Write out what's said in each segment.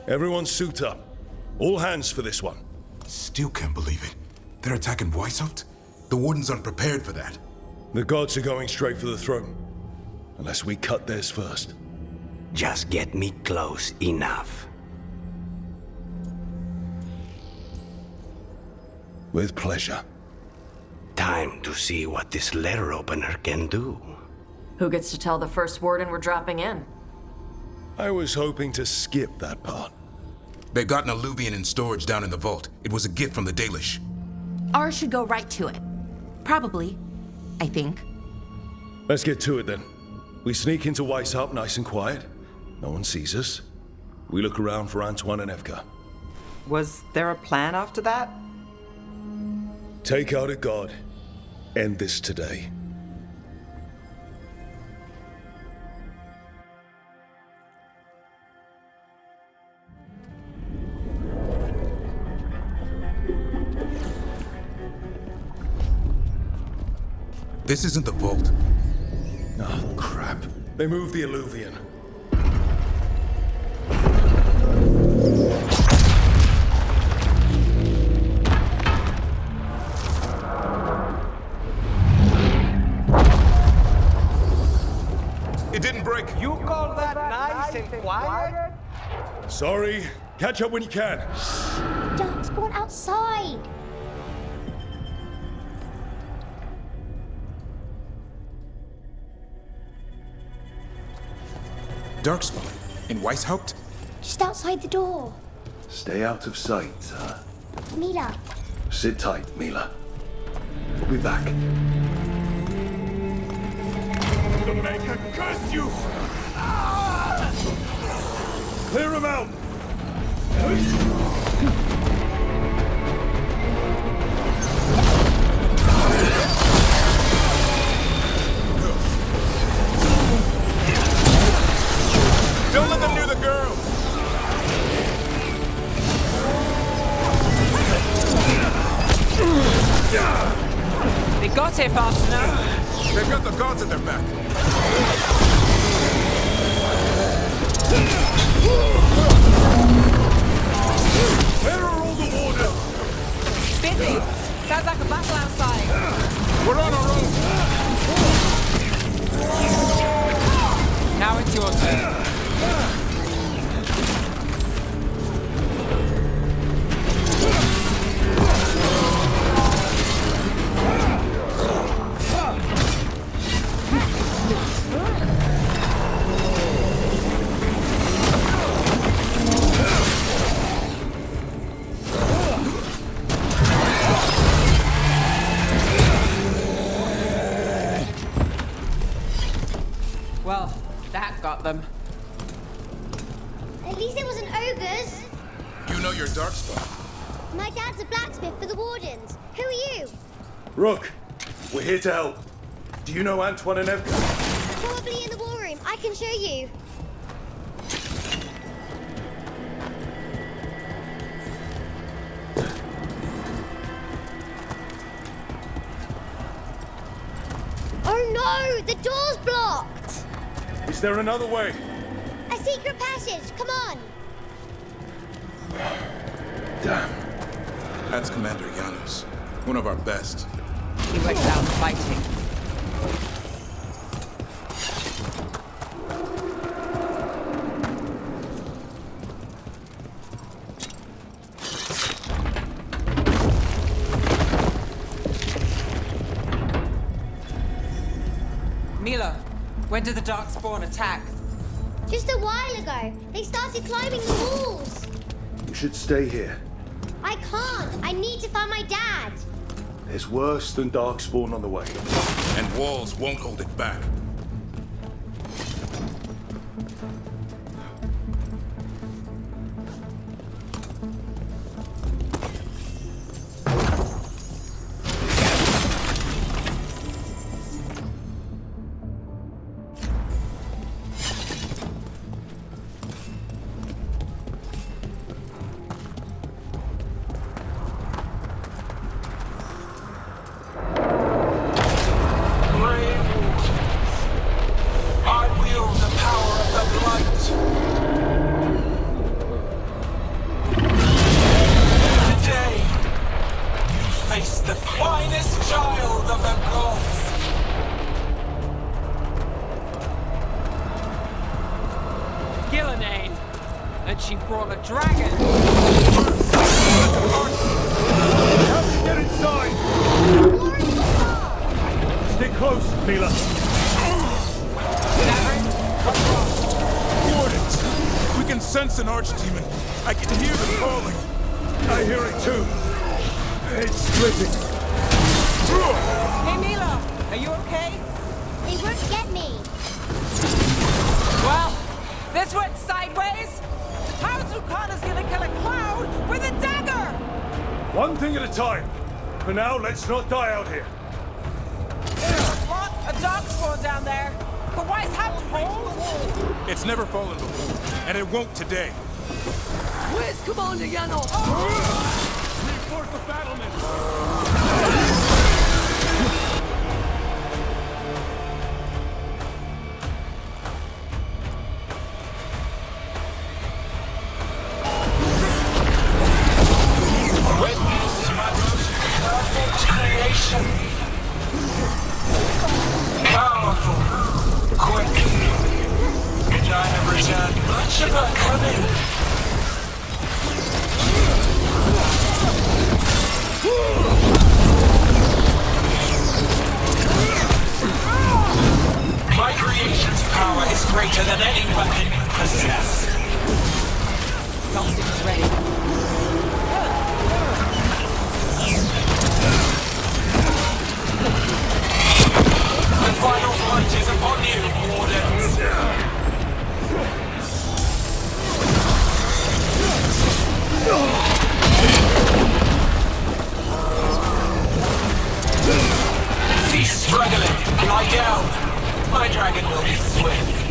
Everyone suit up. All hands for this one. Still can't believe it. They're attacking Weishaupt? The Wardens aren't prepared for that. The gods are going straight for the throne. Unless we cut theirs first. Just get me close enough. With pleasure. Time to see what this letter opener can do. Who gets to tell the first warden we're dropping in? I was hoping to skip that part. They've got an alluvian in storage down in the vault. It was a gift from the Dalish. Ours should go right to it. Probably. I think. Let's get to it then. We sneak into Weishaupt nice and quiet. No one sees us. We look around for Antoine and Evgar. Was there a plan after that? Take out a god. End this today. This isn't the vault. Oh, crap. They moved the alluvian. It didn't break. You call that nice and quiet? Sorry. Catch up when you can. Darkspawn outside! Darkspawn? In Weishaupt? Just outside the door. Stay out of sight, Mila, Sit tight, Mila. We'll be back. The Maker curse you! Clear him out! Don't let them near the girl! They got here fast enough. They've got the gods at their back. Where are all the wardens? Busy. Sounds like a battle outside. We're on our own! Now it's your turn. Well, that got them. at least it wasn't ogres. You know your Darkspawn. My dad's a blacksmith for the Wardens. Who are you? Rook, we're here to help. Do you know Antoine and Evgar? Probably in the war room. I can show you. Oh no! The door's blocked! Is there another way? A secret passage! Come on! Damn. That's Commander Janos, one of our best. He went down fighting. Mila, when did the Darkspawn attack? Just a while ago, they started climbing the walls. You should stay here. I can't. I need to find my dad. There's worse than Darkspawn on the way. And walls won't hold it back. said she brought a dragon. How to get inside? Stick close, Mila. Wardens! We can sense an archdemon. I can hear them calling. I hear it too. It's splitting. Hey, Mila, are you okay? They won't get me. Well, this went sideways. How's Lucana's gonna kill a cloud with a dagger? One thing at a time. For now, let's not die out here. What? A dog spawn down there? Could Weiss have hold? It's never fallen before, and it won't today. Where's Commander Yano? Reinforce the battlements. Witness my most perfect creation. Powerful, quick, and I have returned much of her cunning. My creation's power is greater than any weapon you possess. Something's ready. The final fight is upon you, Wardens. Cease struggling. Lie down. My dragon will be swift.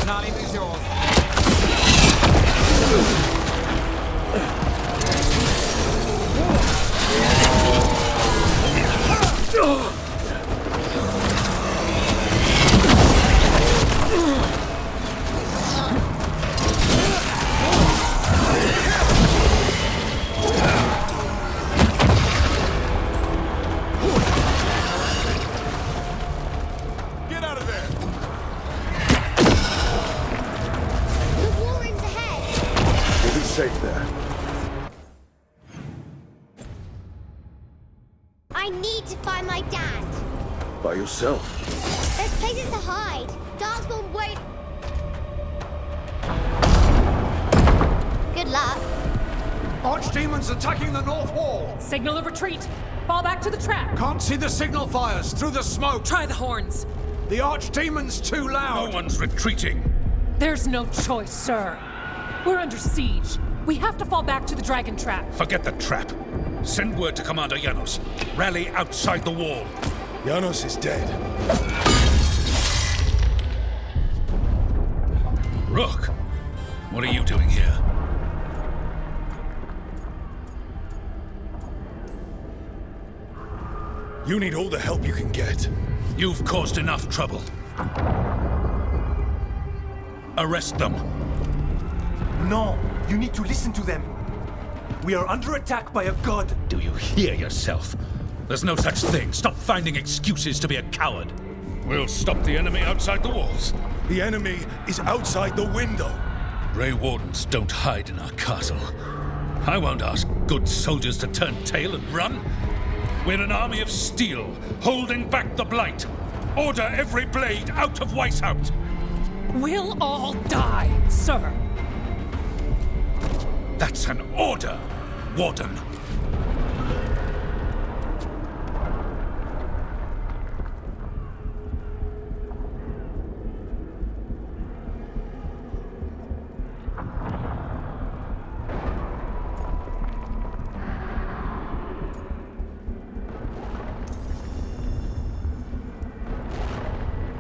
Not even yours. Get out of there! The Warren's ahead. We'll be safe there. I need to find my dad. By yourself. There's places to hide. Darkspawn won't. Good luck. Archdemons attacking the north wall! Signal of retreat. Fall back to the trap. Can't see the signal fires through the smoke! Try the horns. The Archdemon's too loud! No one's retreating. There's no choice, sir. We're under siege. We have to fall back to the dragon trap. Forget the trap. Send word to Commander Janos. Rally outside the wall. Janos is dead. Rook, what are you doing here? You need all the help you can get. You've caused enough trouble. Arrest them. No, you need to listen to them. We are under attack by a god. Do you hear yourself? There's no such thing. Stop finding excuses to be a coward. We'll stop the enemy outside the walls. The enemy is outside the window. Grey Wardens don't hide in our castle. I won't ask good soldiers to turn tail and run. We're an army of steel, holding back the blight. Order every blade out of Weishaupt. We'll all die, sir. That's an order, Warden.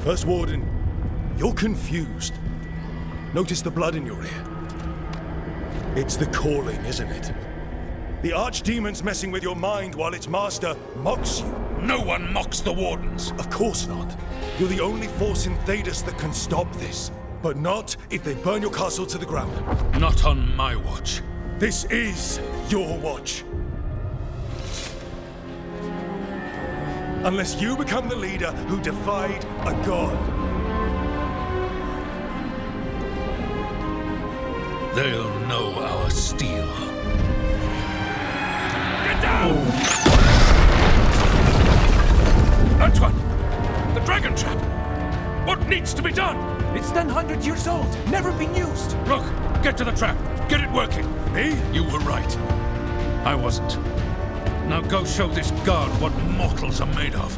First Warden, you're confused. Notice the blood in your ear? It's the calling, isn't it? The archdemon's messing with your mind while its master mocks you. No one mocks the Wardens. Of course not. You're the only force in Thedas that can stop this. But not if they burn your castle to the ground. Not on my watch. This is your watch. Unless you become the leader who defied a god. They'll know our steel. Get down! Antoine! The dragon trap! What needs to be done? It's 100 years old, never been used. Look, get to the trap. Get it working. Me? You were right. I wasn't. Now go show this guard what mortals are made of.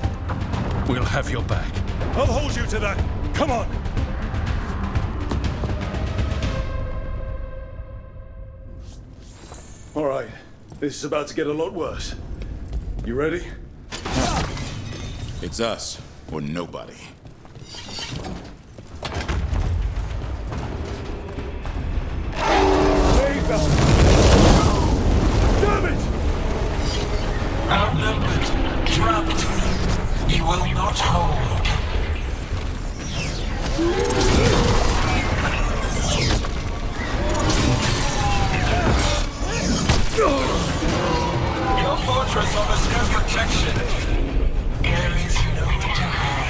We'll have your back. I'll hold you to that. Come on. All right. This is about to get a lot worse. You ready? It's us, or nobody. Damn it! Outnumbered, trapped. You will not hold. Your fortress offers no protection. There is no time.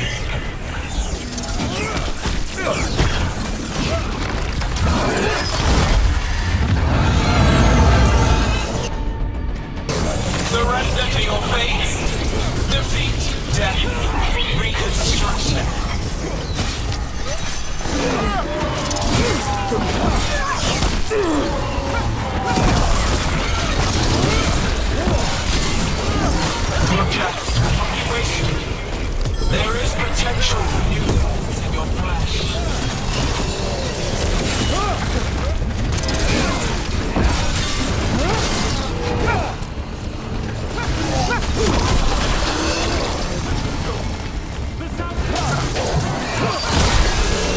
Surrender to your fate. Defeat, death, reconstruction. Your deaths will not be wasted. There is potential for you in your flesh.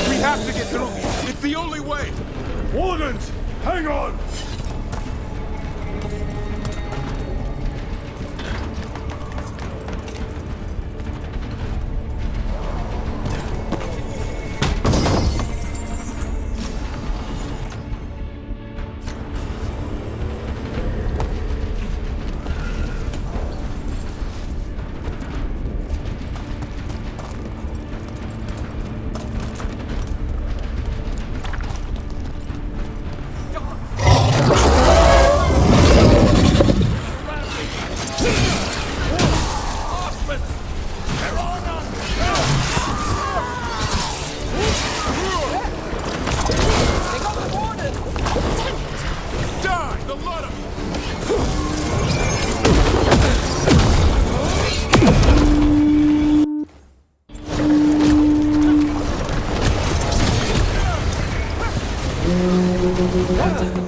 We have to get through. It's the only way. Wardens, hang on!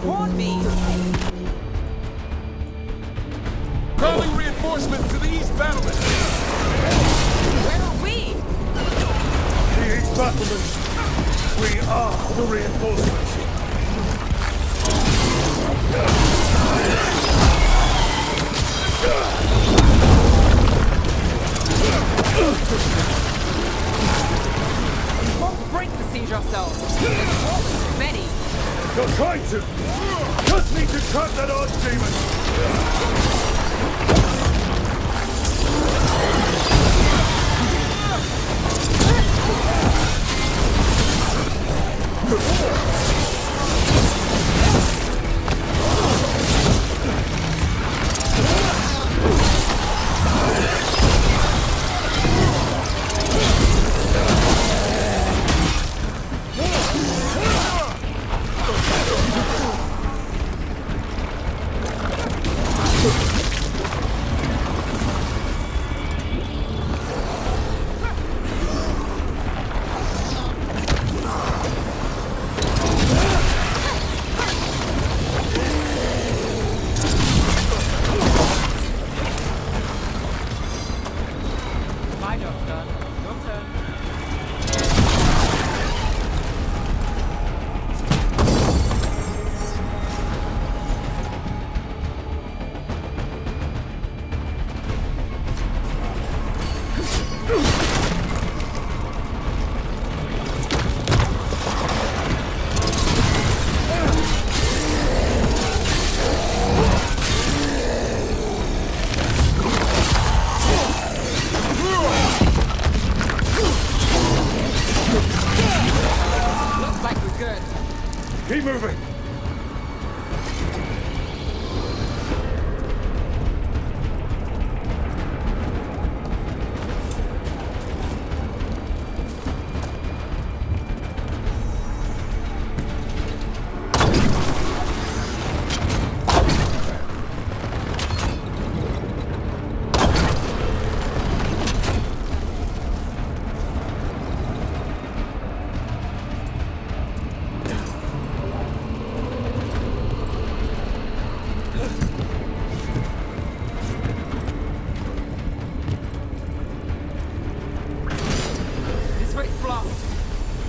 Warn me! Calling reinforcements to the east battlement. Where are we? The East Battlement. We are the reinforcements. Won't break the siege ourselves. Too many. You're trying to! Just need to trap that archdemon! Keep moving.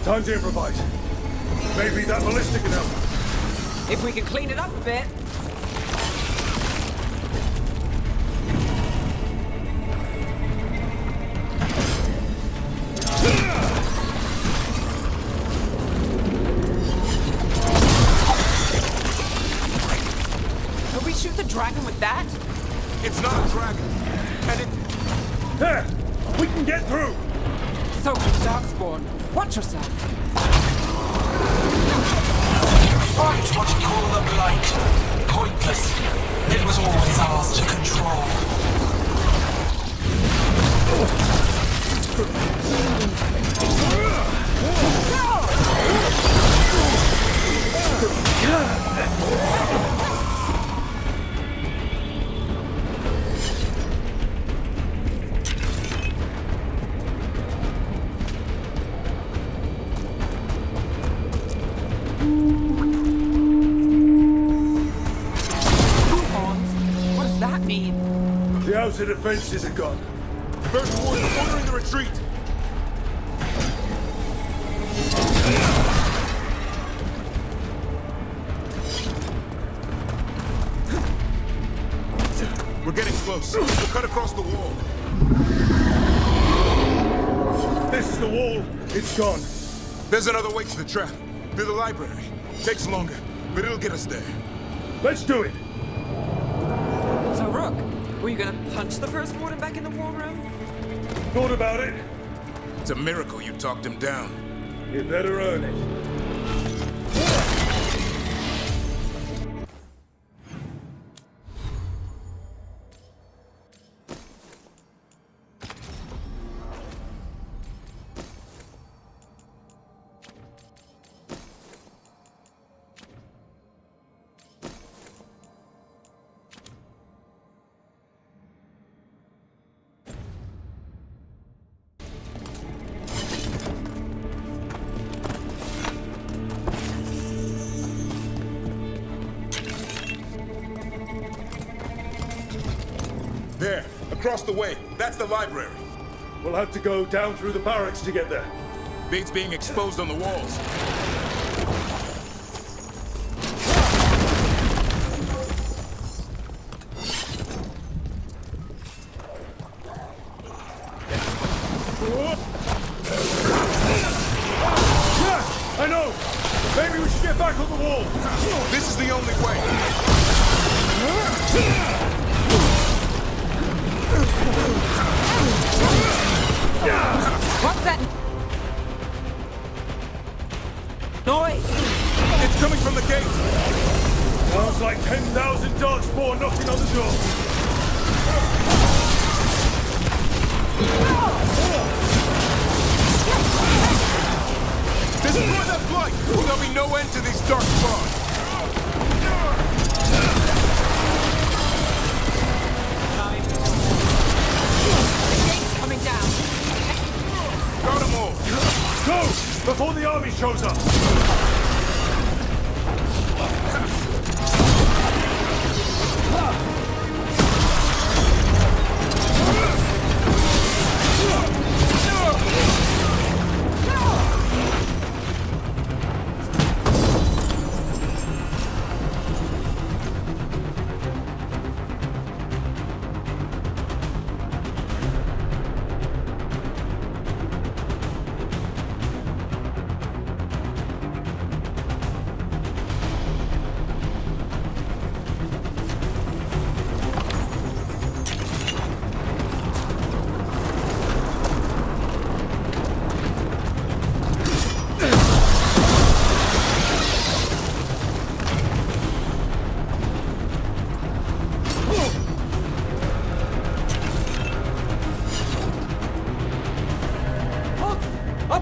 Time to improvise. Maybe that ballistic can help. If we can clean it up a bit. Could we shoot the dragon with that? It's not a dragon. And it... There! We can get through! So can Darkspawn. Watch yourself. Fight what you call the blight. Pointless. It was always ours to control. The outer defenses are gone. First warden ordering the retreat. We're getting close. We'll cut across the wall. This is the wall. It's gone. There's another way to the trap. Through the library. Takes longer, but it'll get us there. Let's do it. So, Rook, were you gonna punch the first warden back in the war room? Thought about it. It's a miracle you talked him down. You better earn it. There, across the way. That's the library. We'll have to go down through the barracks to get there. Bait's being exposed on the walls. Yeah, I know! Maybe we should get back on the wall! This is the only way. What's that noise? It's coming from the gate. Sounds like 10,000 Darkspawn knocking on the door. Destroy that blight! There'll be no end to these Darkspawn. Coming down. Got them all. Go! Before the army shows up!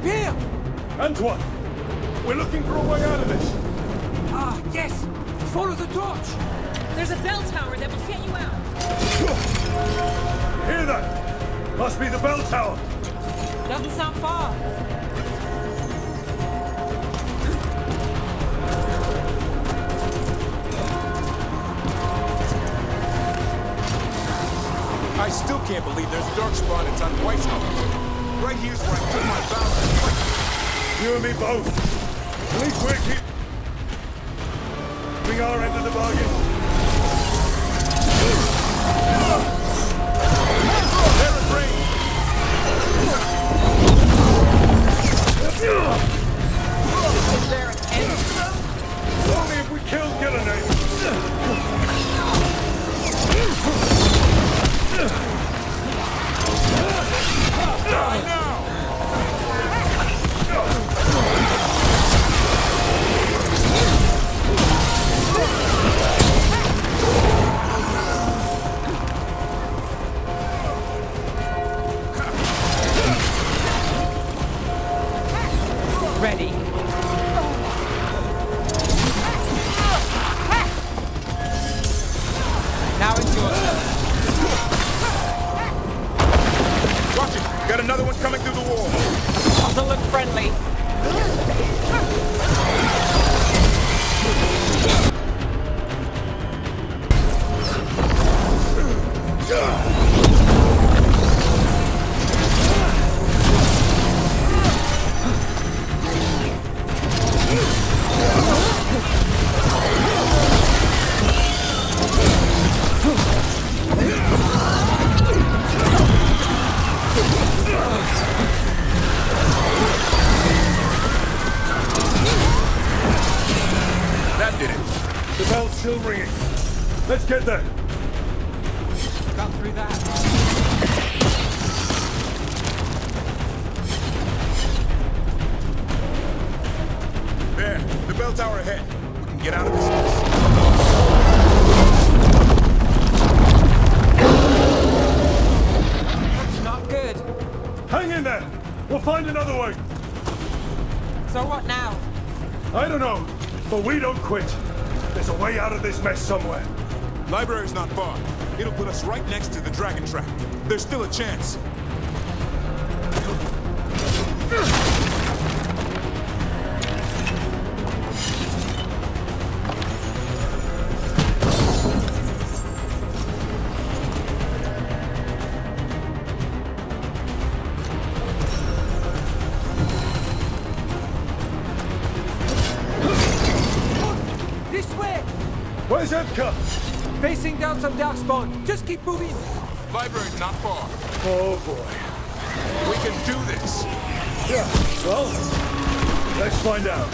Up here! Antoine, we're looking for a way out of this. Ah, yes! Follow the torch! There's a bell tower that will get you out. Hear that? Must be the bell tower. Doesn't sound far. I still can't believe there's a dark spot inside White's house. Right here's where I took my vows. You and me both. At least we're keeping our end of the bargain. There is rain. Is there an end to them? Only if we kill Gillenay. Die now! Ready. Now it's your turn. Watch it! Got another one coming through the wall. Doesn't look friendly. That did it. The bell's still ringing. Let's get there. Got through that. There, the bell tower ahead. We can get out of this mess. That's not good. Hang in there. We'll find another way. So what now? I don't know, but we don't quit. There's a way out of this mess somewhere. Library's not far. It'll put us right next to the dragon trap. There's still a chance. This way! Where's Edka? Facing down some darkspawn. Just keep moving. Library's not far. Oh boy. We can do this. Yeah, well, let's find out.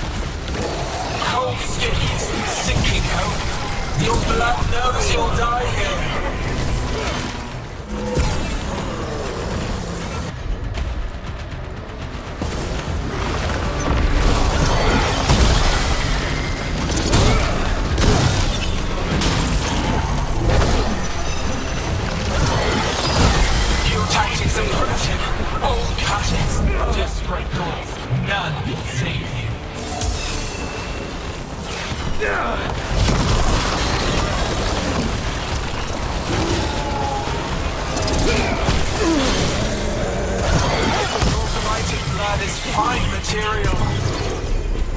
Cold skins, sinking hope. Your blood knows you'll die here. Your tactics are primitive. Old cuttings, desperate doors. None can save you. Automated blood is fine material.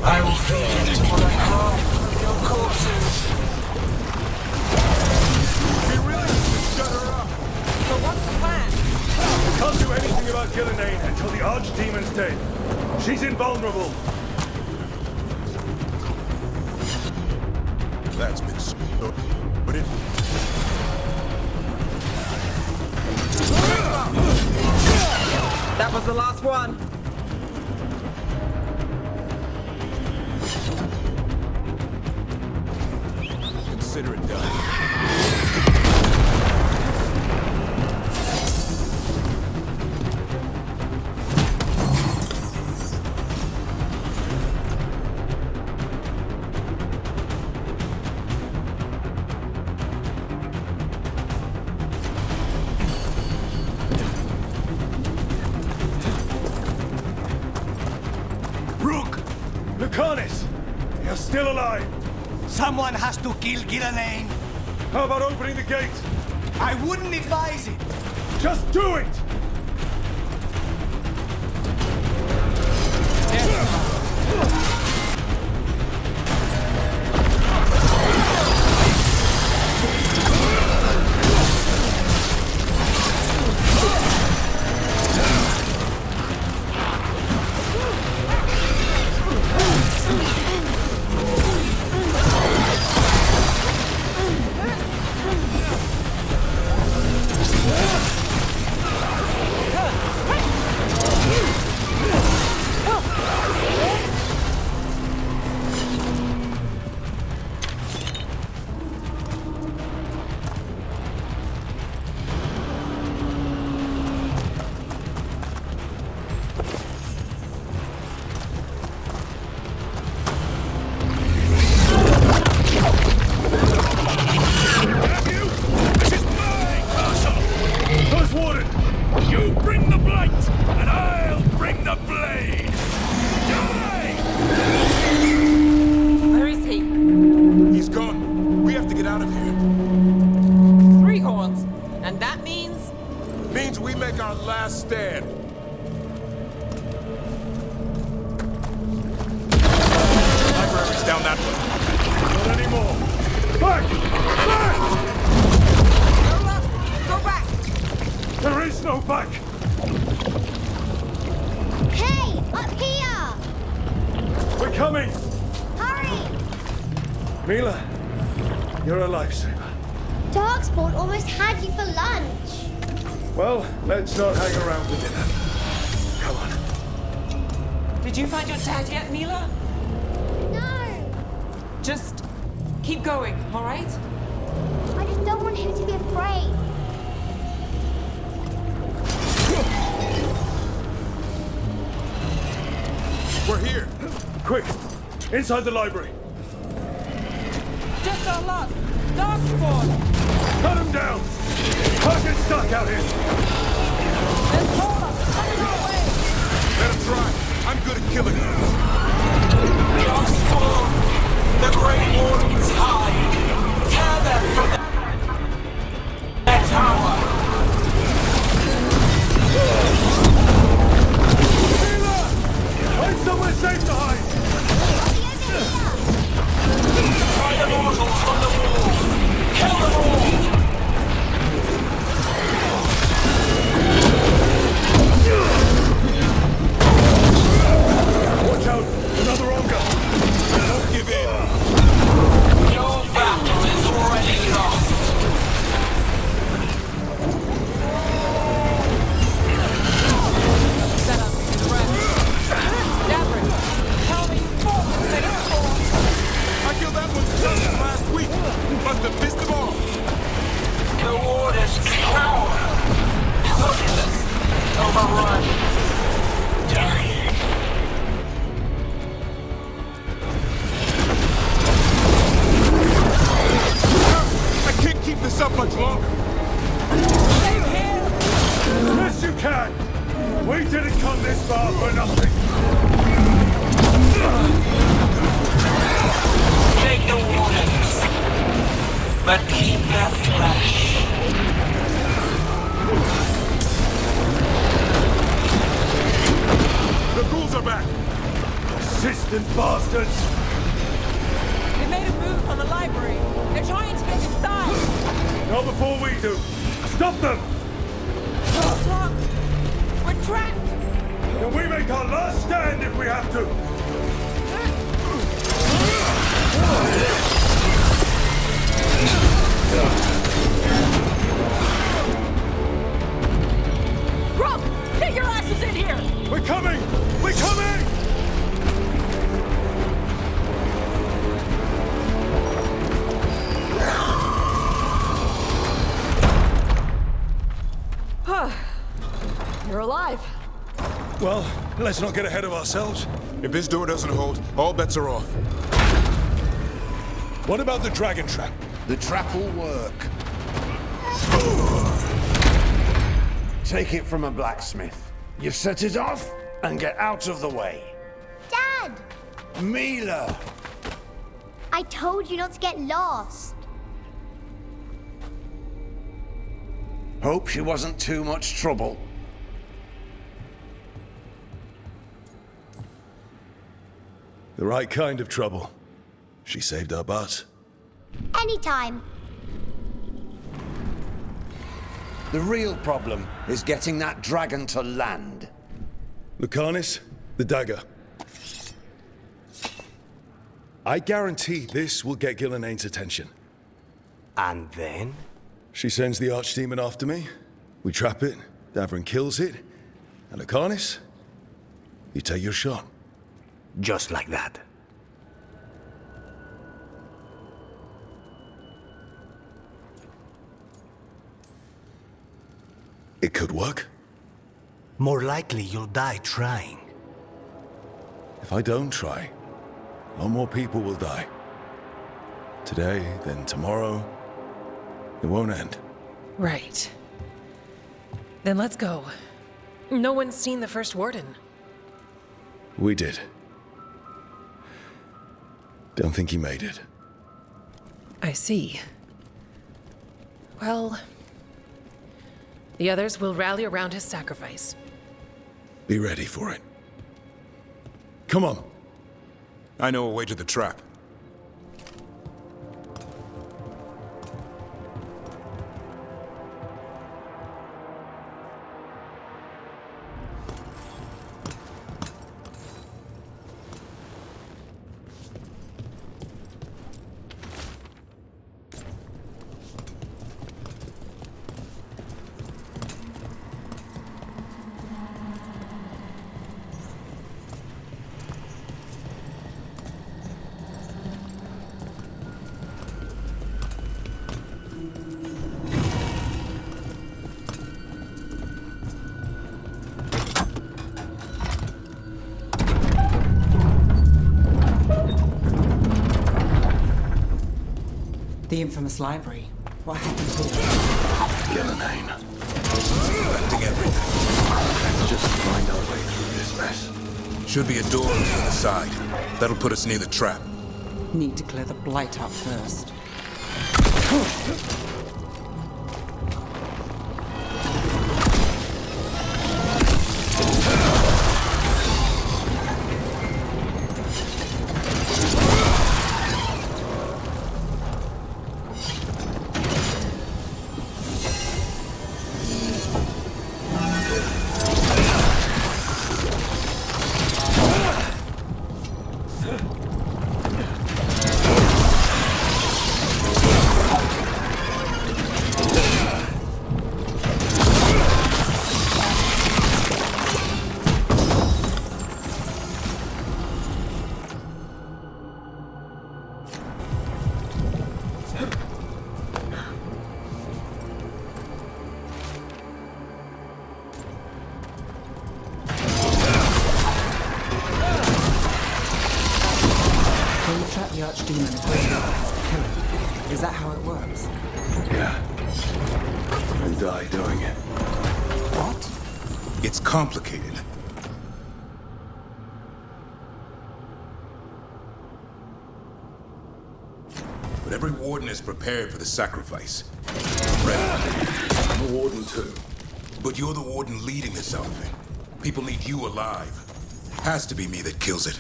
I will feed it what I craft from your corpses. We really need to shut her up. So what's the plan? We can't do anything about Gillenay until the Archdemon's dead. She's invulnerable. That's been so... But it... That was the last one. Consider it done. Lucanis! You're still alive! Someone has to kill Gillanane. How about opening the gate? I wouldn't advise it. Just do it! Let's not hang around for dinner. Come on. Did you find your dad yet, Mila? No. Just keep going, all right? I just don't want him to be afraid. We're here. Quick, inside the library. Just our luck. Darkspawn. Cut him down. Can't get stuck out here. Let him try. I'm good at killing them. Darkspawn! The Great Warden's hide! Tear them from their tower! Mila! Find somewhere safe to hide! Try the mortals from the wall! Kill them all! Watch out! Another Ogre! Don't give in! Your battle is already lost! Set up the rest. Davrin, tell me four minutes more. I killed that one last week! Must have pissed him off! The Warden's cower! Hopeless! Overrun! Dying! I can't keep this up much longer! Same here! Yes, you can! We didn't come this far for nothing! Take the Wardens, but keep their flesh. The ghouls are back! Persistent bastards! They made a move on the library. They're trying to get inside. Not before we do! Stop them! We're blocked. We're trapped. And we make our last stand if we have to! Rob, get your asses in here! We're coming! We're coming! You're alive. Well, let's not get ahead of ourselves. If this door doesn't hold, all bets are off. What about the dragon trap? The trap will work. Take it from a blacksmith. You set it off and get out of the way. Dad! Mila! I told you not to get lost. Hope she wasn't too much trouble. The right kind of trouble. She saved our butts. Anytime. The real problem is getting that dragon to land. Lucanis, the dagger. I guarantee this will get Gillenane's attention. And then? She sends the Archdemon after me. We trap it, Davrin kills it. And Lucanis, you take your shot. Just like that. It could work. More likely you'll die trying. If I don't try, a lot more people will die. Today, then tomorrow. It won't end. Right. Then let's go. No one's seen the first warden. We did. Don't think he made it. I see. Well, the others will rally around his sacrifice. Be ready for it. Come on. I know a way to the trap. The infamous library. What happened to it? Gillenane. Collecting everything. Let's just find our way through this mess. Should be a door on the other side. That'll put us near the trap. Need to clear the blight out first. The Archdemon has to kill him. Is that how it works? Yeah. And die doing it. What? It's complicated. But every warden is prepared for the sacrifice. Ready. I'm a warden too. But you're the warden leading this outfit. People need you alive. Has to be me that kills it.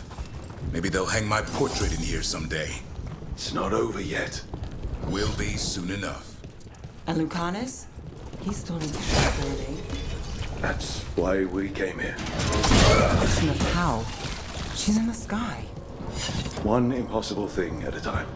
Maybe they'll hang my portrait in here someday. It's not over yet. Will be soon enough. And Lucanis? He's still in the ship building. That's why we came here. Question of how? She's in the sky. One impossible thing at a time.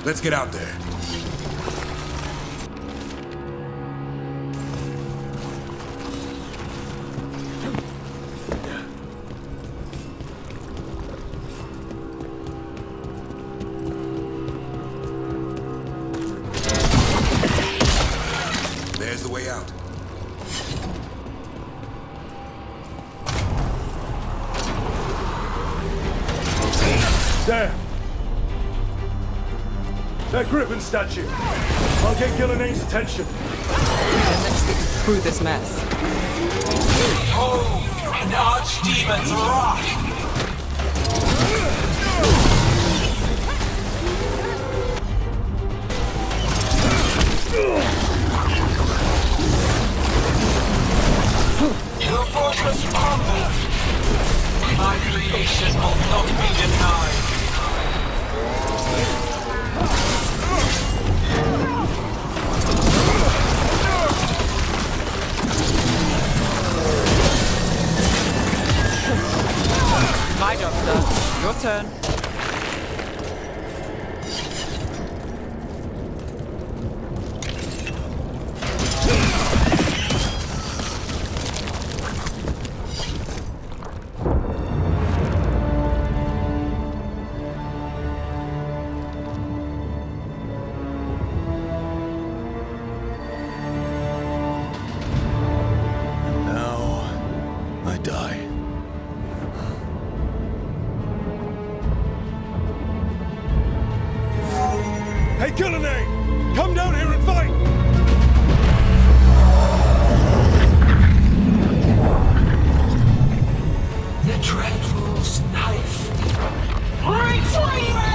Let's get out there. There's the way out. There! That Griffin statue! I'll get Gillenay's attention. And let's get through this mess. Behold, an archdemon's wrath! Your fortress crumbles! My creation will not be denied! My job, sir. Your turn. Hey, Gillenay! Come down here and fight! The Dreadful's knife! Retrieve it!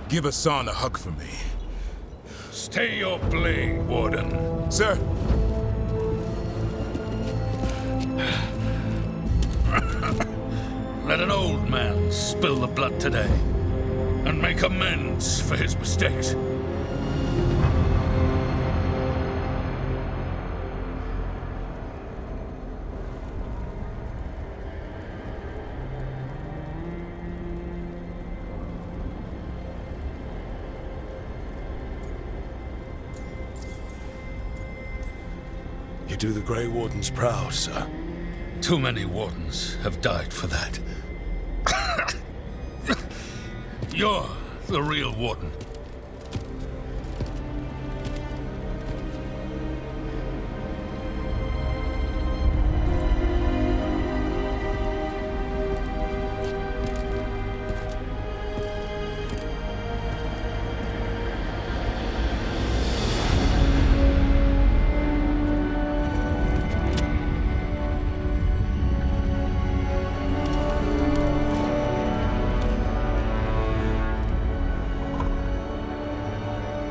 Give Hassan a hug for me. Stay your blade, Warden. Sir. Let an old man spill the blood today and make amends for his mistakes. You do the Grey Wardens proud, sir. Too many Wardens have died for that. You're the real Warden.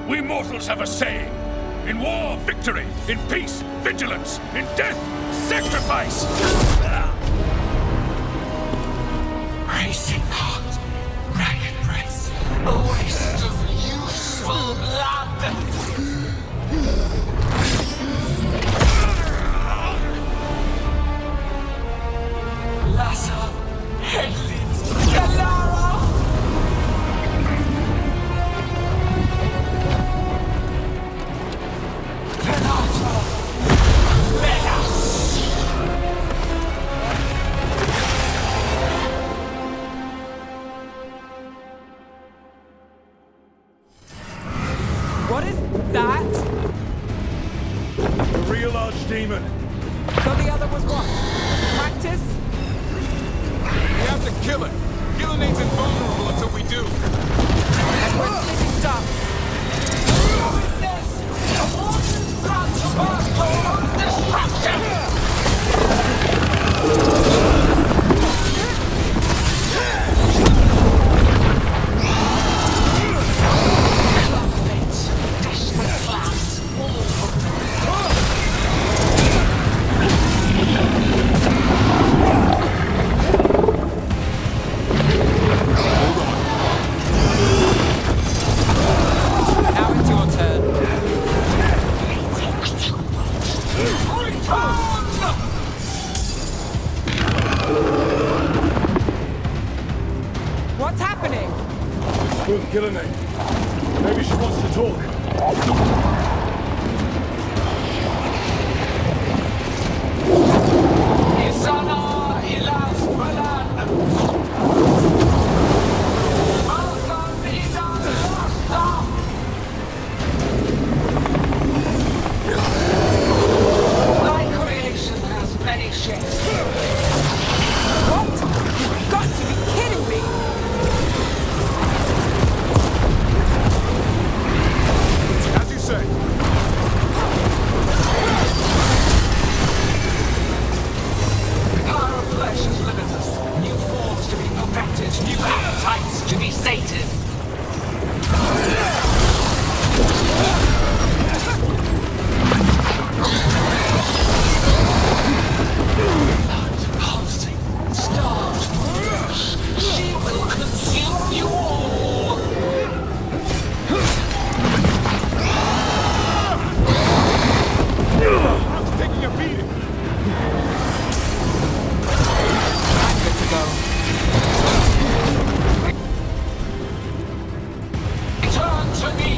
We mortals have a saying. In war, victory. In peace, vigilance. In death, sacrifice. Racing heart, ragged breath, a waste of useful blood. Lassa, Hedley, Galara. The real archdemon. So the other was what? Practice? We have to kill it. Gillening's invulnerable until we do. And we're sitting ducks. Now it's your turn. What's happening? Spook Gillening. Maybe she wants to talk. Isana ilas balan. Malcolm idan lasta. Thy creation has many shapes. What? You've got to be kidding me! As you say. The power of flesh is limitless. New forms to be perfected, new appetites to be sated. Blood pulsing, stars rush. She will consume you all. I'm taking a beating. I'm good to go. Turn to me.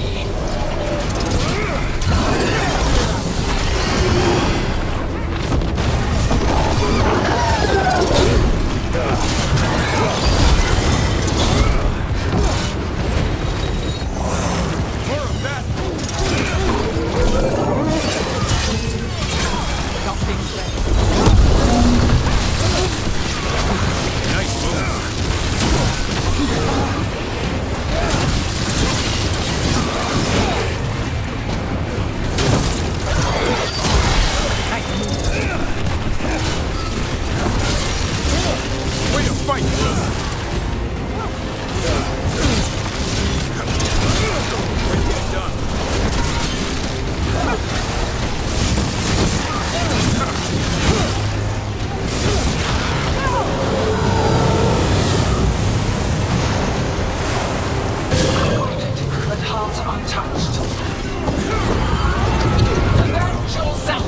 Way to fight, son. Way to get done. But hearts untouched. Avenge yourself!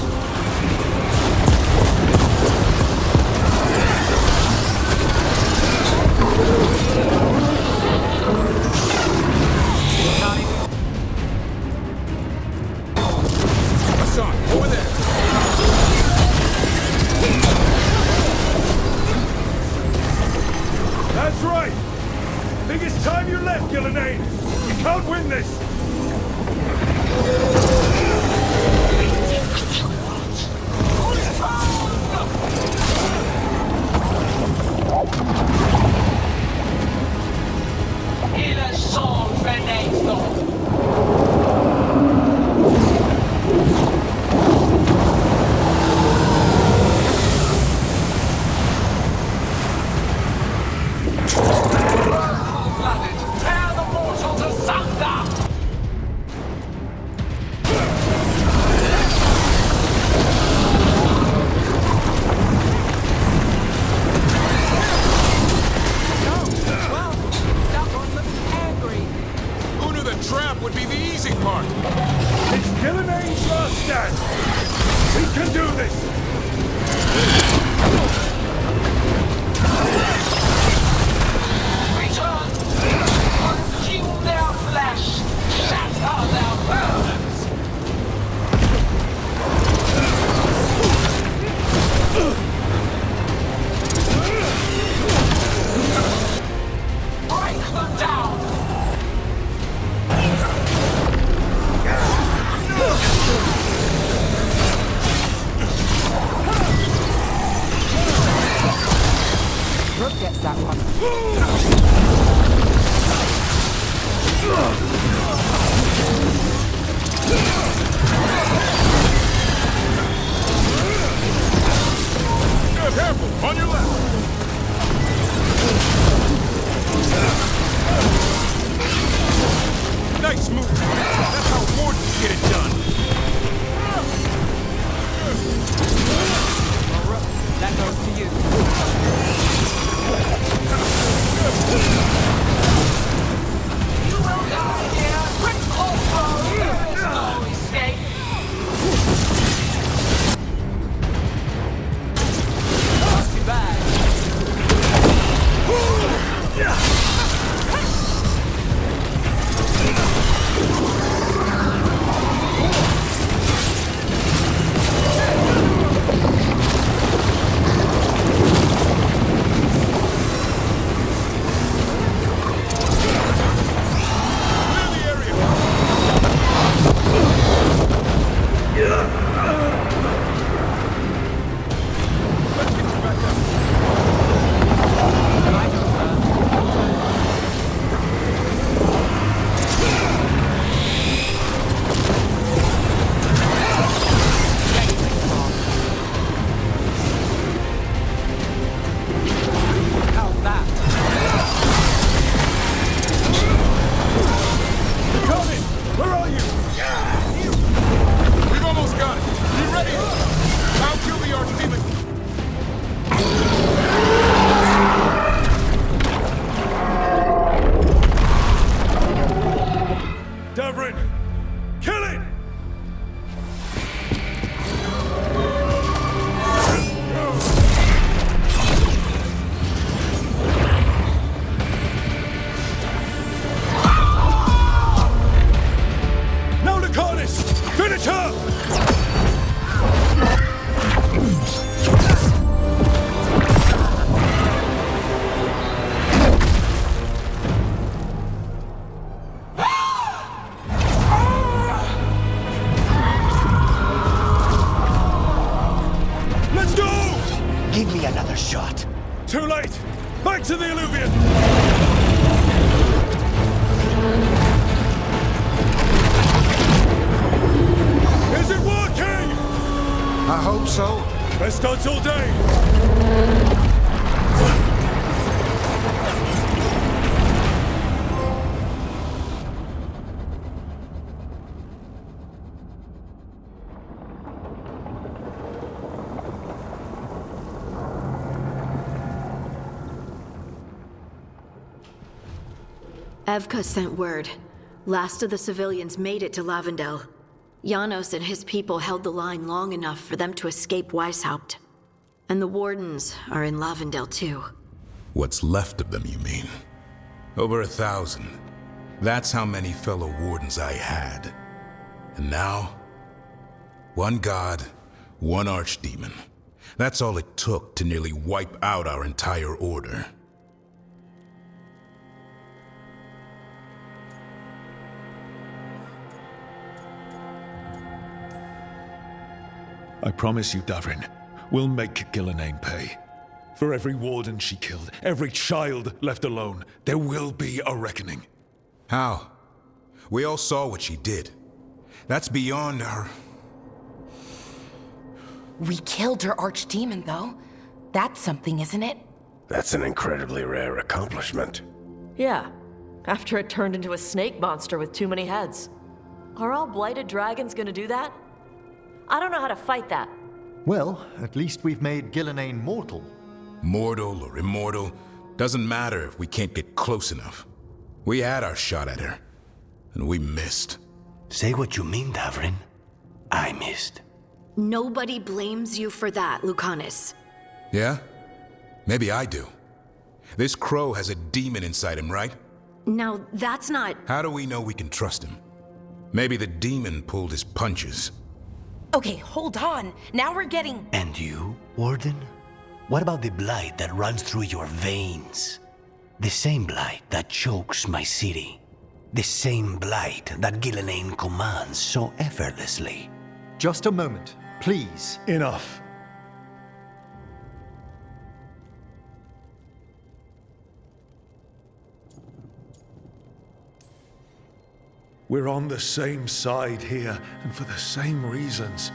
Hassan, over there. That's right. Think it's time you left, Gillenane. You can't win this. Il est son fenêtre. Blooded, tear the mortals asunder! Well, that one looks angry. Who knew the trap would be the easy part? It's Gillenane's last stand. We can do this. Return! Consume their flesh! Shatter their bones! Break them down! shot. Too late! Back to the Illuvian! Is it working? I hope so. Best odds all day! Evka sent word. Last of the civilians made it to Lavendel. Janos and his people held the line long enough for them to escape Weishaupt. And the Wardens are in Lavendel too. What's left of them, you mean? Over 1,000. That's how many fellow Wardens I had. And now, one god, one archdemon. That's all it took to nearly wipe out our entire order. I promise you, Davrin, we'll make Gillenane pay. For every warden she killed, every child left alone, there will be a reckoning. How? We all saw what she did. That's beyond her... We killed her archdemon, though. That's something, isn't it? That's an incredibly rare accomplishment. Yeah, after it turned into a snake monster with too many heads. Are all blighted dragons gonna do that? I don't know how to fight that. Well, at least we've made Gillenane mortal. Mortal or immortal, doesn't matter if we can't get close enough. We had our shot at her, and we missed. Say what you mean, Davrin. I missed. Nobody blames you for that, Lucanus. Yeah? Maybe I do. This crow has a demon inside him, right? Now, that's not... How do we know we can trust him? Maybe the demon pulled his punches. Okay, hold on. Now we're getting... And you, Warden? What about the blight that runs through your veins? The same blight that chokes my city. The same blight that Gillenane commands so effortlessly. Just a moment, please. Enough. We're on the same side here, and for the same reasons.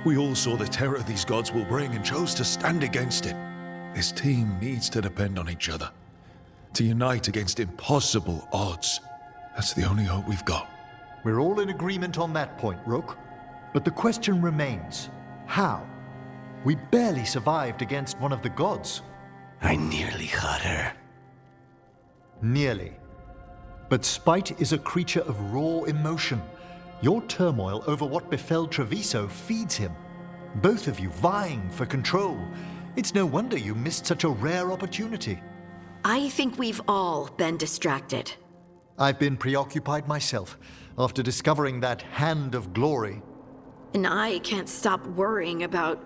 We all saw the terror these gods will bring and chose to stand against it. This team needs to depend on each other. To unite against impossible odds. That's the only hope we've got. We're all in agreement on that point, Rook. But the question remains, how? We barely survived against one of the gods. I nearly had her. Nearly. But spite is a creature of raw emotion. Your turmoil over what befell Treviso feeds him. Both of you vying for control. It's no wonder you missed such a rare opportunity. I think we've all been distracted. I've been preoccupied myself after discovering that hand of glory. And I can't stop worrying about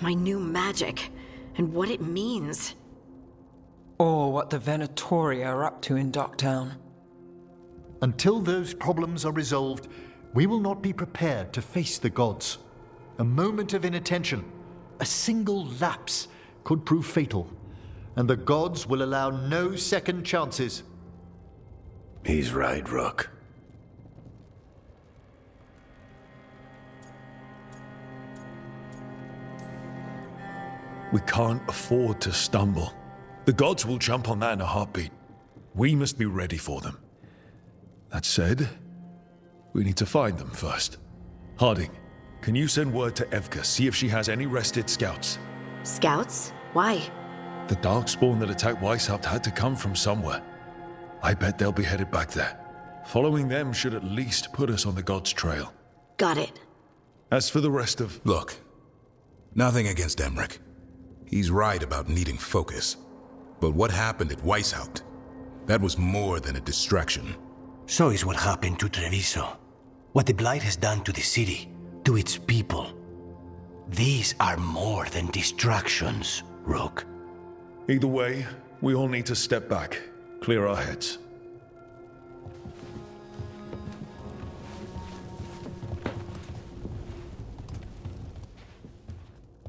my new magic and what it means. Or what the Venatori are up to in Docktown. Until those problems are resolved, we will not be prepared to face the gods. A moment of inattention, a single lapse, could prove fatal, and the gods will allow no second chances. He's right, Rook. We can't afford to stumble. The gods will jump on that in a heartbeat. We must be ready for them. That said, we need to find them first. Harding, can you send word to Evka, see if she has any rested scouts? Scouts? Why? The Darkspawn that attacked Weishaupt had to come from somewhere. I bet they'll be headed back there. Following them should at least put us on the gods' trail. Got it. As for the rest of... Look, nothing against Emmerich. He's right about needing focus. But what happened at Weishaupt? That was more than a distraction. So is what happened to Treviso. What the Blight has done to the city, to its people. These are more than distractions, Rook. Either way, we all need to step back, clear our heads.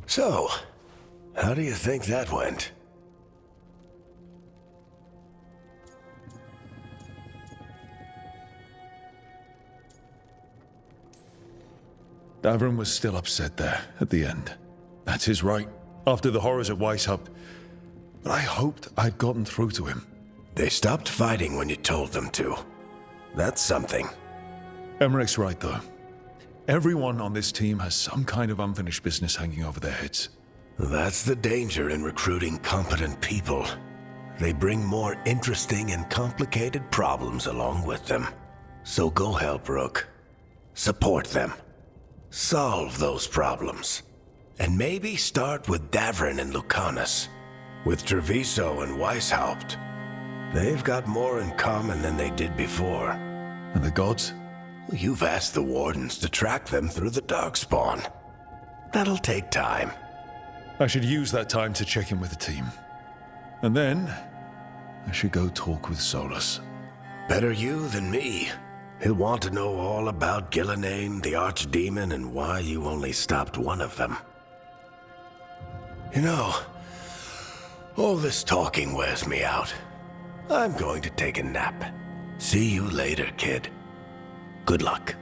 So, How do you think that went? Davron was still upset there, at the end. That's his right, after the horrors at Weishaupt. But I hoped I'd gotten through to him. They stopped fighting when you told them to. That's something. Emmerich's right, though. Everyone on this team has some kind of unfinished business hanging over their heads. That's the danger in recruiting competent people. They bring more interesting and complicated problems along with them. So go help Rook. Support them. Solve those problems. And maybe start with Davron and Lucanus. With Treviso and Weishaupt. They've got more in common than they did before. And the gods? You've asked the Wardens to track them through the Darkspawn. That'll take time. I should use that time to check in with the team. And then, I should go talk with Solus. Better you than me. He'll want to know all about Gillenane, the Archdemon, and why you only stopped one of them. You know, all this talking wears me out. I'm going to take a nap. See you later, kid. Good luck.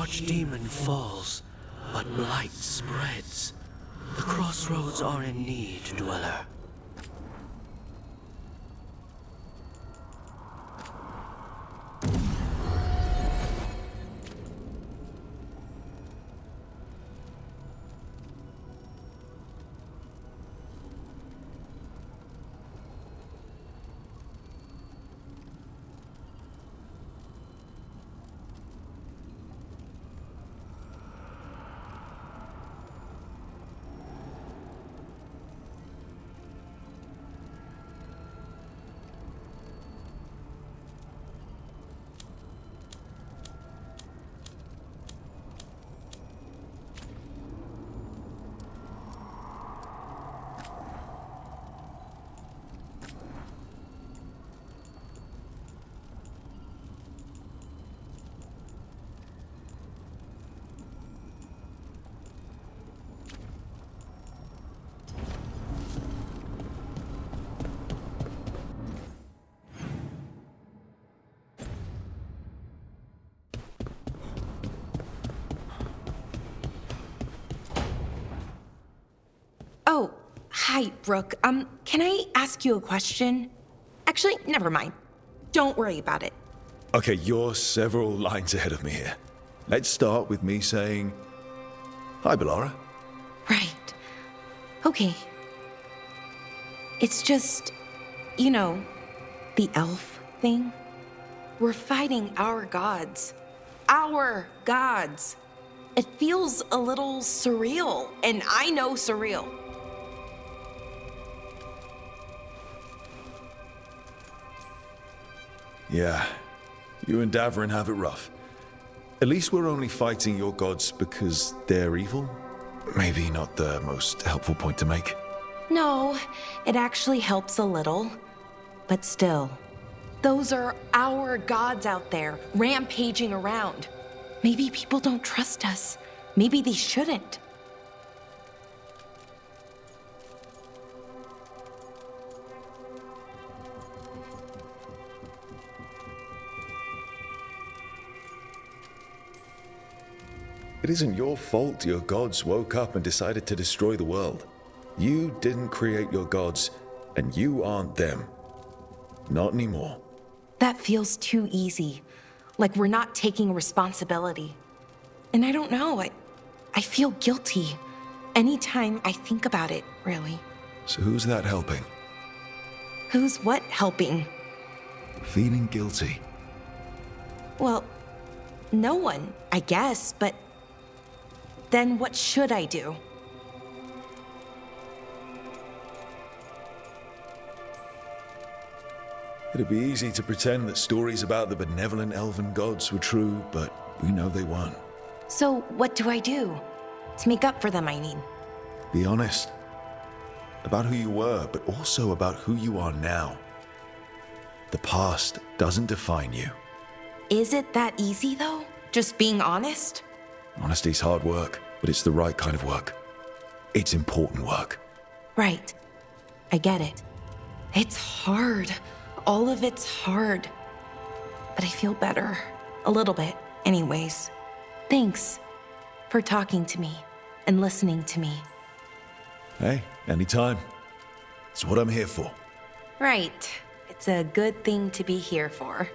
archdemon falls, but blight spreads. The crossroads are in need, Dweller. Oh, hi, Brooke. Can I ask you a question? Actually, never mind. Don't worry about it. Okay, you're several lines ahead of me here. Let's start with me saying, hi, Bellara. Right. Okay. It's just, you know, the elf thing. We're fighting our gods. Our gods. It feels a little surreal, and I know surreal. Yeah, you and Davrin have it rough. At least we're only fighting your gods because they're evil? Maybe not the most helpful point to make. No, it actually helps a little. But still, those are our gods out there, rampaging around. Maybe people don't trust us. Maybe they shouldn't. It isn't your fault your gods woke up and decided to destroy the world. You didn't create your gods, and you aren't them. Not anymore. That feels too easy. Like we're not taking responsibility. And I don't know, I feel guilty anytime I think about it, really. So who's that helping? Who's what helping? Feeling guilty. Well, no one, I guess, but then what should I do? It'd be easy to pretend that stories about the benevolent elven gods were true, but we know they weren't. So what do I do? To make up for them, I mean. Be honest. About who you were, but also about who you are now. The past doesn't define you. Is it that easy, though? Just being honest? Honesty's hard work, but it's the right kind of work. It's important work. Right. I get it. It's hard. All of it's hard. But I feel better. A little bit, anyways. Thanks for talking to me and listening to me. Hey, anytime. It's what I'm here for. Right. It's a good thing to be here for.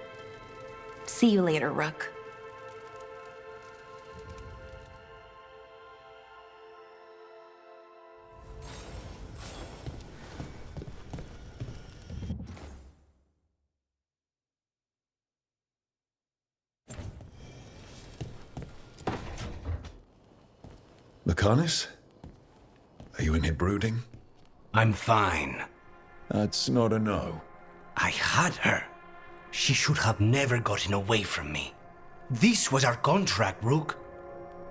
See you later, Rook. Mechanis? Are you in here brooding? I'm fine. That's not a no. I had her. She should have never gotten away from me. This was our contract, Rook.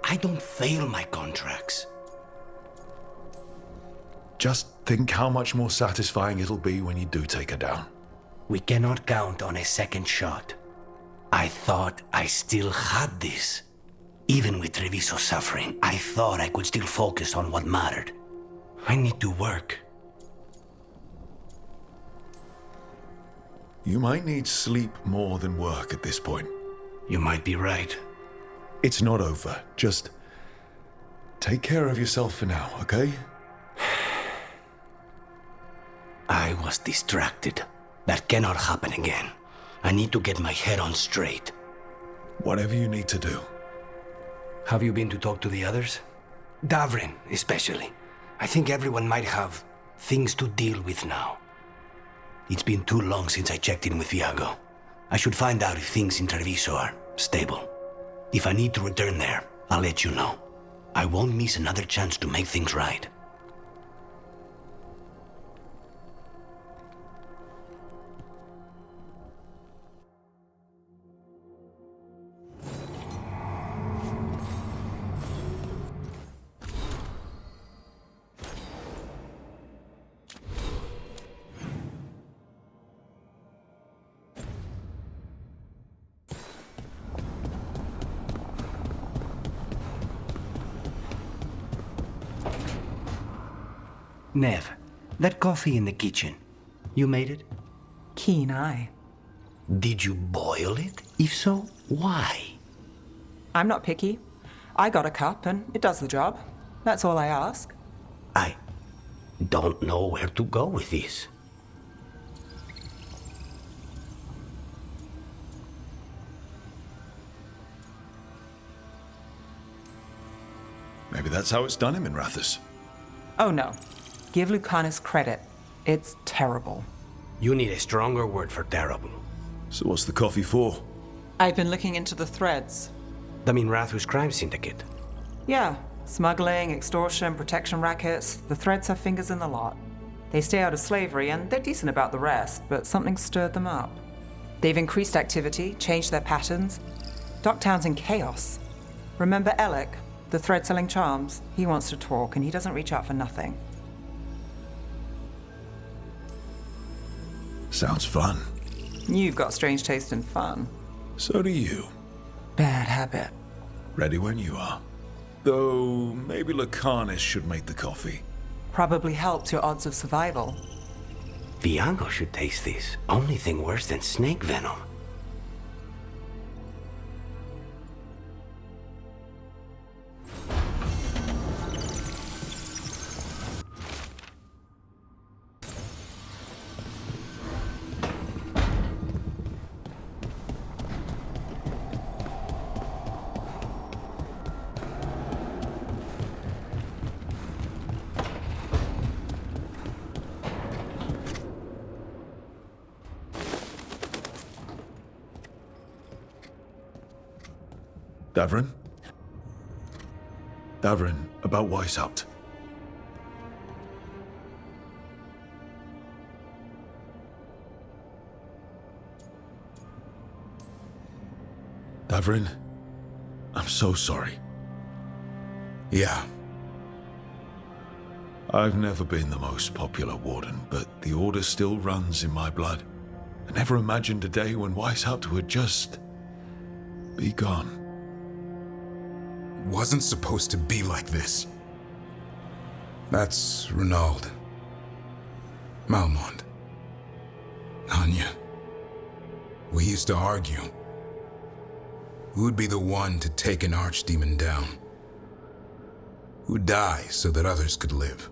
I don't fail my contracts. Just think how much more satisfying it'll be when you do take her down. We cannot count on a second shot. I thought I still had this. Even with Treviso suffering, I thought I could still focus on what mattered. I need to work. You might need sleep more than work at this point. You might be right. It's not over. Just take care of yourself for now, okay? I was distracted. That cannot happen again. I need to get my head on straight. Whatever you need to do. Have you been to talk to the others? Davrin, especially. I think everyone might have things to deal with now. It's been too long since I checked in with Viago. I should find out if things in Treviso are stable. If I need to return there, I'll let you know. I won't miss another chance to make things right. Nev, that coffee in the kitchen, you made it? Keen eye. Did you boil it? If so, why? I'm not picky. I got a cup and it does the job. That's all I ask. I don't know where to go with this. Maybe that's how it's done him in Rathus. Oh no. Give Lucanus credit. It's terrible. You need a stronger word for terrible. So what's the coffee for? I've been looking into the threads. The Minrathus crime syndicate. Yeah. Smuggling, extortion, protection rackets. The threads have fingers in the lot. They stay out of slavery and they're decent about the rest, but something stirred them up. They've increased activity, changed their patterns. Docktown's in chaos. Remember Alec, the thread-selling charms? He wants to talk and he doesn't reach out for nothing. Sounds fun. You've got strange taste in fun. So do you. Bad habit. Ready when you are. Though, maybe Lucanus should make the coffee. Probably helps your odds of survival. Viago should taste this. Only thing worse than snake venom. Davrin? Davrin, about Weishaupt. Davrin, I'm so sorry. Yeah. I've never been the most popular warden, but the Order still runs in my blood. I never imagined a day when Weishaupt would just be gone. Wasn't supposed to be like this. That's Renaud. Malmond. Anya. We used to argue. Who'd be the one to take an archdemon down? Who'd die so that others could live?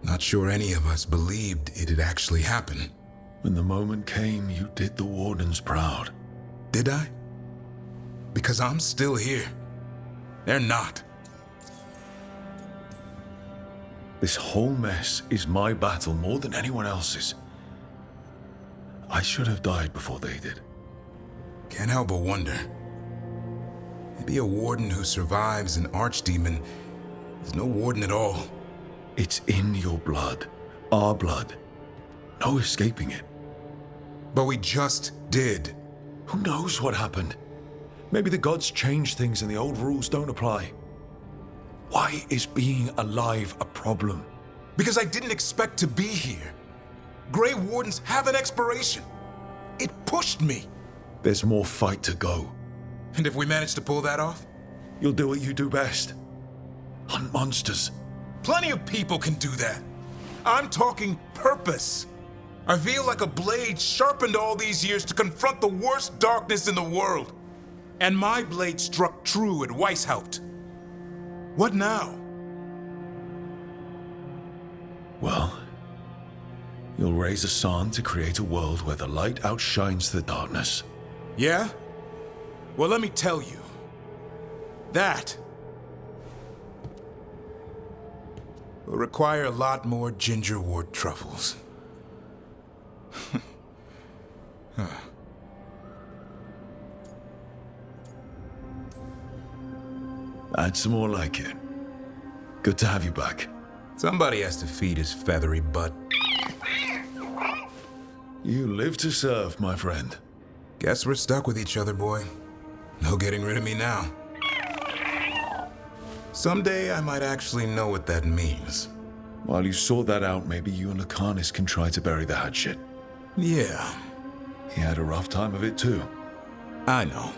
Not sure any of us believed it'd actually happen. When the moment came, you did the Wardens proud. Did I? Because I'm still here. They're not. This whole mess is my battle more than anyone else's. I should have died before they did. Can't help but wonder. Maybe a warden who survives an archdemon is no warden at all. It's in your blood. Our blood. No escaping it. But we just did. Who knows what happened? Maybe the gods changed things and the old rules don't apply. Why is being alive a problem? Because I didn't expect to be here. Grey Wardens have an expiration. It pushed me. There's more fight to go. And if we manage to pull that off? You'll do what you do best. Hunt monsters. Plenty of people can do that. I'm talking purpose. I feel like a blade sharpened all these years to confront the worst darkness in the world. And my blade struck true at Weishaupt. What now? Well, you'll raise a song to create a world where the light outshines the darkness. Yeah? Well, let me tell you. That will require a lot more gingerwort truffles. Huh. That's more like it. Good to have you back. Somebody has to feed his feathery butt. You live to serve, my friend. Guess we're stuck with each other, boy. No getting rid of me now. Someday I might actually know what that means. While you sort that out, maybe you and Lucanus can try to bury the hatchet. Yeah. He had a rough time of it too. I know.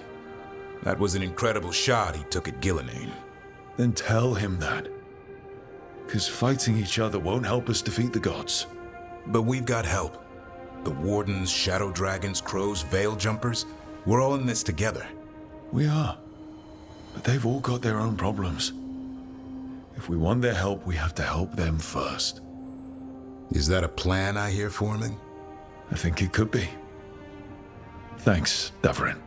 That was an incredible shot he took at Gillenane. Then tell him that. Because fighting each other won't help us defeat the gods. But we've got help. The Wardens, Shadow Dragons, Crows, Veil Jumpers, we're all in this together. We are. But they've all got their own problems. If we want their help, we have to help them first. Is that a plan I hear forming? I think it could be. Thanks, Davrin.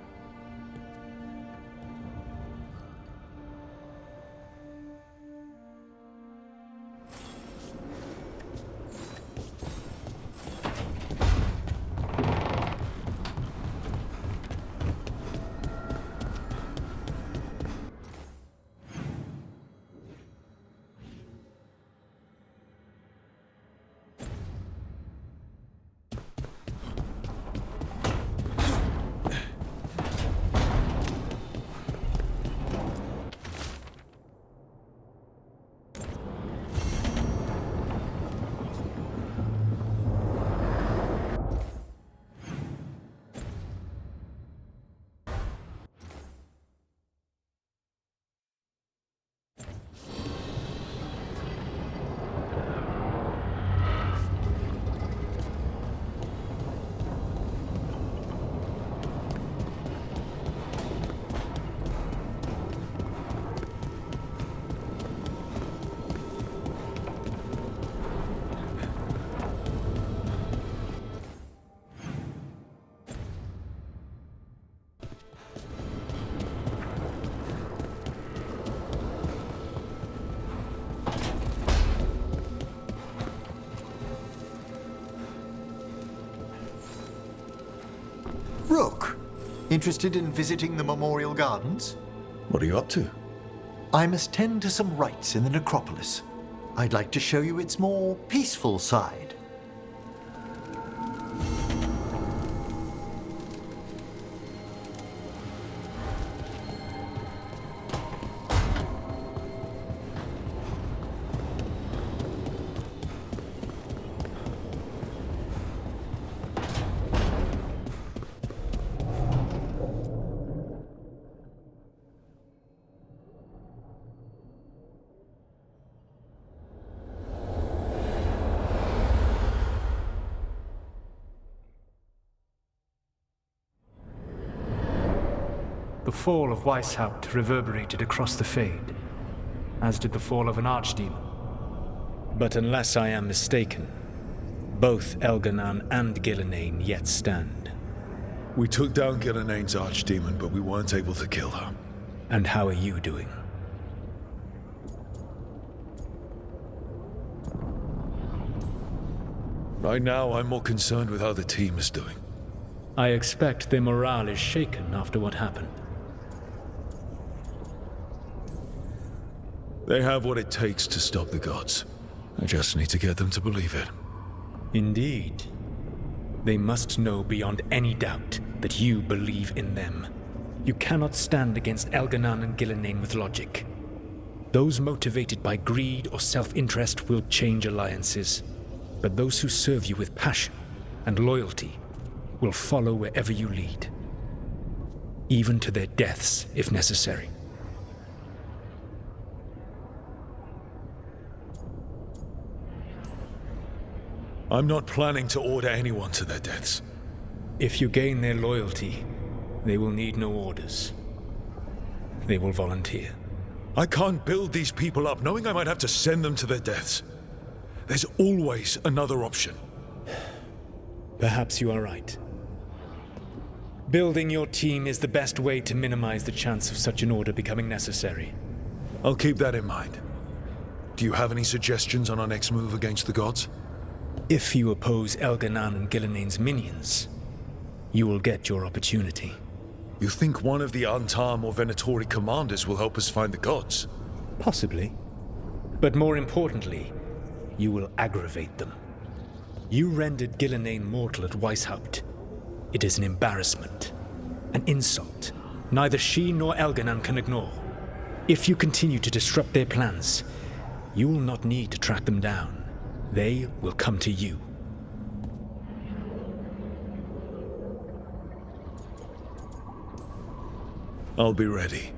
Rook, interested in visiting the Memorial Gardens? What are you up to? I must tend to some rites in the necropolis. I'd like to show you its more peaceful side. The fall of Weishaupt reverberated across the Fade, as did the fall of an archdemon. But unless I am mistaken, both Elganan and Gillenane yet stand. We took down Gillenane's archdemon, but we weren't able to kill her. And how are you doing? Right now, I'm more concerned with how the team is doing. I expect their morale is shaken after what happened. They have what it takes to stop the gods. I just need to get them to believe it. Indeed. They must know beyond any doubt that you believe in them. You cannot stand against Elganan and Gillenane with logic. Those motivated by greed or self-interest will change alliances, but those who serve you with passion and loyalty will follow wherever you lead, even to their deaths if necessary. I'm not planning to order anyone to their deaths. If you gain their loyalty, they will need no orders. they will volunteer. I can't build these people up knowing I might have to send them to their deaths. There's always another option. Perhaps you are right. Building your team is the best way to minimize the chance of such an order becoming necessary. I'll keep that in mind. Do you have any suggestions on our next move against the gods? If you oppose Elganan and Gilnean's minions, you will get your opportunity. You think one of the Antam or Venatori commanders will help us find the gods? Possibly. But more importantly, you will aggravate them. You rendered Gilnean mortal at Weishaupt. It is an embarrassment, an insult, neither she nor Elganan can ignore. If you continue to disrupt their plans, you will not need to track them down. They will come to you. I'll be ready.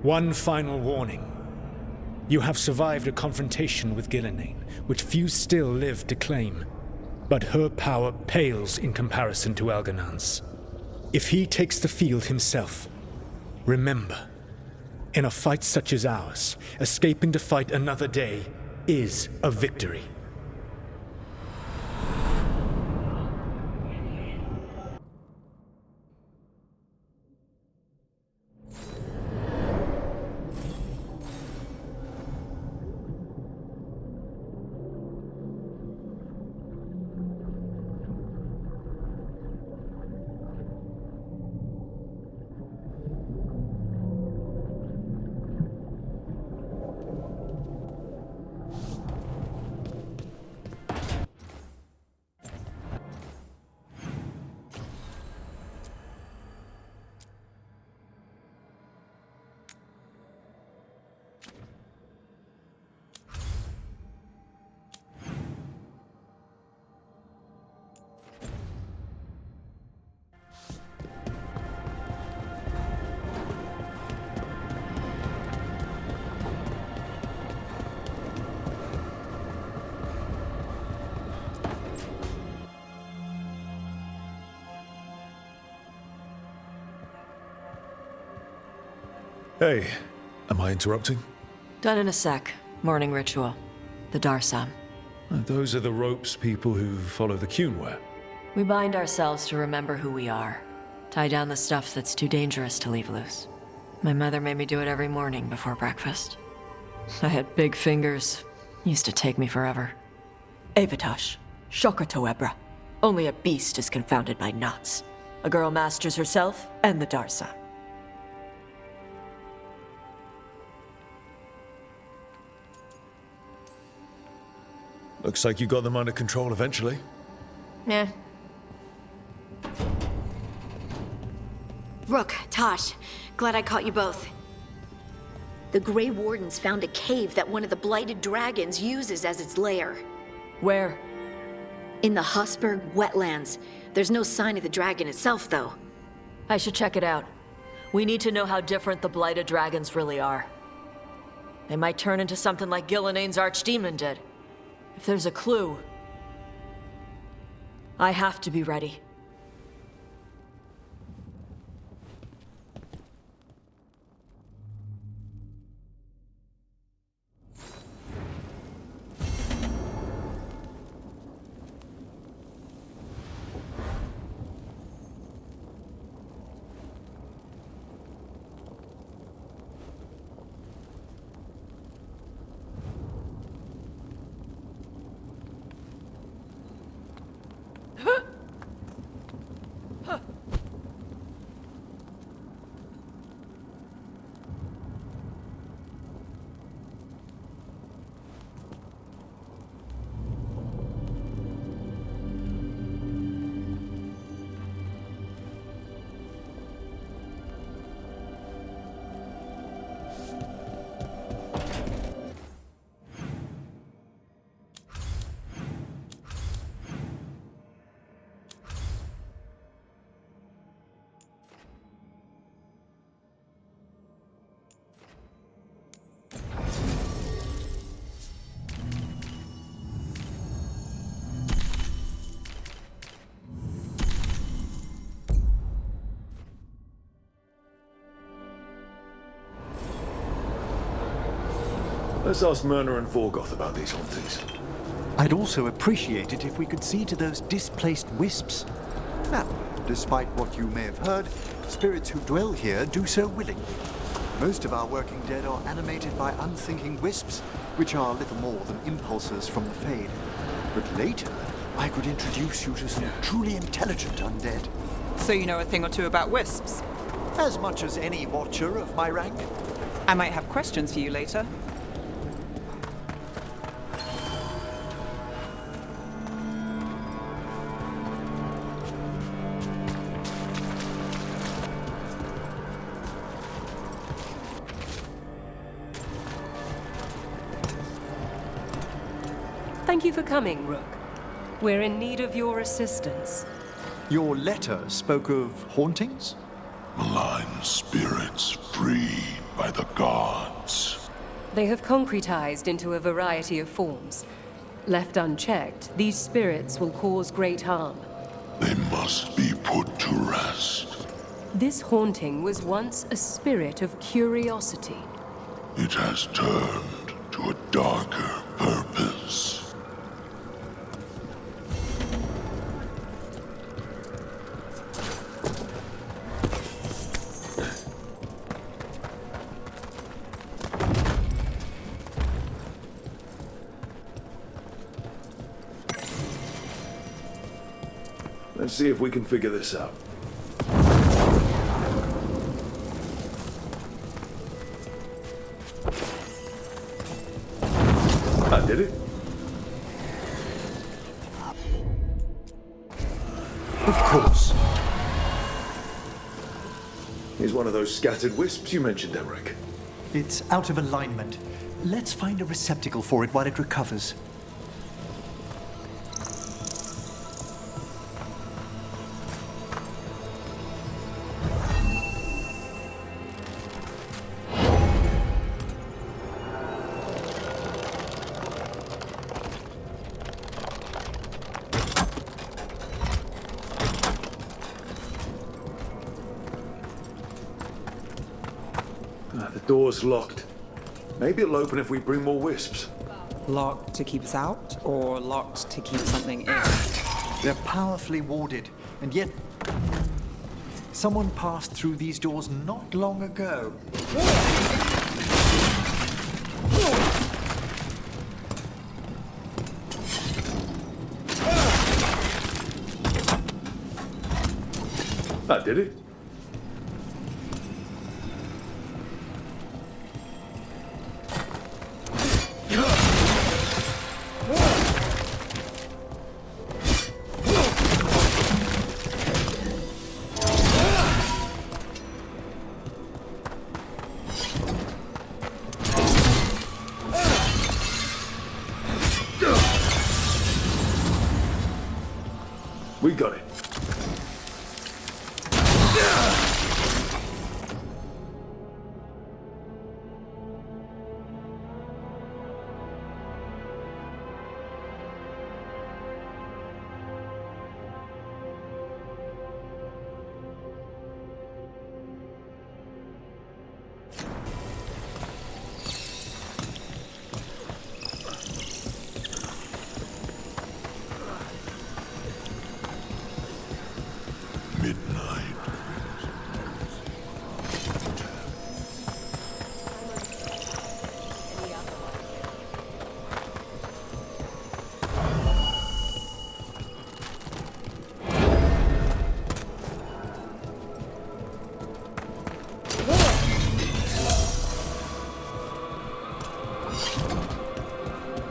One final warning. You have survived a confrontation with Gilnean, which few still live to claim. But her power pales in comparison to Elganan's. If he takes the field himself, remember, in a fight such as ours, escaping to fight another day is a victory. Hey, am I interrupting? Done in a sec. Morning ritual. The Darsam. Those are the ropes people who follow the Qun wear. We bind ourselves to remember who we are. Tie down the stuff that's too dangerous to leave loose. My mother made me do it every morning before breakfast. I had big fingers. Used to take me forever. Avatosh. Shokratoebra. Only a beast is confounded by knots. A girl masters herself and the Darsam. Looks like you got them under control eventually. Yeah. Rook, Tosh, glad I caught you both. The Grey Wardens found a cave that one of the Blighted Dragons uses as its lair. Where? In the Hussberg wetlands. There's no sign of the dragon itself, though. I should check it out. We need to know how different the Blighted Dragons really are. They might turn into something like Gilnean's archdemon did. If there's a clue, I have to be ready. Let's ask Myrna and Vorgoth about these hauntings. I'd also appreciate it if we could see to those displaced wisps. Now, despite what you may have heard, spirits who dwell here do so willingly. Most of our working dead are animated by unthinking wisps, which are little more than impulses from the Fade. But later, I could introduce you to some truly intelligent undead. So you know a thing or two about wisps? As much as any watcher of my rank. I might have questions for you later. Thank you for coming, Rook. We're in need of your assistance. Your letter spoke of hauntings? Malign spirits freed by the gods. They have concretized into a variety of forms. Left unchecked, these spirits will cause great harm. They must be put to rest. This haunting was once a spirit of curiosity. It has turned to a darker purpose. Let's see if we can figure this out. I did it. Of course. Here's one of those scattered wisps you mentioned, Emmerich. It's out of alignment. Let's find a receptacle for it while it recovers. The door's locked. Maybe it'll open if we bring more wisps. Locked to keep us out, or locked to keep something in? They're powerfully warded, and yet someone passed through these doors not long ago. I did it. We got it.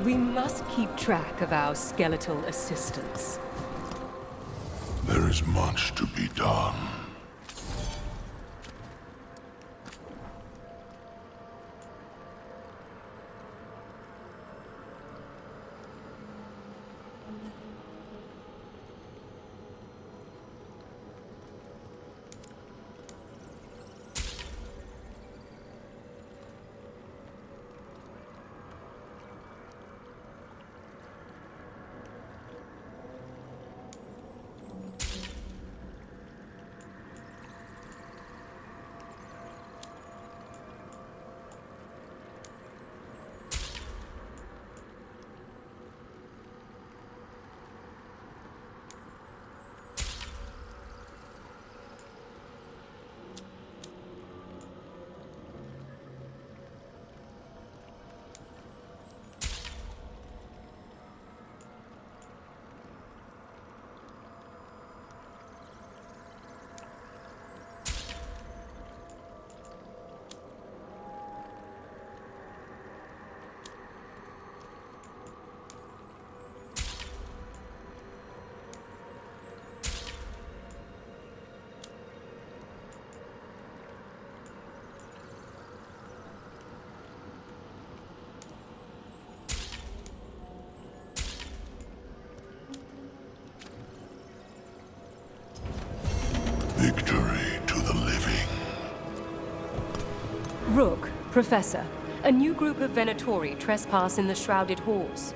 We must keep track of our skeletal assistants. There is much to be done. Rook, Professor, a new group of Venatori trespass in the Shrouded Halls.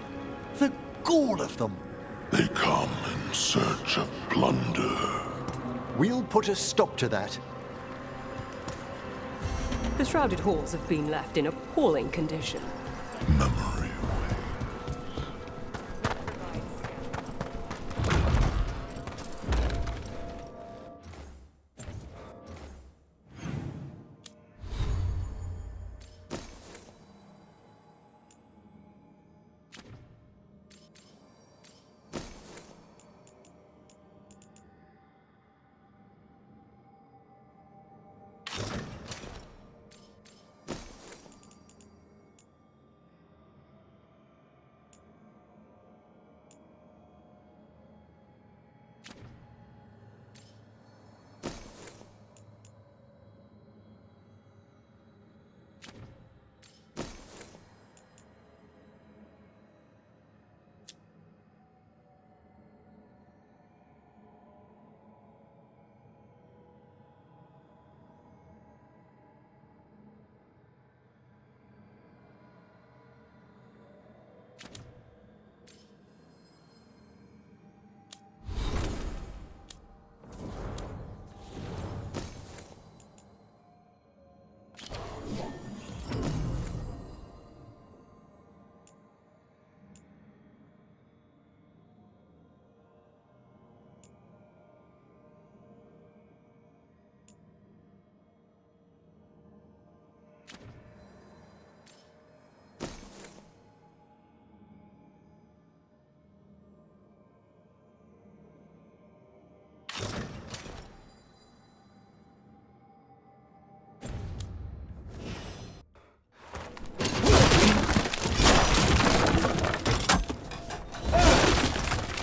The gall of them! They come in search of plunder. We'll put a stop to that. The Shrouded Halls have been left in appalling condition. Memory.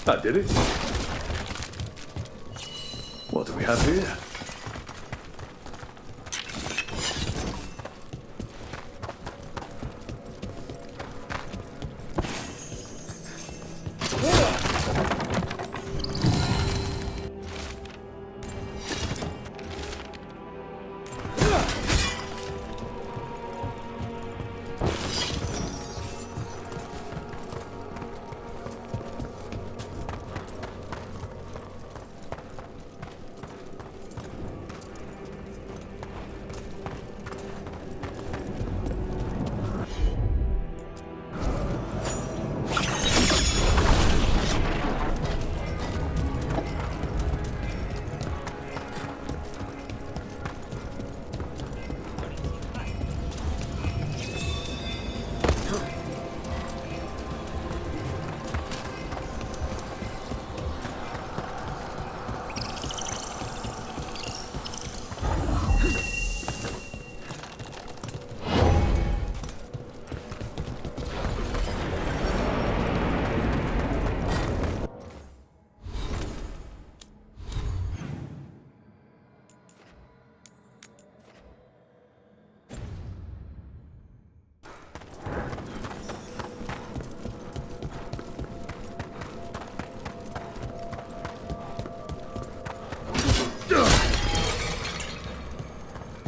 That did it. What do we have here?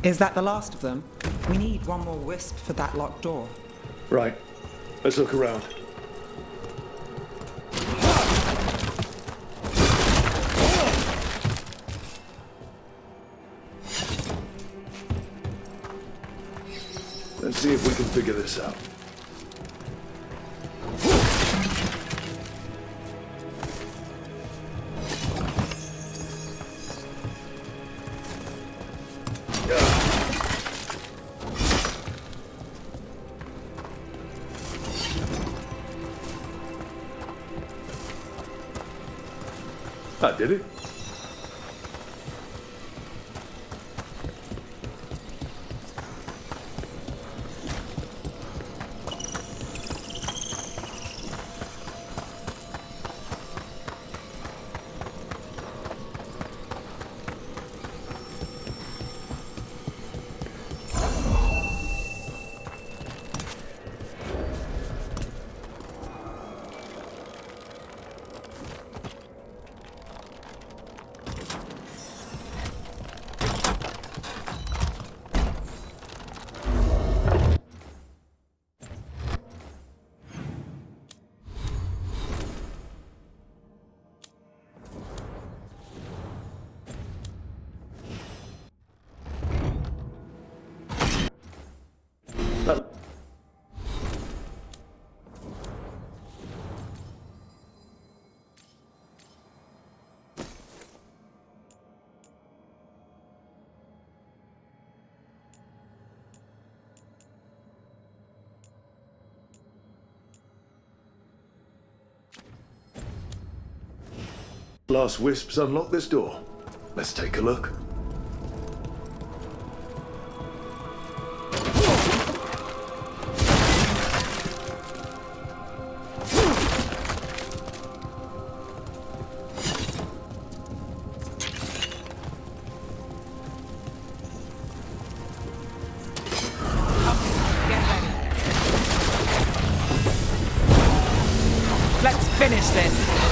Is that the last of them? We need one more wisp for that locked door. Right. Let's look around. Let's see if we can figure this out. That did it. Last wisps unlock this door. Let's take a look. Let's finish this!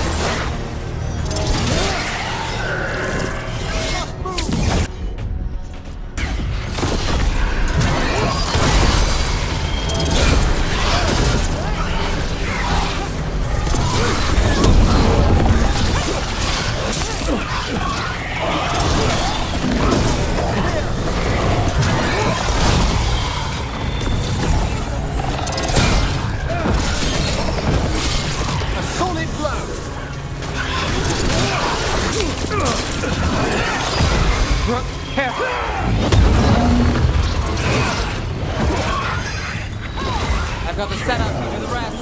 I've got the setup, you do the rest.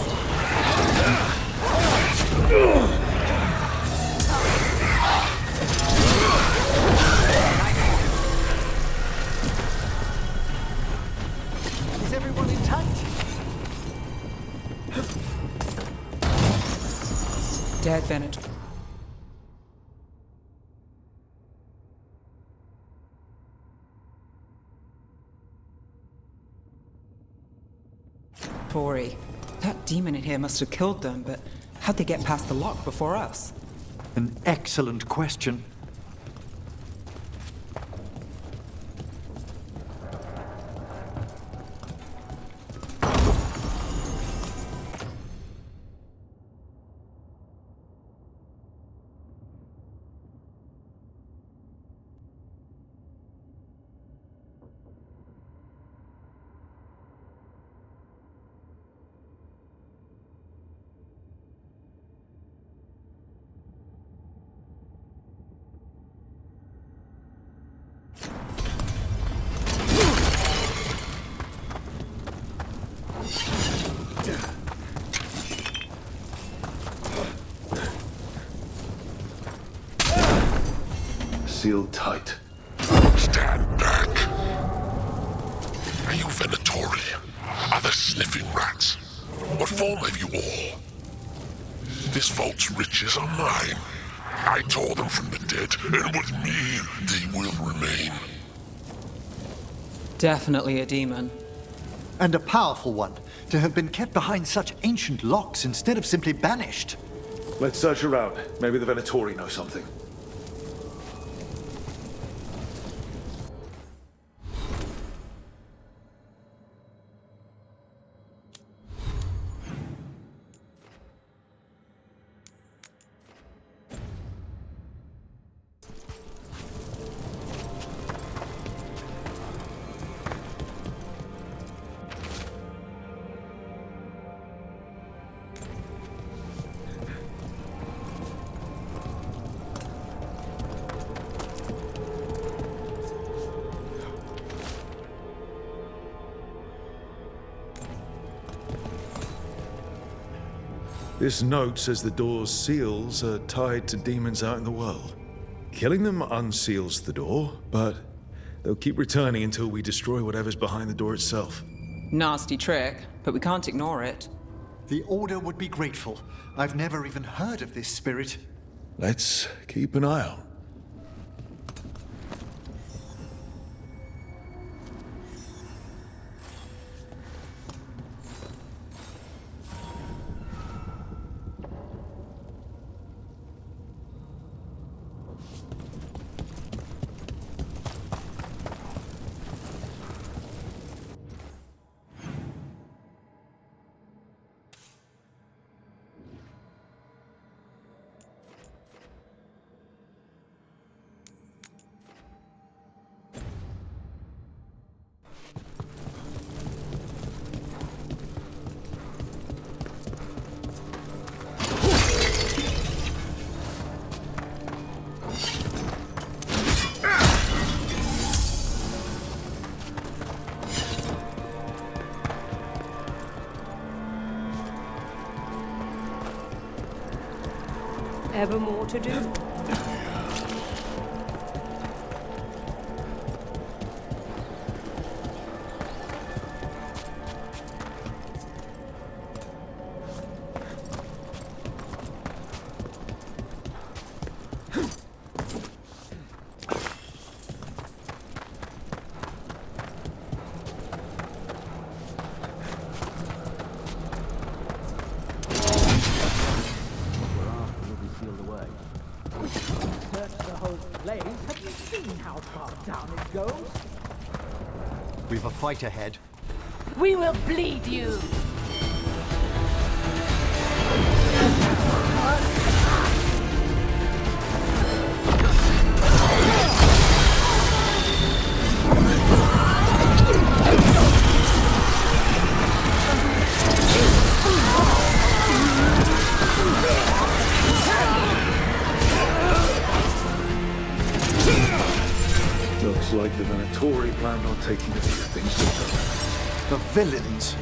Is everyone intact? Dead, Bennett. Tori, that demon in here must have killed them, but how'd they get past the lock before us? An excellent question. Sealed tight. Stand back. Are you Venatori? Are the sniffing rats? What form have you all? This vault's riches are mine. I tore them from the dead, and with me, they will remain. Definitely a demon. And a powerful one, to have been kept behind such ancient locks instead of simply banished. Let's search around. Maybe the Venatori know something. This note says the door's seals are tied to demons out in the world. Killing them unseals the door, but they'll keep returning until we destroy whatever's behind the door itself. Nasty trick, but we can't ignore it. The Order would be grateful. I've never even heard of this spirit. Let's keep an eye out. ever more to do? We've a fight ahead. We will bleed you! Looks like the Venatori planned on taking a few things with them. The villains!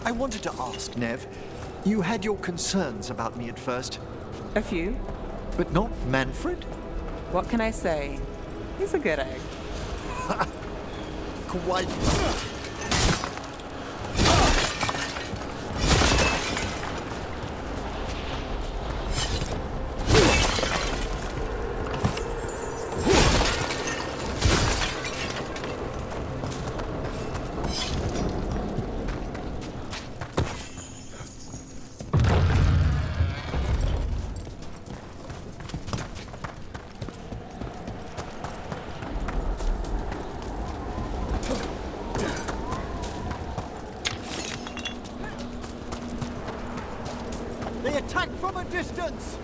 I wanted to ask, Nev. You had your concerns about me at first. A few. But not Manfred? What can I say? He's a good egg. Quite. They attack from a distance!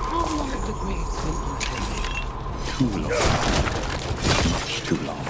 How long have the Greats been on Too long. Much too long.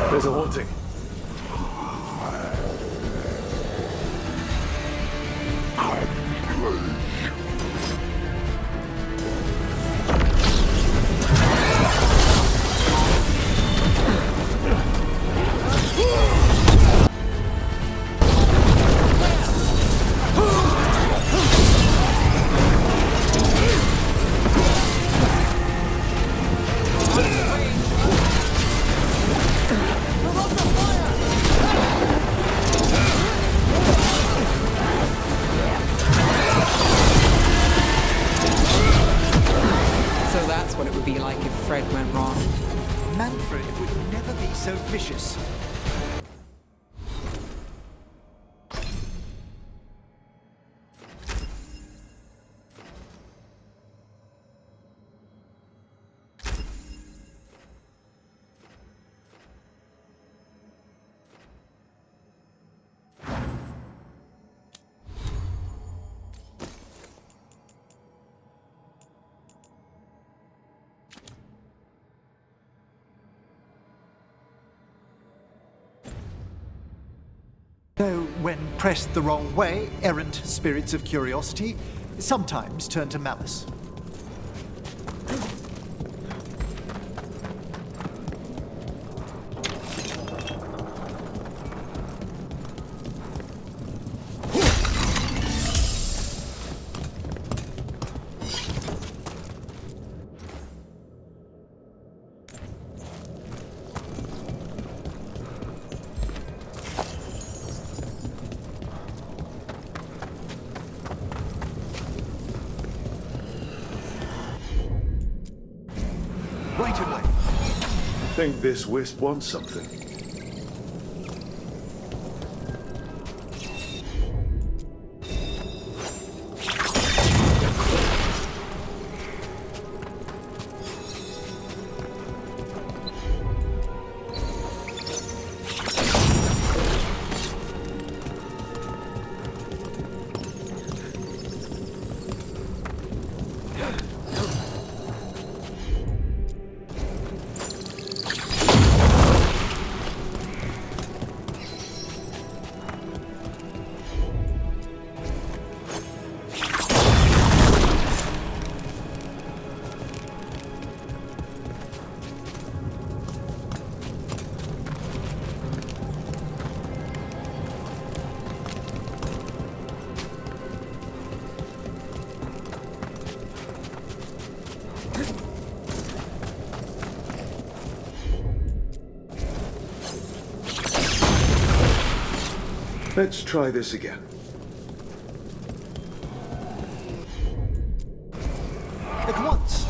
There's a haunting. Manfred would never be so vicious. Though, when pressed the wrong way, errant spirits of curiosity sometimes turn to malice. Right away. Think this wisp wants something. Let's try this again. At once.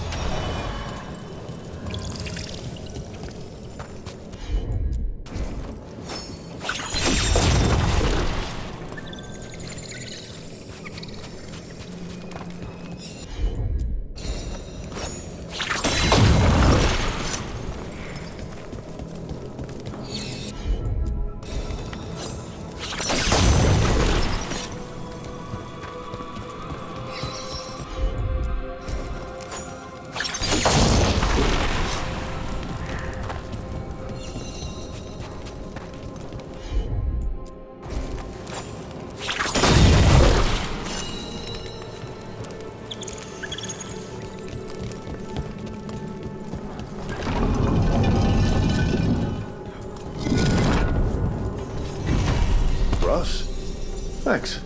Thanks.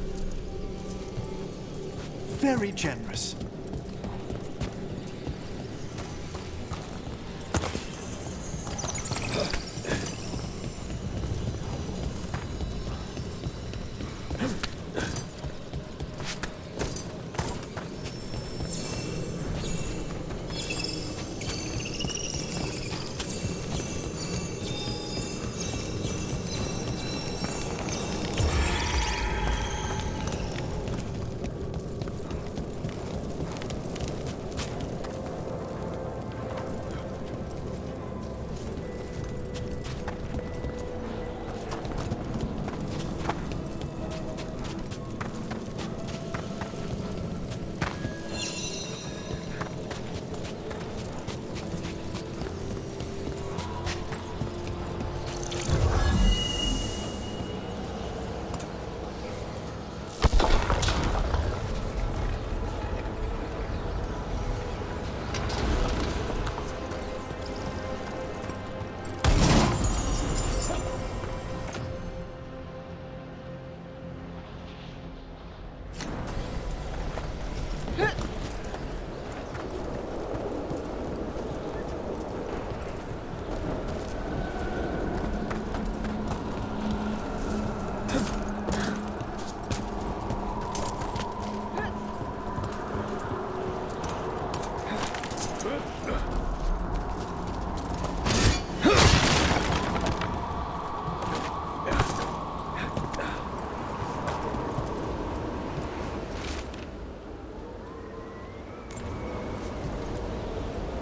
Very generous.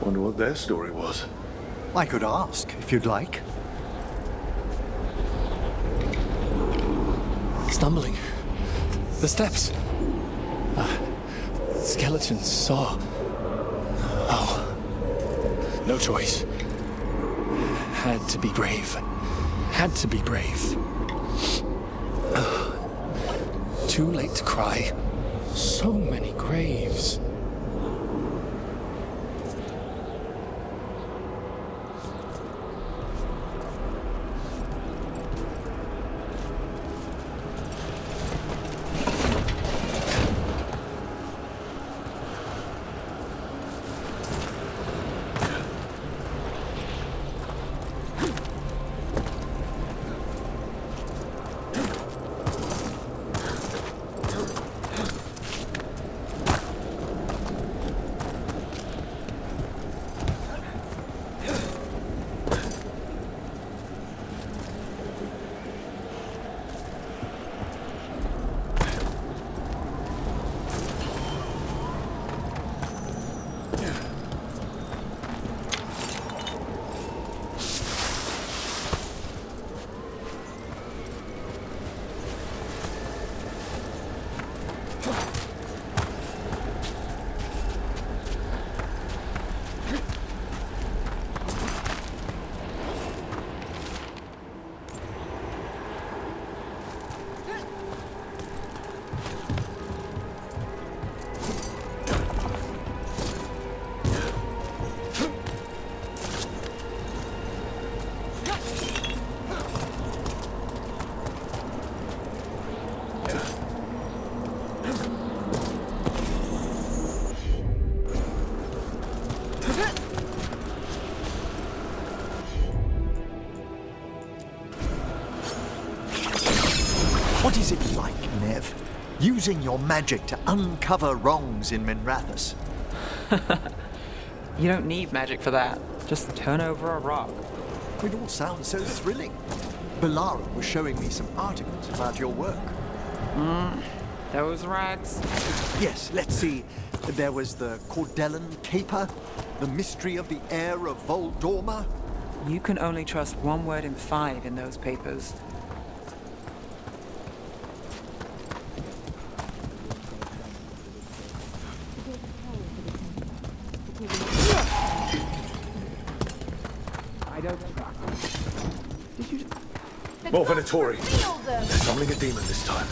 Wonder what their story was. I could ask, if you'd like. Stumbling. The steps. Skeletons saw. Oh. No choice. Had to be brave. Had to be brave. Too late to cry. So many graves. What is it like, Nev? Using your magic to uncover wrongs in Minrathous? You don't need magic for that. Just turn over a rock. It all sounds so thrilling. Balara was showing me some articles about your work. Those rags? Yes, let's see. There was the Cordellan Caper, the mystery of the heir of Voldorma. You can only trust one word in 5 in those papers. More Venatori. They're summoning a demon this time.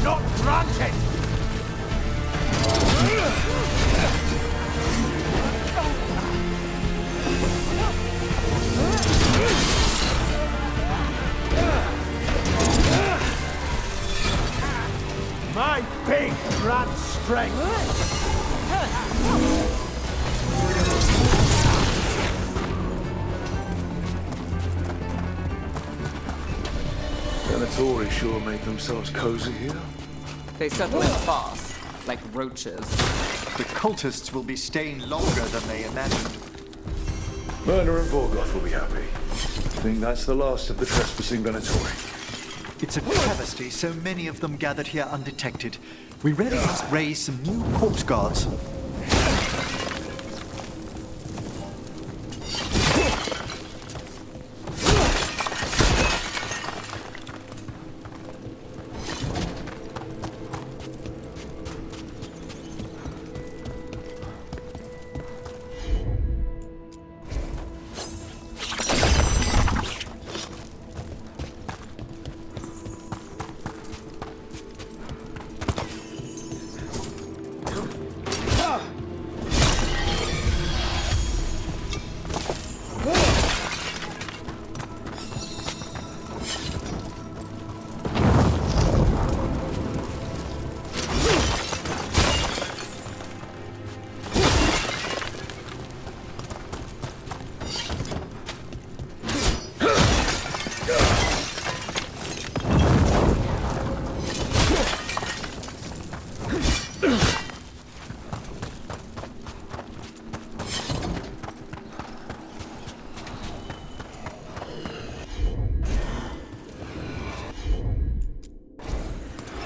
Not granted! My big rat strength! Venatori sure make themselves cozy here. They settle in fast, like roaches. The cultists will be staying longer than they imagined. Myrna and Veilguard will be happy. I think that's the last of the trespassing Venatori. It's a travesty so many of them gathered here undetected. We really must raise some new corpse guards.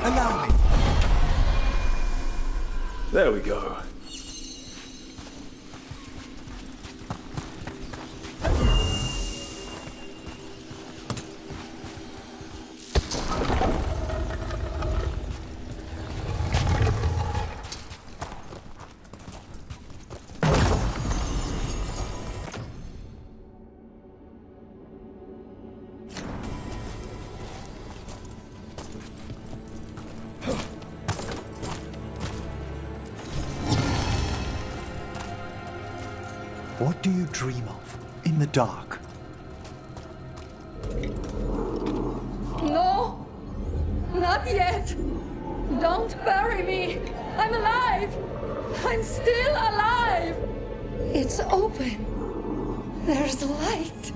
Allow me. There we go. What do you dream of in the dark? No! Not yet! Don't bury me! I'm alive! I'm still alive! It's open. There's light.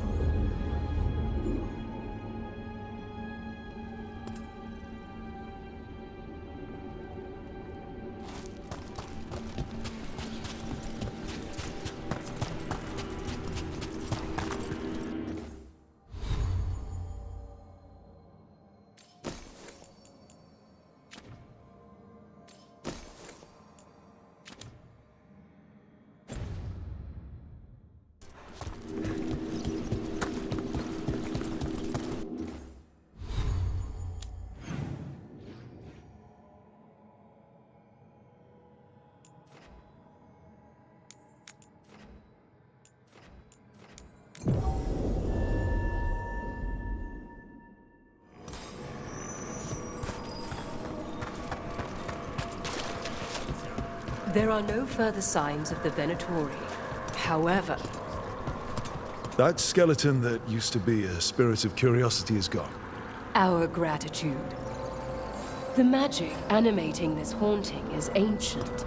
There are no further signs of the Venatori. However, That skeleton that used to be a spirit of curiosity is gone. our gratitude. The magic animating this haunting is ancient.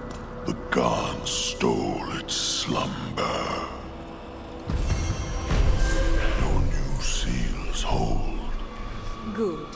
The gods stole its slumber. No new seals hold. Good.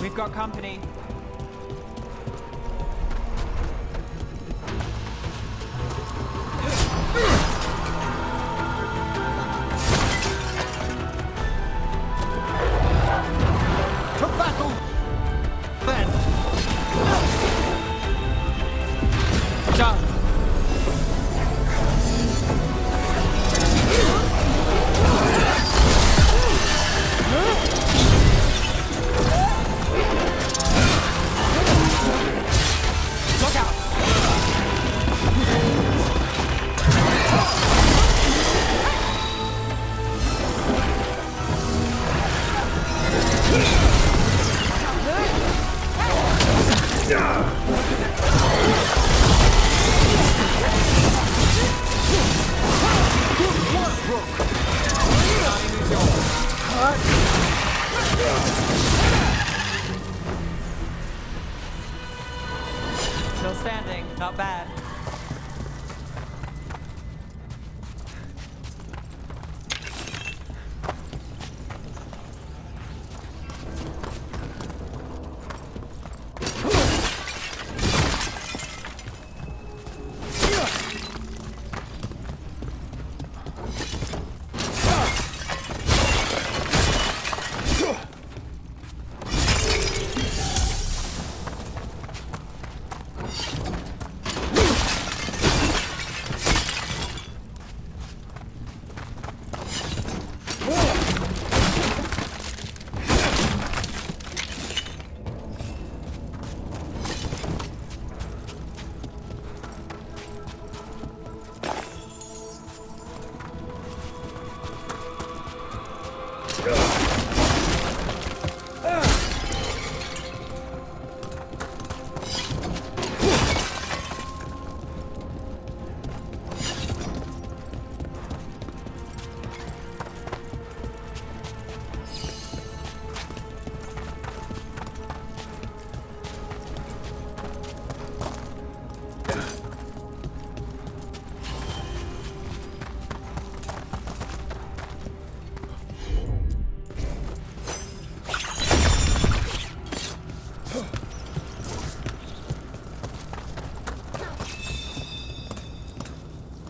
We've got company. Still standing, not bad.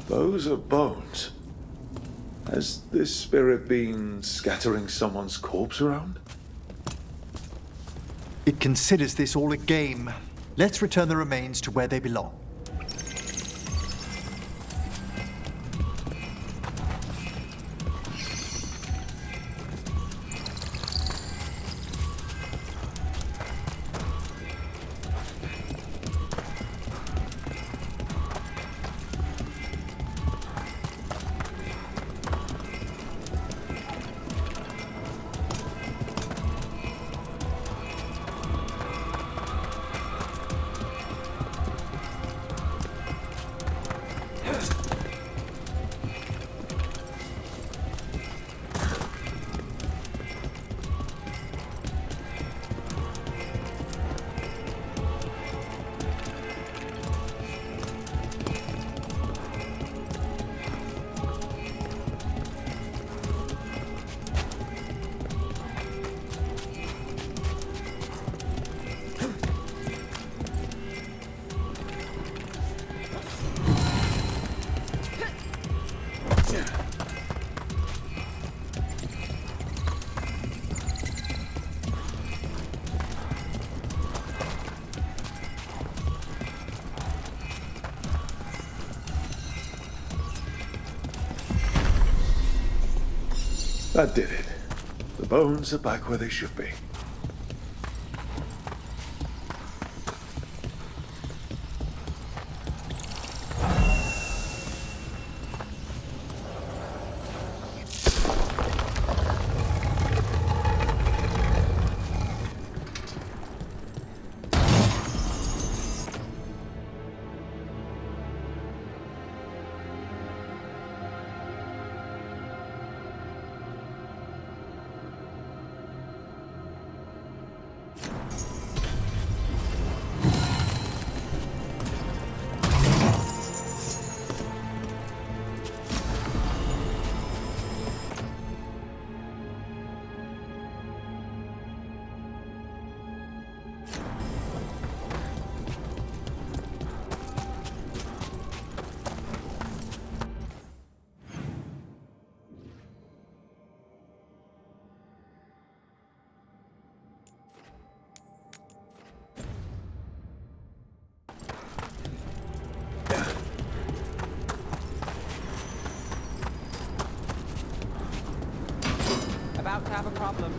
Those are bones. Has this spirit been scattering someone's corpse around? It considers this all a game. Let's return the remains to where they belong. That did it. The bones are back where they should be. About to have a problem.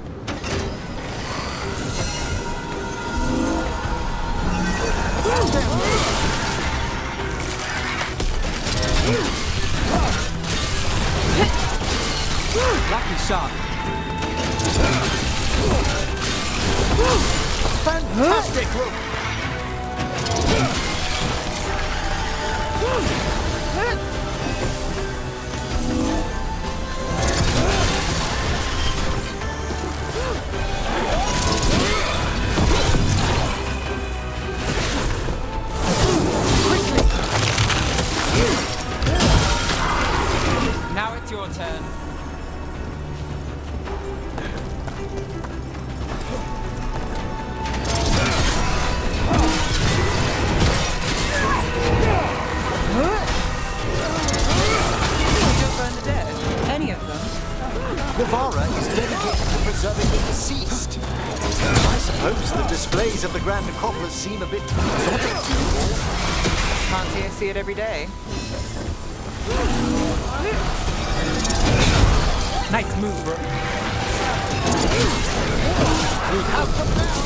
Lucky shot. Fantastic! does seem a bit exotic to you all. Can't say I see it every day. Nice move, bro. We have them now.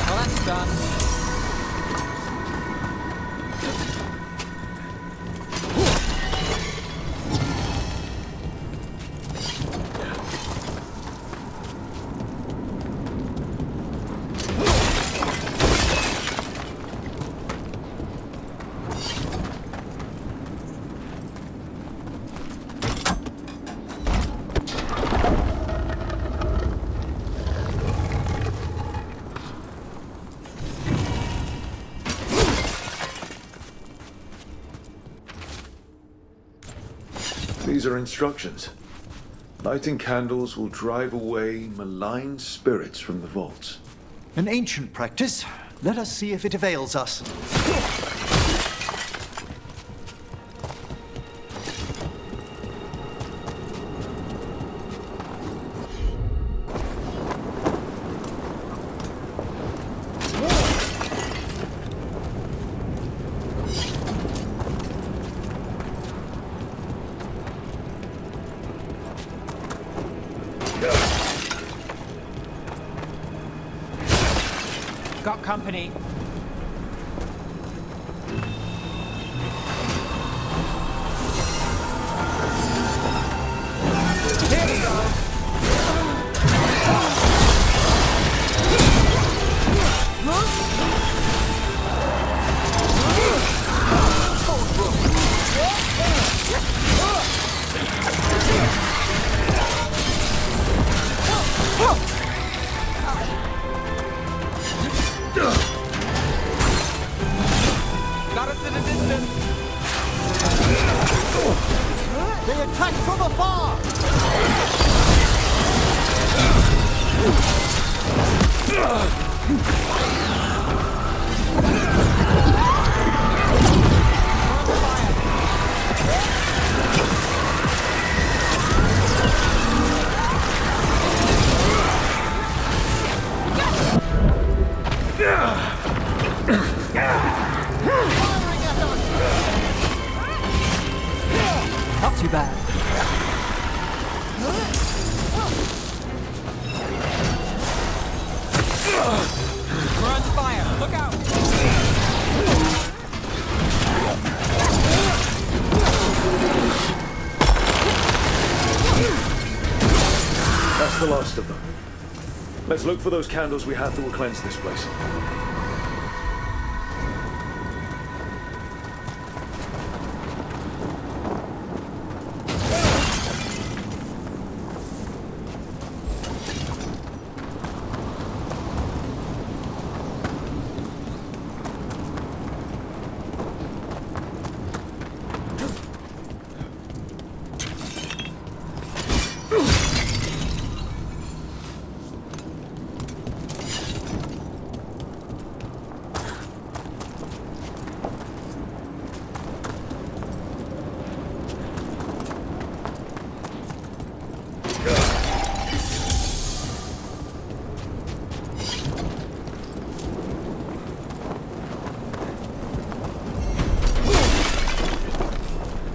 Well, that's done. These are instructions. Lighting candles will drive away malign spirits from the vaults. An ancient practice. Let us see if it avails us. Got company. Here we go. Got us in a distance. They attack from afar. Not too bad. We're on fire. Look out. That's the last of them. Let's look for those candles we have that will cleanse this place.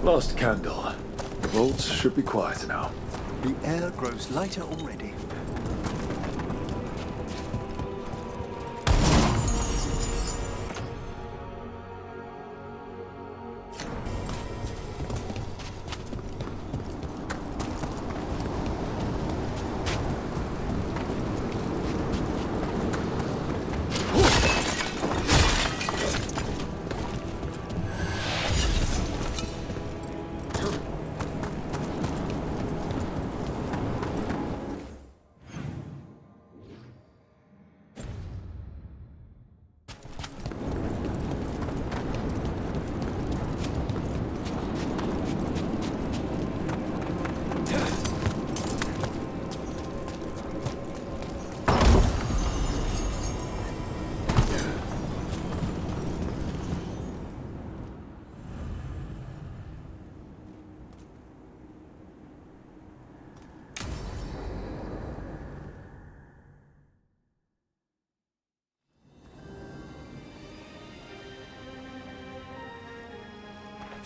Last candle. The vaults should be quiet now. The air grows lighter already.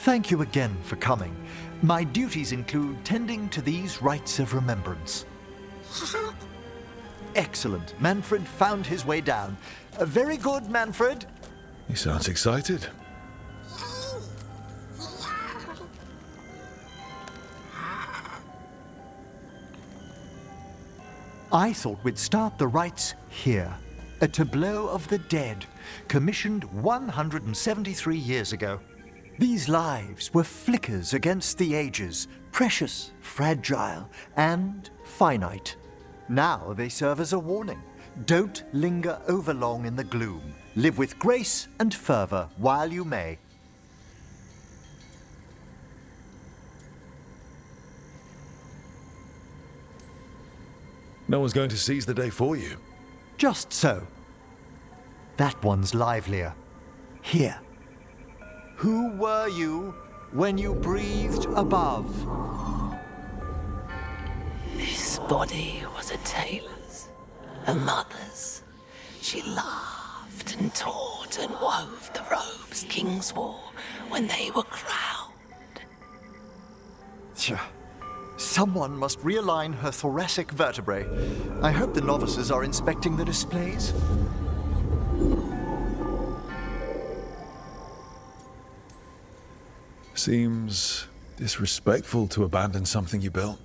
Thank you again for coming. My duties include tending to these rites of remembrance. Excellent. Manfred found his way down. Very good, Manfred. He sounds excited. I thought we'd start the rites here. A tableau of the dead, commissioned 173 years ago. These lives were flickers against the ages, precious, fragile, and finite. Now they serve as a warning. Don't linger overlong in the gloom. Live with grace and fervor while you may. No one's going to seize the day for you. Just so. That one's livelier. Here. Who were you when you breathed above? This body was a tailor's, a mother's. She laughed and taught and wove the robes kings wore when they were crowned. Someone must realign her thoracic vertebrae. I hope the novices are inspecting the displays. Seems disrespectful to abandon something you built.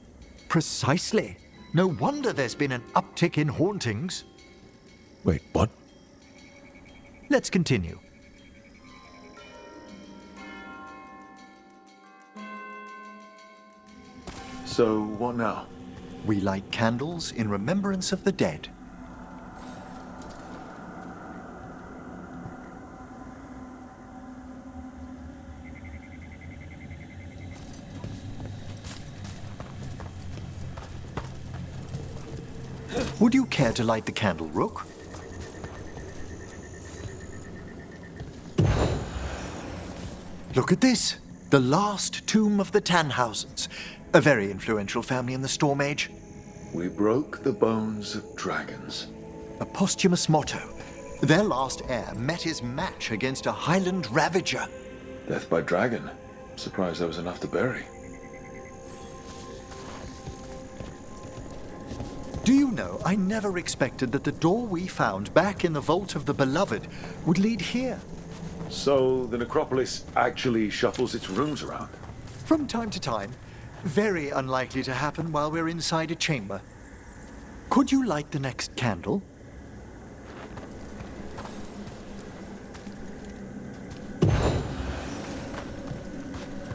Precisely. No wonder there's been an uptick in hauntings. Wait, what? Let's continue. So, what now? We light candles in remembrance of the dead. Would you care to light the candle, Rook? Look at this! The last tomb of the Tannhausens. A very influential family in the Storm Age. We broke the bones of dragons. A posthumous motto. Their last heir met his match against a Highland Ravager. Death by dragon. Surprised there was enough to bury. Do you know, I never expected that the door we found back in the Vault of the Beloved would lead here. So, the necropolis actually shuffles its rooms around? From time to time. Very unlikely to happen while we're inside a chamber. Could you light the next candle?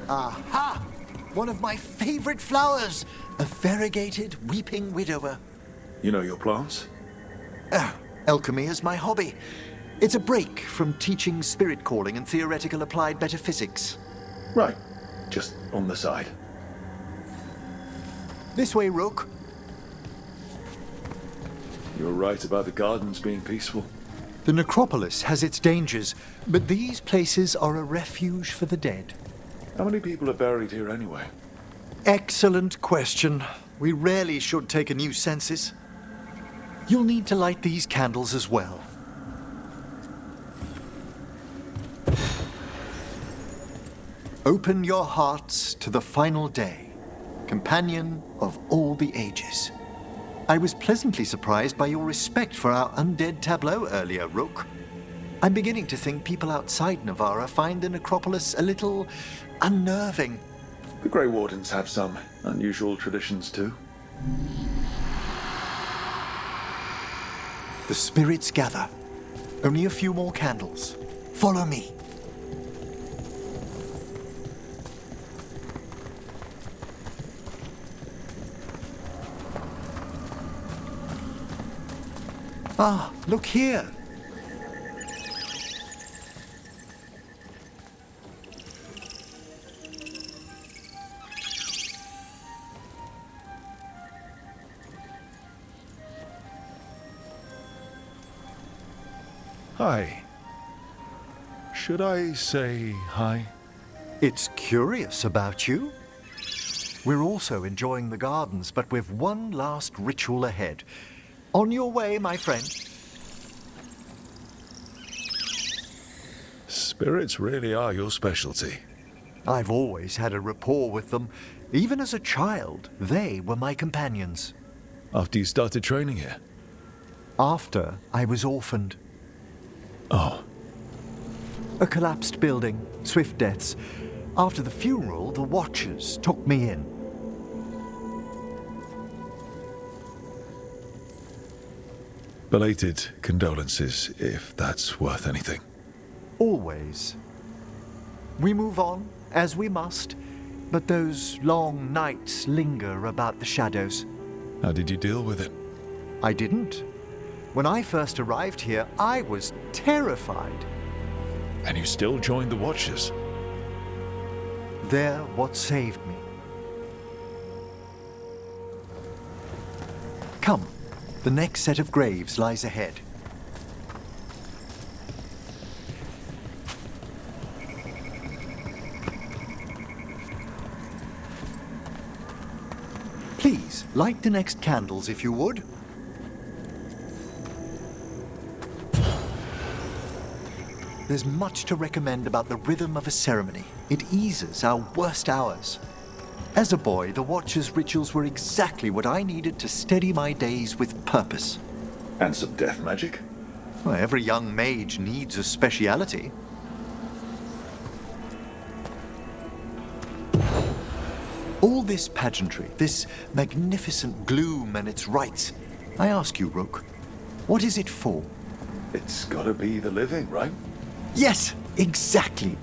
Aha! One of my favorite flowers! A variegated weeping widower. You know your plants? Alchemy is my hobby. It's a break from teaching spirit calling and theoretical applied metaphysics. Right. Just on the side. This way, Rook. You're right about the gardens being peaceful. The necropolis has its dangers, but these places are a refuge for the dead. How many people are buried here anyway? Excellent question. We rarely should take a new census. You'll need to light these candles as well. Open your hearts to the final day, companion of all the ages. I was pleasantly surprised by your respect for our undead tableau earlier, Rook. I'm beginning to think people outside Navarra find the necropolis a little unnerving. The Grey Wardens have some unusual traditions too. The spirits gather. Only a few more candles. Follow me. Ah, look here. Hi. Should I say hi? It's curious about you. We're also enjoying the gardens, but with one last ritual ahead. On your way, my friend. Spirits really are your specialty. I've always had a rapport with them. Even as a child, they were my companions. After you started training here? After I was orphaned. Oh. A collapsed building, swift deaths. After the funeral, the Watchers took me in. Belated condolences, if that's worth anything. Always. We move on, as we must, but those long nights linger about the shadows. How did you deal with it? I didn't. When I first arrived here, I was terrified. And you still joined the Watchers? They're what saved me. Come, the next set of graves lies ahead. Please, light the next candles if you would. There's much to recommend about the rhythm of a ceremony. It eases our worst hours. As a boy, the Watcher's rituals were exactly what I needed to steady my days with purpose. And some death magic? Well, every young mage needs a speciality. All this pageantry, this magnificent gloom and its rites. I ask you, Rook, what is it for? It's gotta be the living, right? Yes, exactly.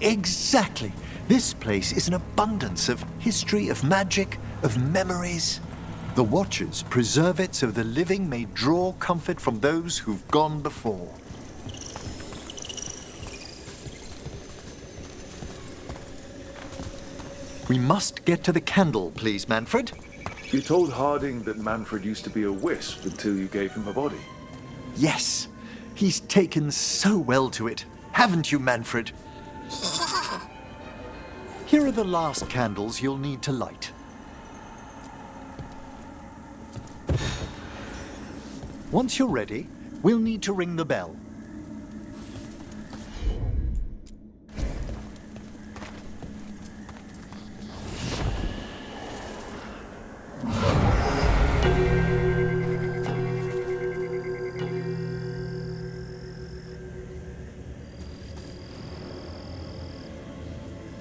This place is an abundance of history, of magic, of memories. The Watchers preserve it so the living may draw comfort from those who've gone before. We must get to the candle, please, Manfred. You told Harding that Manfred used to be a wisp until you gave him a body. Yes, he's taken so well to it. Haven't you, Manfred? Here are the last candles you'll need to light. Once you're ready, we'll need to ring the bell.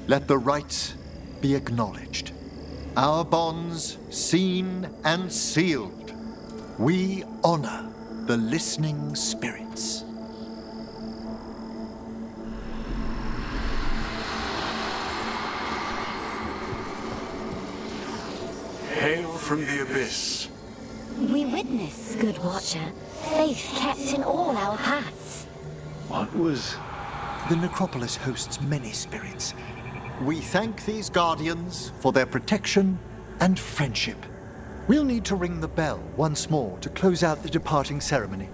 Let the rites be acknowledged. Our bonds seen and sealed. We honor the listening spirits. Hail from the abyss. We witness, good Watcher, faith kept in all our paths. What was... The necropolis hosts many spirits. We thank these guardians for their protection and friendship. We'll need to ring the bell once more to close out the departing ceremony.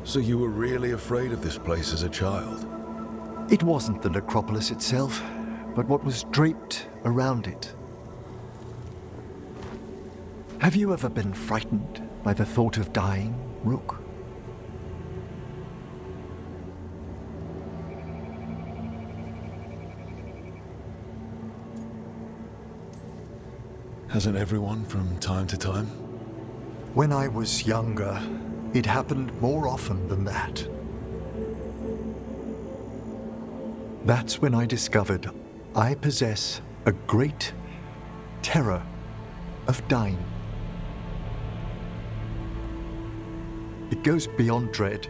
So you were really afraid of this place as a child? It wasn't the necropolis itself, but what was draped around it. Have you ever been frightened by the thought of dying, Rook? Hasn't everyone from time to time? When I was younger, it happened more often than that. That's when I discovered I possess a great terror of dying. It goes beyond dread.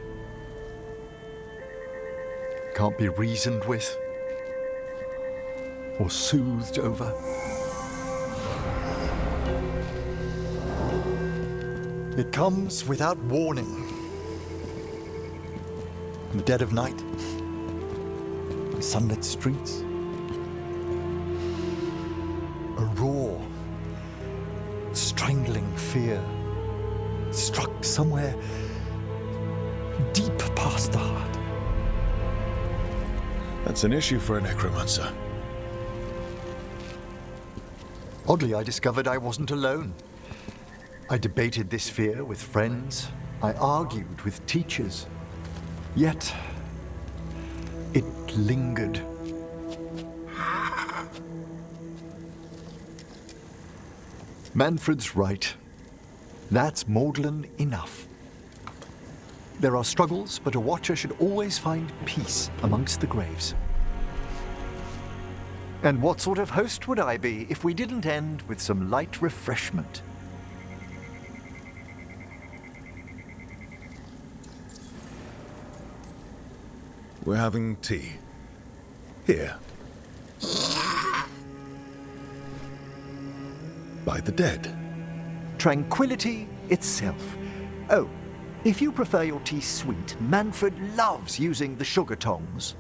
Can't be reasoned with or soothed over. It comes without warning. In the dead of night, on sunlit streets, a roar somewhere deep past the heart. That's an issue for a necromancer. Oddly, I discovered I wasn't alone. I debated this fear with friends. I argued with teachers. Yet, it lingered. Manfred's right. That's maudlin enough. There are struggles, but a watcher should always find peace amongst the graves. And what sort of host would I be if we didn't end with some light refreshment? We're having tea. Here. By the dead. Tranquility itself. Oh, if you prefer your tea sweet, Manfred loves using the sugar tongs.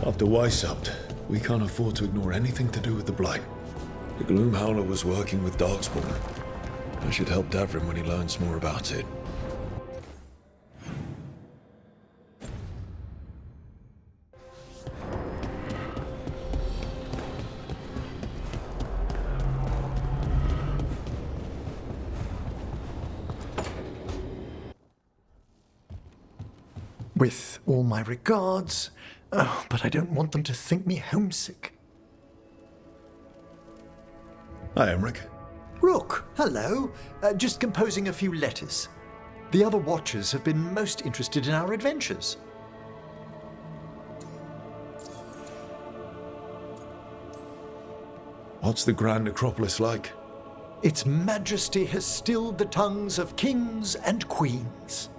After Weishaupt, we can't afford to ignore anything to do with the Blight. The Gloomhowler was working with Darkspawn. I should help Davrin when he learns more about it. With all my regards. Oh, but I don't want them to think me homesick. Hi, Emmerich. Rook, hello. Just composing a few letters. The other Watchers have been most interested in our adventures. What's the Grand Necropolis like? Its majesty has stilled the tongues of kings and queens.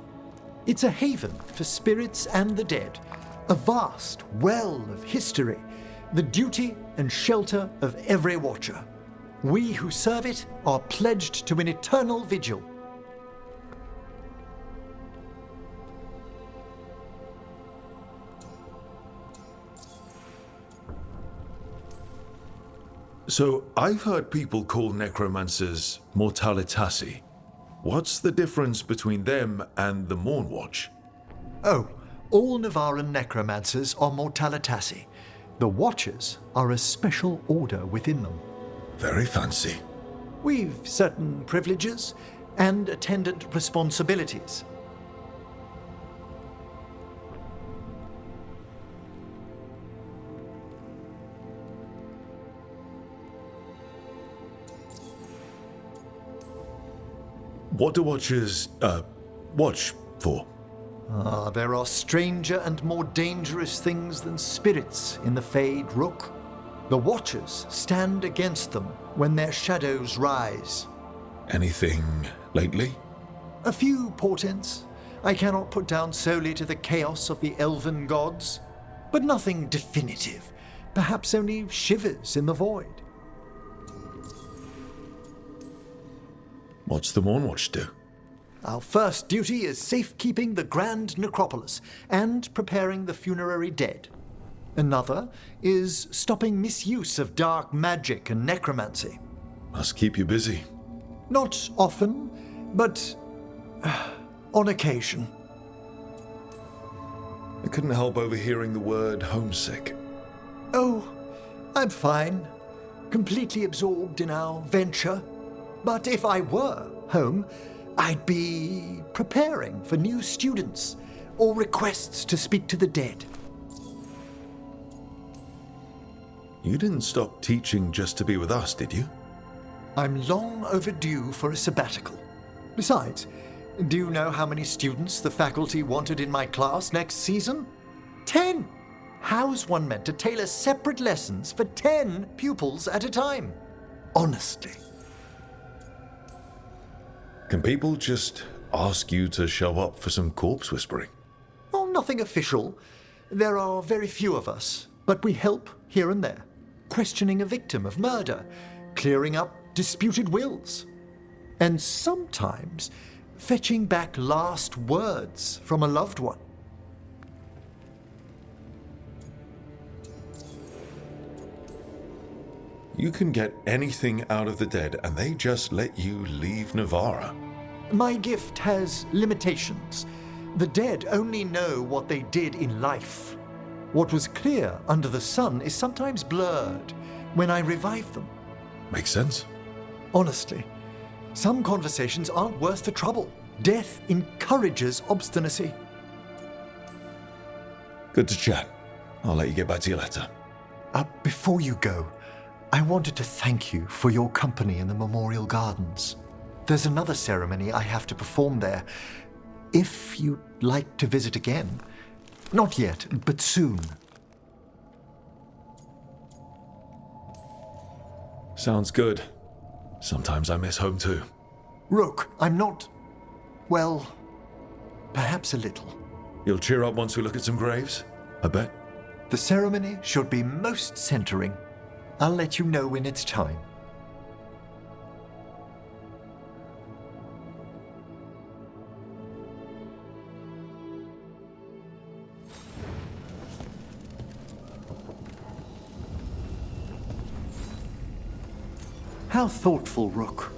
It's a haven for spirits and the dead, a vast well of history, the duty and shelter of every Watcher. We who serve it are pledged to an eternal vigil. So, I've heard people call necromancers mortalitasi. What's the difference between them and the Mornwatch? Oh, all Navaran necromancers are mortalitasi. The Watchers are a special order within them. Very fancy. We've certain privileges and attendant responsibilities. What do Watchers, watch for? There are stranger and more dangerous things than spirits in the Fade, Rook. The Watchers stand against them when their shadows rise. Anything lately? A few portents I cannot put down solely to the chaos of the elven gods, but nothing definitive. Perhaps only shivers in the void. What's the Mournwatch do? Our first duty is safekeeping the Grand Necropolis and preparing the funerary dead. Another is stopping misuse of dark magic and necromancy. Must keep you busy. Not often, but on occasion. I couldn't help overhearing the word homesick. Oh, I'm fine. Completely absorbed in our venture. But if I were home, I'd be preparing for new students or requests to speak to the dead. You didn't stop teaching just to be with us, did you? I'm long overdue for a sabbatical. Besides, do you know how many students the faculty wanted in my class next season? 10! How's one meant to tailor separate lessons for 10 pupils at a time? Honestly. Can people just ask you to show up for some corpse whispering? Oh, nothing official. There are very few of us, but we help here and there. Questioning a victim of murder, clearing up disputed wills, and sometimes fetching back last words from a loved one. You can get anything out of the dead, and they just let you leave Navarra. My gift has limitations. The dead only know what they did in life. What was clear under the sun is sometimes blurred when I revive them. Makes sense. Honestly, some conversations aren't worth the trouble. Death encourages obstinacy. Good to chat. I'll let you get back to your letter. Before you go, I wanted to thank you for your company in the Memorial Gardens. There's another ceremony I have to perform there. If you'd like to visit again. Not yet, but soon. Sounds good. Sometimes I miss home too. Rook, I'm not... well, perhaps a little. You'll cheer up once we look at some graves, I bet. The ceremony should be most centering. I'll let you know when it's time. How thoughtful, Rook.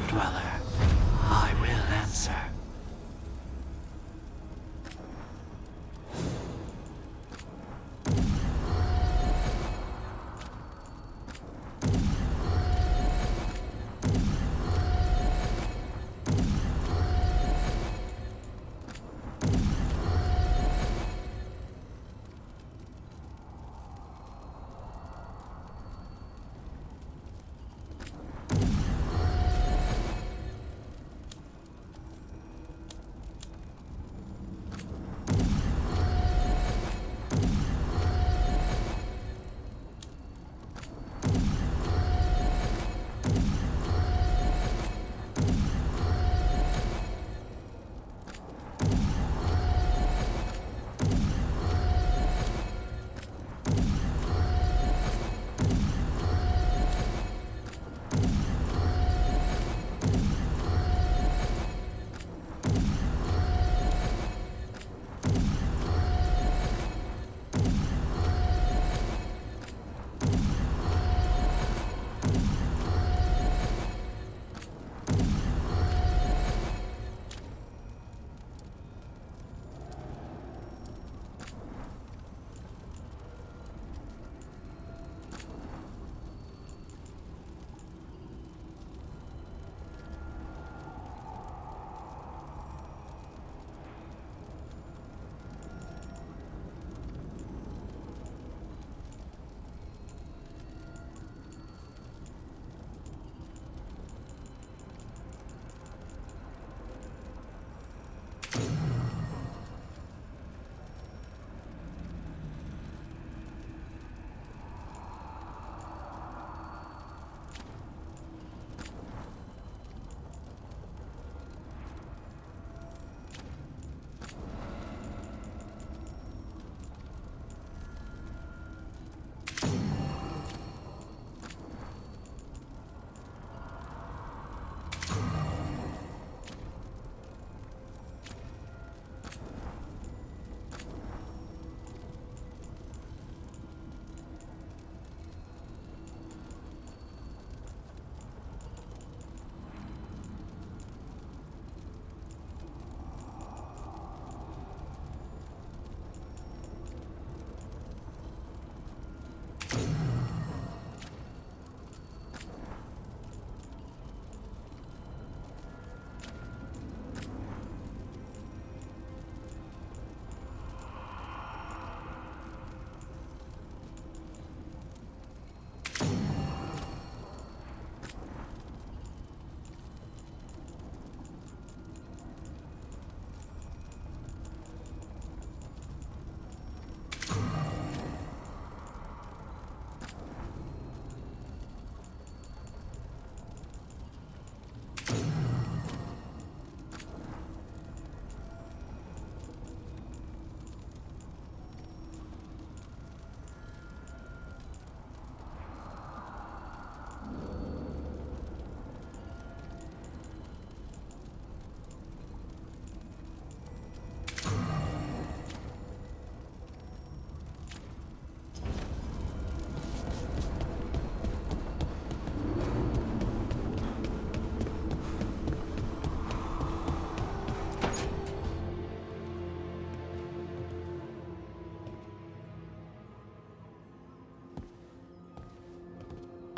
Dweller, I will answer.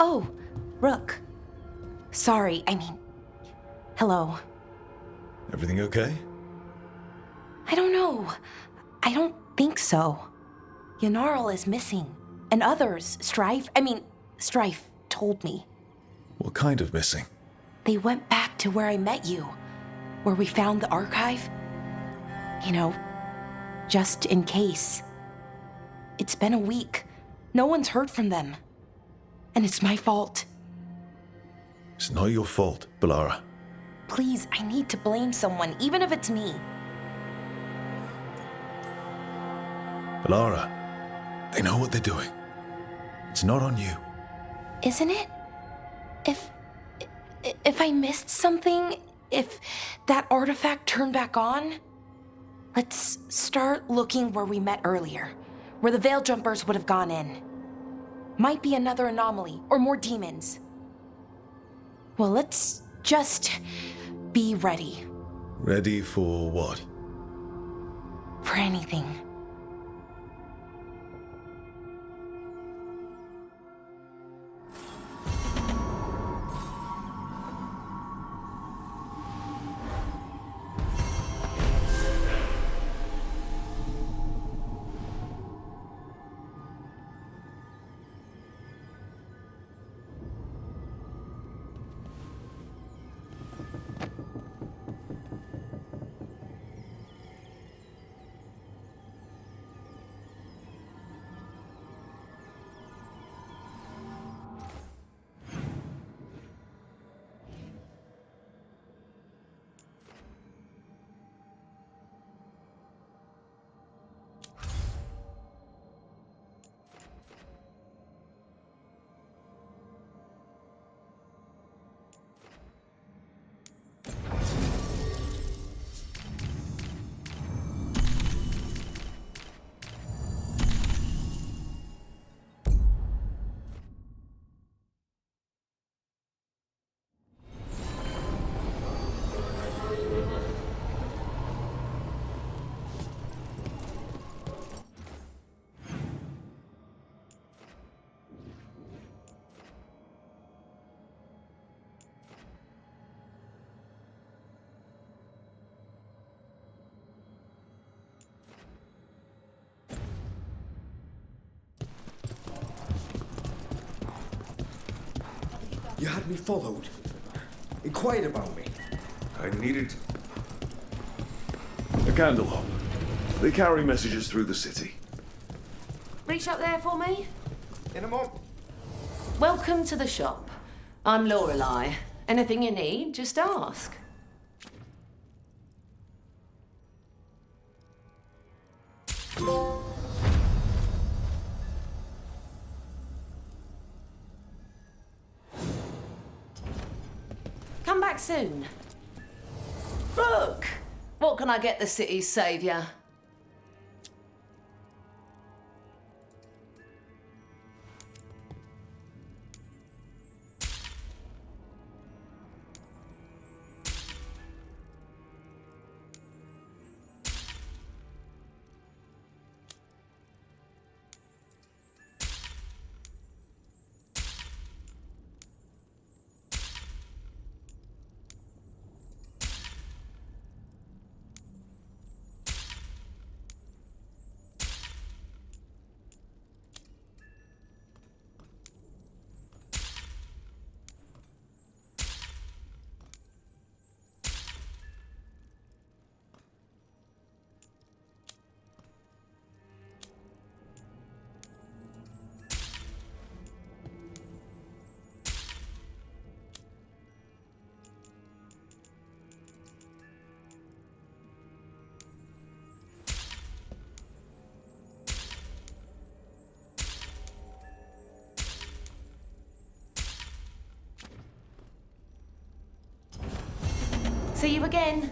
Oh, Rook. Sorry, hello. Everything okay? I don't know. I don't think so. Yanarl is missing. And others, Strife told me. What kind of missing? They went back to where I met you. Where we found the archive. Just in case. It's been a week. No one's heard from them. And it's my fault. It's not your fault, Balara. Please, I need to blame someone, even if it's me. Balara, they know what they're doing. It's not on you. Isn't it? If I missed something, if that artifact turned back on, let's start looking where we met earlier, where the Veil Jumpers would have gone in. Might be another anomaly, or more demons. Well, let's Just be ready Ready for what? for anything. You had me followed. Inquired about me. I needed A candle hop. They carry messages through the city. Reach up there for me. in a moment. Welcome to the shop. I'm Lorelei. Anything you need, just ask. Come back soon. Brooke, what can I get the city's saviour? See you again.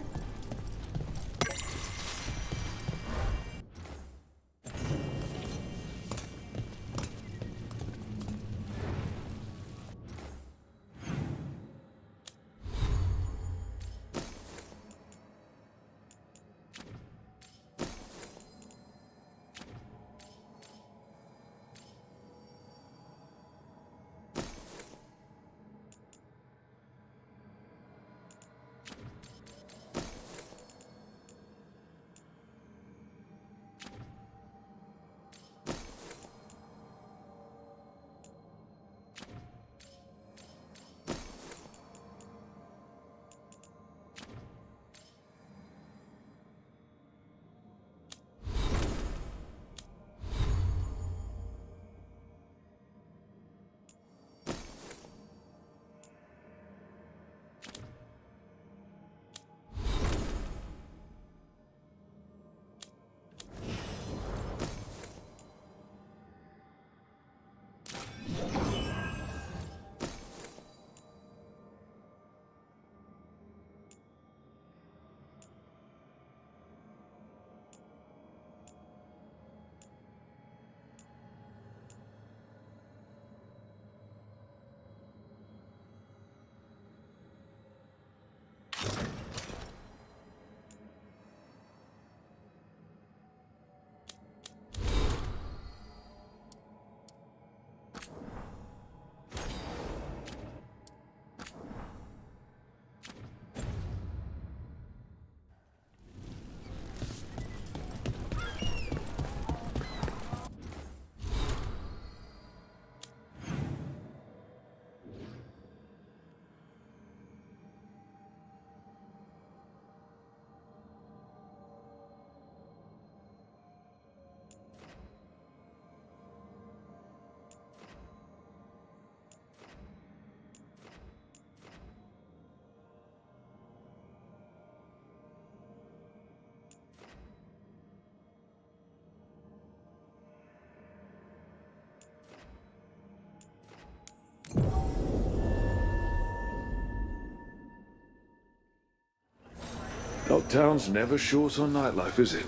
Dogtown's never short on nightlife, is it?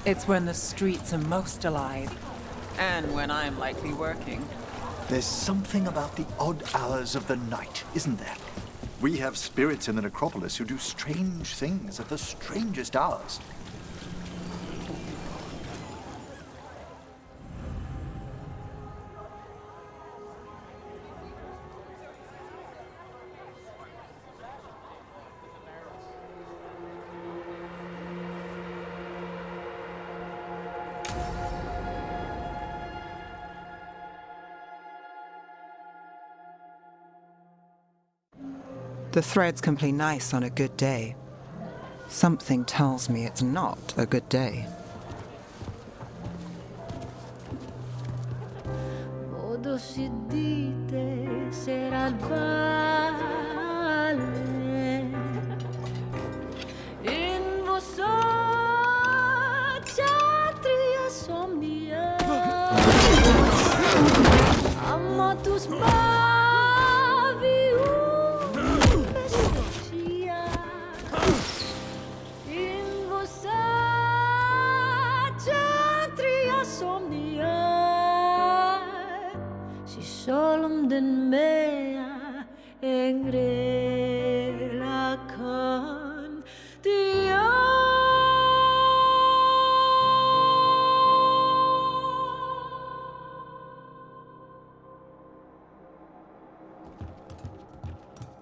It's when the streets are most alive. And when I'm likely working. There's something about the odd hours of the night, isn't there? We have spirits in the necropolis who do strange things at the strangest hours. The threads can play nice on a good day. Something tells me it's not a good day.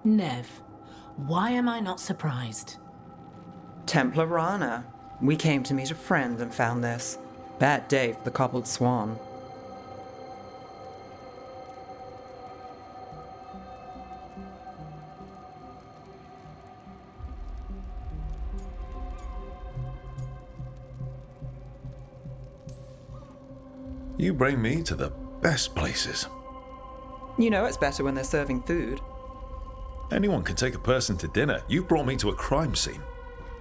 Nev, why am I not surprised? Templar Rana. We came to meet a friend and found this. Bad day for the cobbled swan. You bring me to the best places. You know it's better when they're serving food. Anyone can take a person to dinner. You brought me to a crime scene.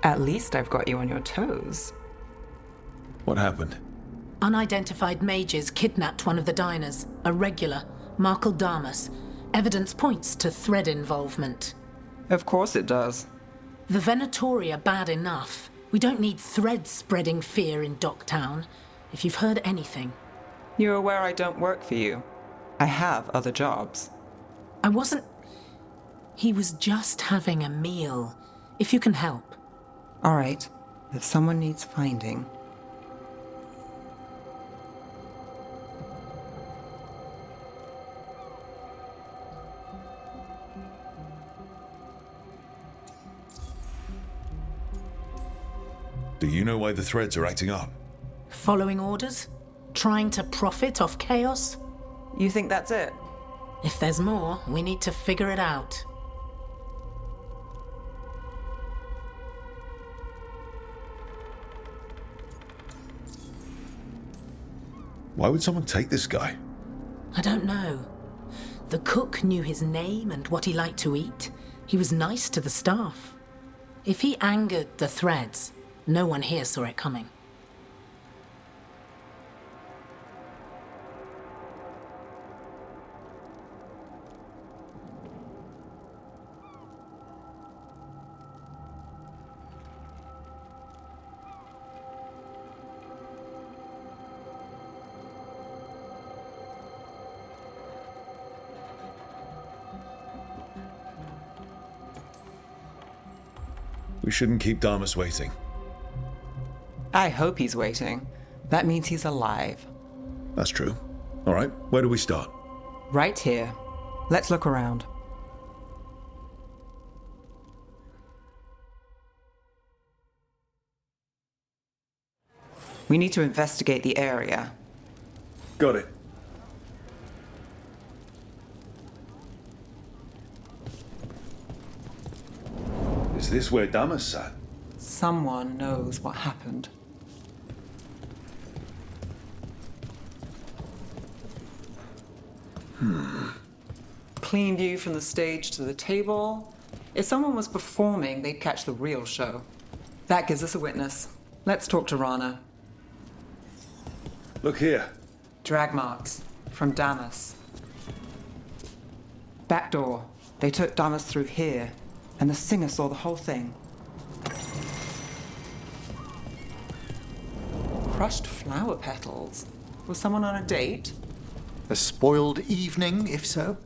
At least I've got you on your toes. What happened? Unidentified mages kidnapped one of the diners, a regular, Markle Damas. Evidence points to thread involvement. Of course it does. The Venatori are bad enough. We don't need threads spreading fear in Docktown. If you've heard anything. You're aware I don't work for you. I have other jobs. I wasn't... He was just having a meal. If you can help. All right. If someone needs finding... Do you know why the threads are acting up? Following orders? Trying to profit off chaos? You think that's it? If there's more, we need to figure it out. Why would someone take this guy? I don't know. The cook knew his name and what he liked to eat. He was nice to the staff. If he angered the threads, no one here saw it coming. We shouldn't keep Damas waiting. I hope he's waiting. That means he's alive. That's true. All right, where do we start? Right here. Let's look around. We need to investigate the area. Got it. Is this where Damas sat? Someone knows what happened. Clean view from the stage to the table. If someone was performing, they'd catch the real show. That gives us a witness. Let's talk to Rana. Look here. Drag marks from Damas. Back door. They took Damas through here, and the singer saw the whole thing. Crushed flower petals. Was someone on a date? A spoiled evening, if so?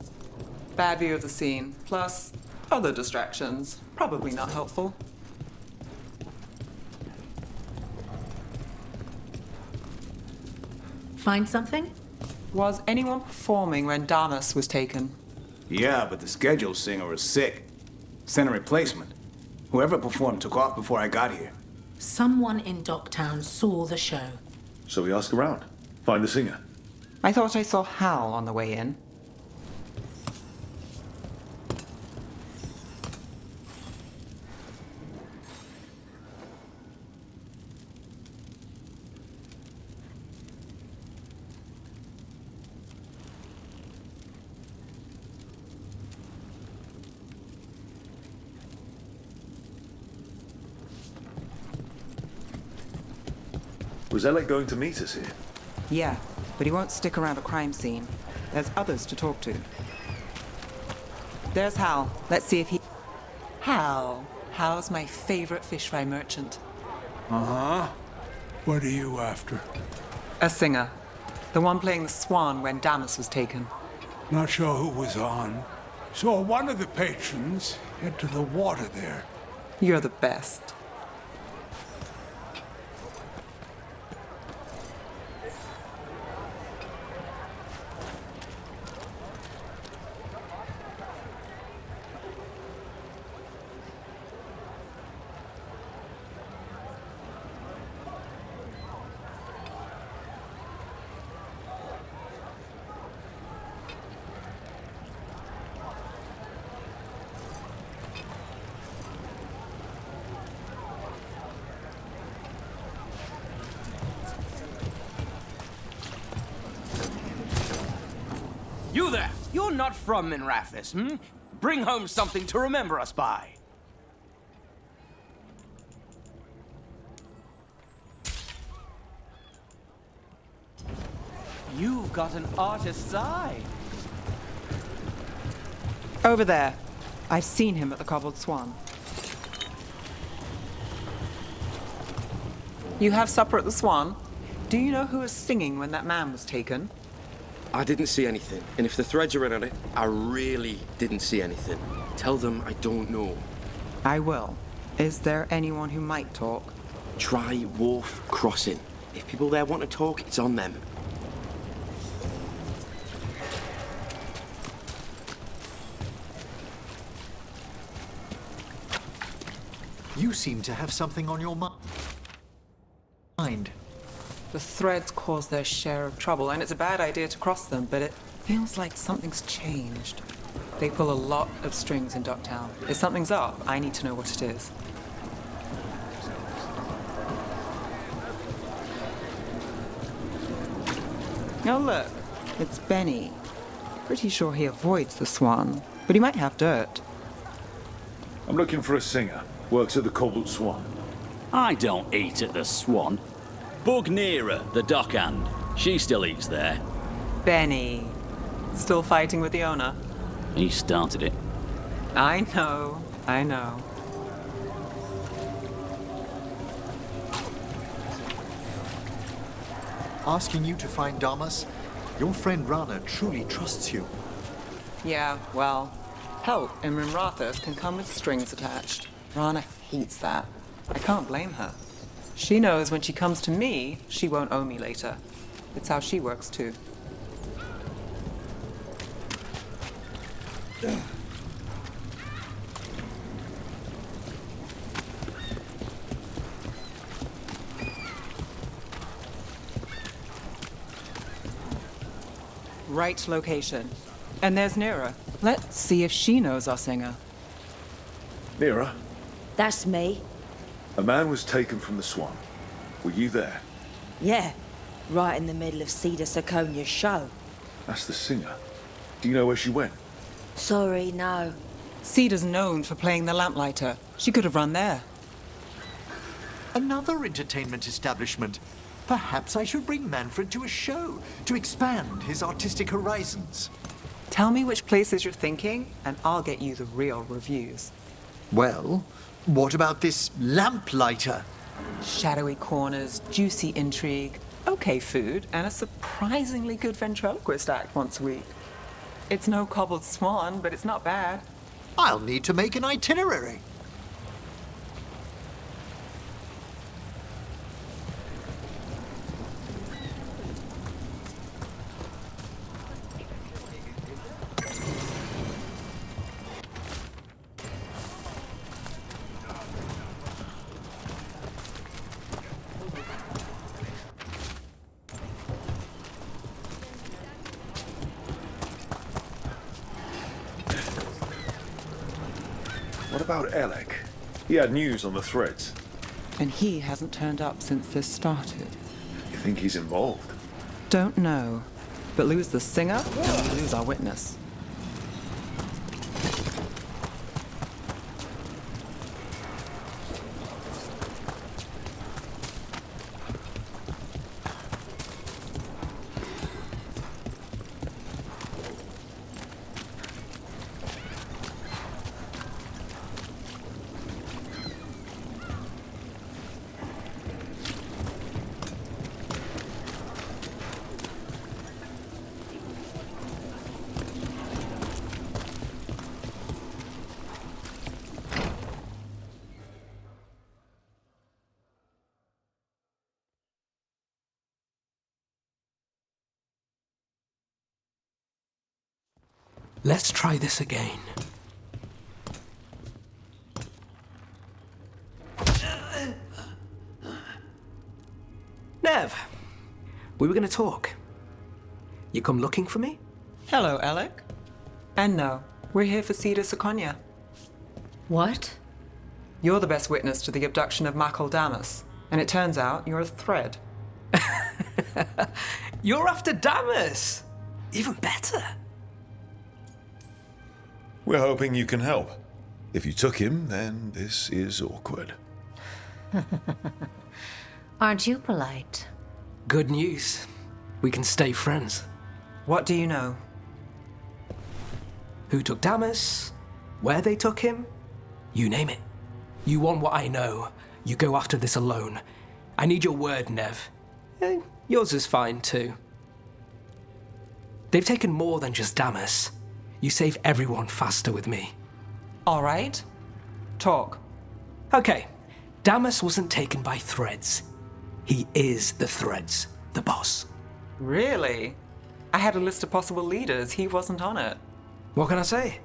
Bad view of the scene, plus other distractions. Probably not helpful. Find something? Was anyone performing when Damas was taken? Yeah, but the schedule singer was sick. Sent a replacement. Whoever performed took off before I got here. Someone in Docktown saw the show. So we ask around. Find the singer. I thought I saw Hal on the way in. Was Alec going to meet us here? Yeah, but he won't stick around a crime scene. There's others to talk to. There's Hal. Let's see if he... Hal. Hal's my favorite fish fry merchant. Uh-huh. What are you after? A singer. The one playing the swan when Damas was taken. Not sure who was on. Saw one of the patrons head to the water there. You're the best. You there! You're not from Minrathis, hmm? Bring home something to remember us by. You've got an artist's eye. Over there. I've seen him at the Cobbled Swan. You have supper at the Swan? Do you know who was singing when that man was taken? I didn't see anything, and if the threads are in on it, I really didn't see anything. Tell them I don't know. I will. Is there anyone who might talk? Try Wharf Crossing. If people there want to talk, it's on them. You seem to have something on your mind. The threads cause their share of trouble, and it's a bad idea to cross them, but it feels like something's changed. They pull a lot of strings in Docktown. If something's up, I need to know what it is. Oh, look. It's Benny. Pretty sure he avoids the Swan, but he might have dirt. I'm looking for a singer. Works at the Cobbled Swan. I don't eat at the Swan. Bug Nearer, the dockhand. She still eats there. Benny. Still fighting with the owner? He started it. I know. Asking you to find Damas? Your friend Rana truly trusts you. Yeah, well, help in Minrathis can come with strings attached. Rana hates that. I can't blame her. She knows when she comes to me, she won't owe me later. It's how she works, too. Right location. And there's Nira. Let's see if she knows our singer. Nira, That's me. a man was taken from the Swan. Were you there? Yeah, right in the middle of Cedar Siconia's show. That's the singer. Do you know where she went? Sorry, no. Cedar's known for playing the lamplighter. She could have run there. Another entertainment establishment. Perhaps I should bring Manfred to a show to expand his artistic horizons. Tell me which places you're thinking, and I'll get you the real reviews. Well, what about this lamplighter? Shadowy corners, juicy intrigue, okay food, and a surprisingly good ventriloquist act once a week. It's no cobbled swan, but it's not bad. I'll need to make an itinerary. What about Alec? He had news on the threads. And he hasn't turned up since this started. You think he's involved? Don't know. But lose the singer, and we lose our witness. Let's try this again. Nev, we were going to talk. You come looking for me? Hello, Alec. And no, we're here for Cedar Seconia. What? You're the best witness to the abduction of Makal Damas, and it turns out you're a thread. You're after Damas! Even better. We're hoping you can help. If you took him, then this is awkward. Aren't you polite? Good news. We can stay friends. What do you know? Who took Damas? Where they took him? You name it. You want what I know. You go after this alone. I need your word, Nev. Yours is fine, too. They've taken more than just Damas. You save everyone faster with me. All right. Talk. Okay. Damas wasn't taken by threads. He is the threads, the boss. Really? I had a list of possible leaders. He wasn't on it. What can I say?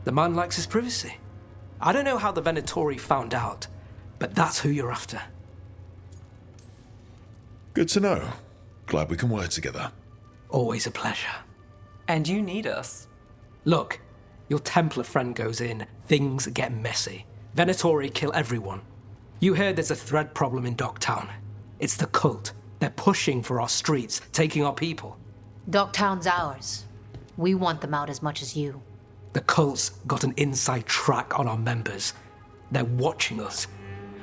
The man likes his privacy. I don't know how the Venatori found out, but that's who you're after. Good to know. Glad we can work together. Always a pleasure. And you need us. Look, your Templar friend goes in, things get messy. Venatori kill everyone. You heard there's a thread problem in Docktown. It's the cult. They're pushing for our streets, taking our people. Docktown's ours. We want them out as much as you. The cult's got an inside track on our members. They're watching us.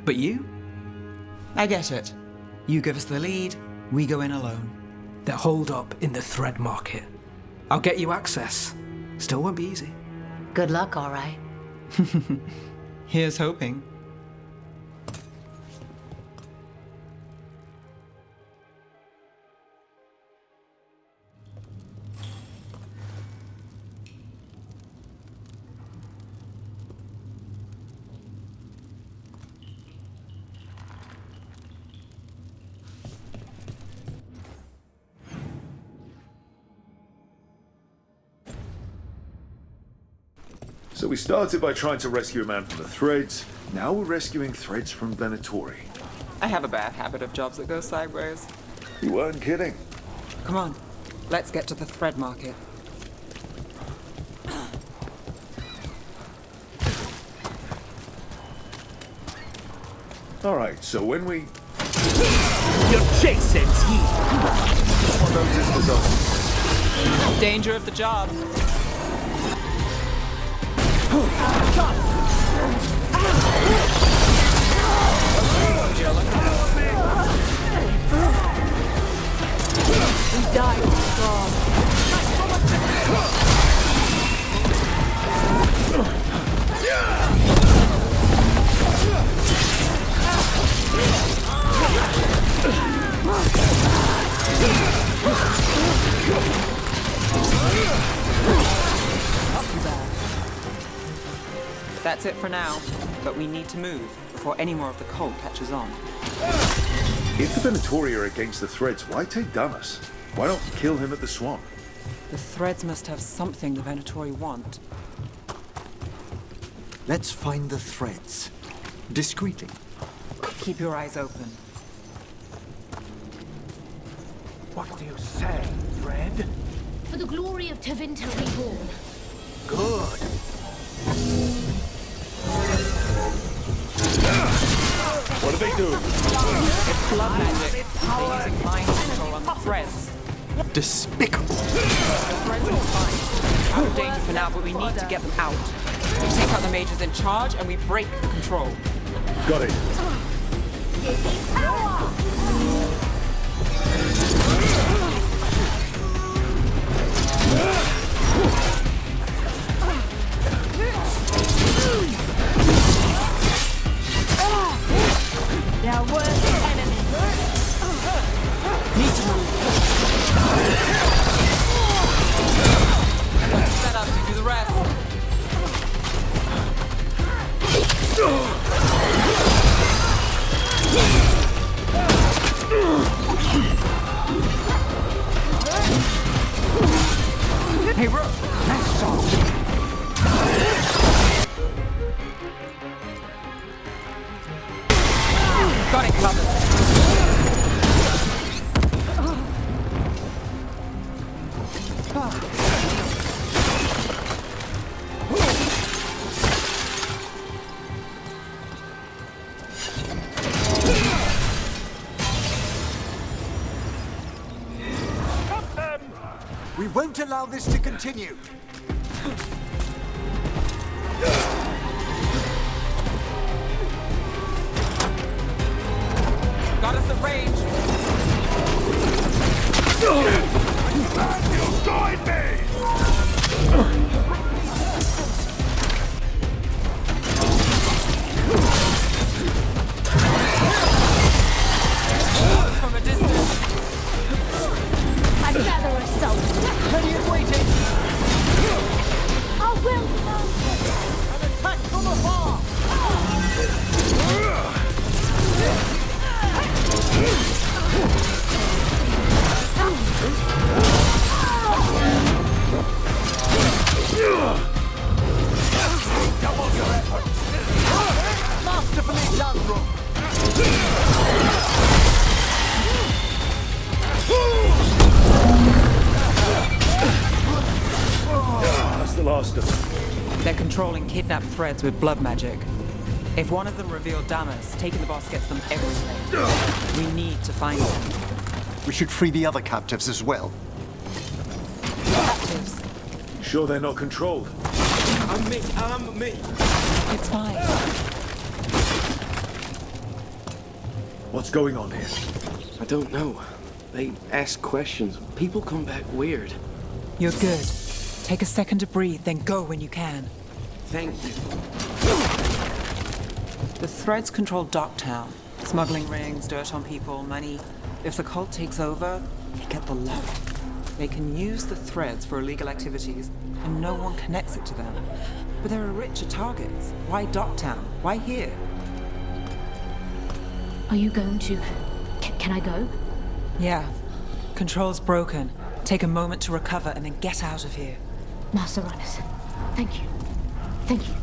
But you? I get it. You give us the lead, we go in alone. They're holed up in the thread market. I'll get you access. Still won't be easy. Good luck, all right. Here's hoping. So we started by trying to rescue a man from the threads. Now we're rescuing threads from Venatori. I have a bad habit of jobs that go sideways. You weren't kidding. Come on, let's get to the thread market. All right, so when we... Your chase ends here. Danger of the job. We died on the job. That's it for now, but we need to move before any more of the cult catches on. If the Venatori are against the Threads, why take Damas? Why not kill him at the Swan? The Threads must have something the Venatori want. Let's find the Threads. Discreetly. Keep your eyes open. What do you say, Thread? For the glory of Tevinter reborn. Good. What are they doing? It's blood magic. They're using mind control on the Threads. Despicable. The Threads are fine. Out of danger for now, but we need to get them out. We take out the mages in charge and we break the control. Got it. There are worse enemies. Need to move. Set up to do the rest. Hey, Rook! Nice shot! Got it covered. We won't allow this to continue. Got us at range. You join me! From a distance. I'd rather assault. Ready and waiting! I will An attack from afar! Double your efforts! Masterfully done, Rook! That's the last of them. They're controlling kidnapped Threads with blood magic. If one of them revealed Damas, taking the boss gets them everything. We need to find them. We should free the other captives as well. Captives. Sure they're not controlled? I'm me. It's fine. What's going on here? I don't know. They ask questions. People come back weird. You're good. Take a second to breathe, then go when you can. Thank you. The Threads control Docktown. Smuggling rings, dirt on people, money. If the cult takes over, they get the lot. They can use the Threads for illegal activities, and no one connects it to them. But there are richer targets. Why Docktown? Why here? Are you going to... Can I go? Yeah. Control's broken. Take a moment to recover and then get out of here. Master Runners, thank you. Thank you.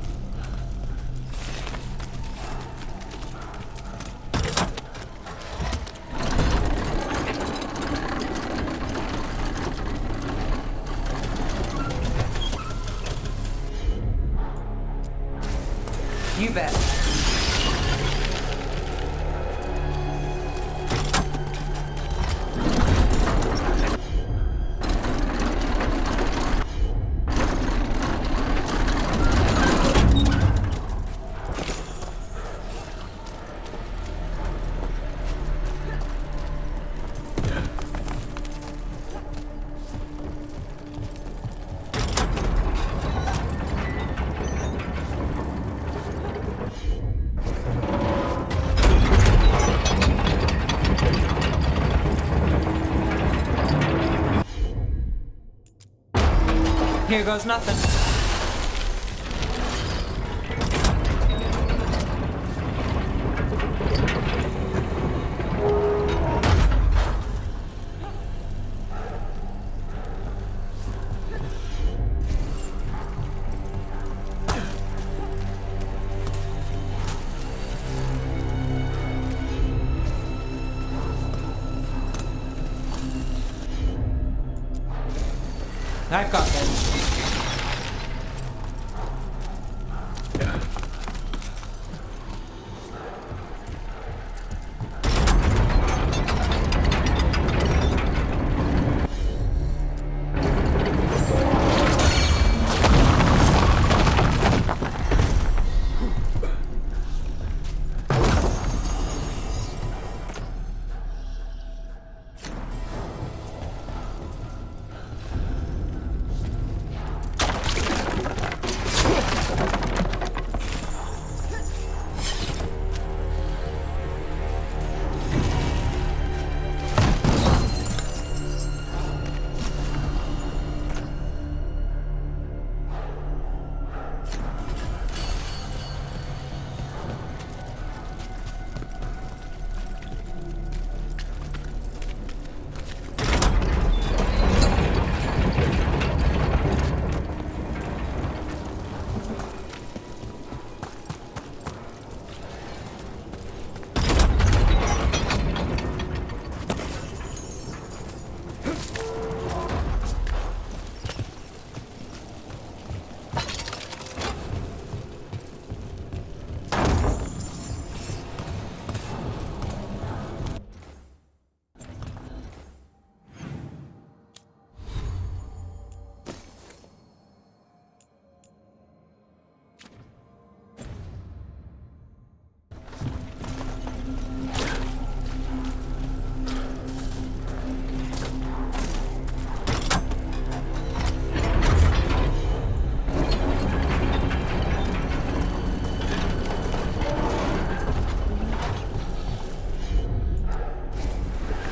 You bet. Here goes nothing. I've got this.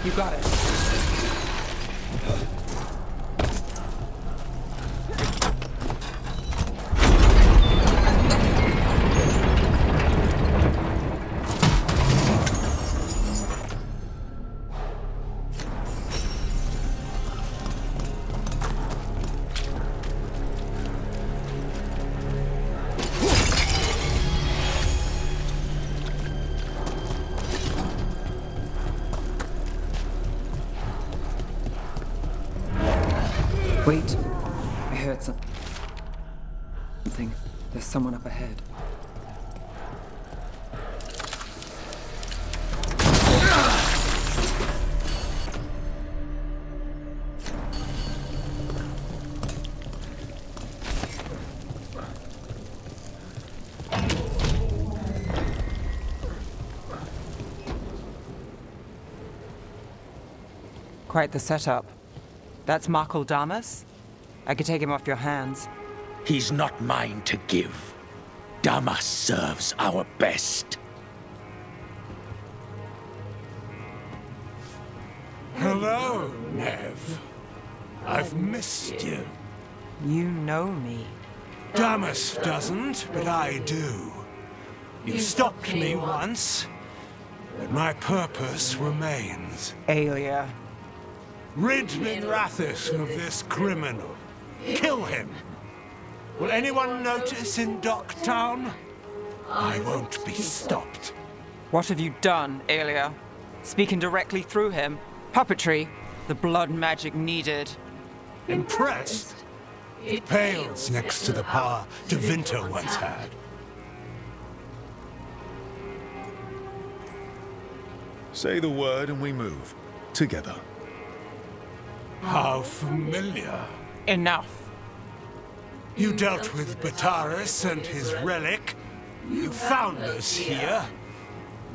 You got it. Wait. I heard something. There's someone up ahead. Quite the setup. That's Markle Damas? I could take him off your hands. He's not mine to give. Damas serves our best. Hello, Nev. I've missed you. You know me. Damas doesn't, but I do. You stopped me once, but my purpose remains. Aelia. Rid Minrathis of this criminal. Kill him. Will anyone notice in Docktown? I won't be stopped. What have you done, Aelia? Speaking directly through him? Puppetry? The blood magic needed? Impressed? It pales next to the power Devinter once had. Say the word and we move. Together. How familiar. Enough. You dealt with Bataris and his relic. You found us here.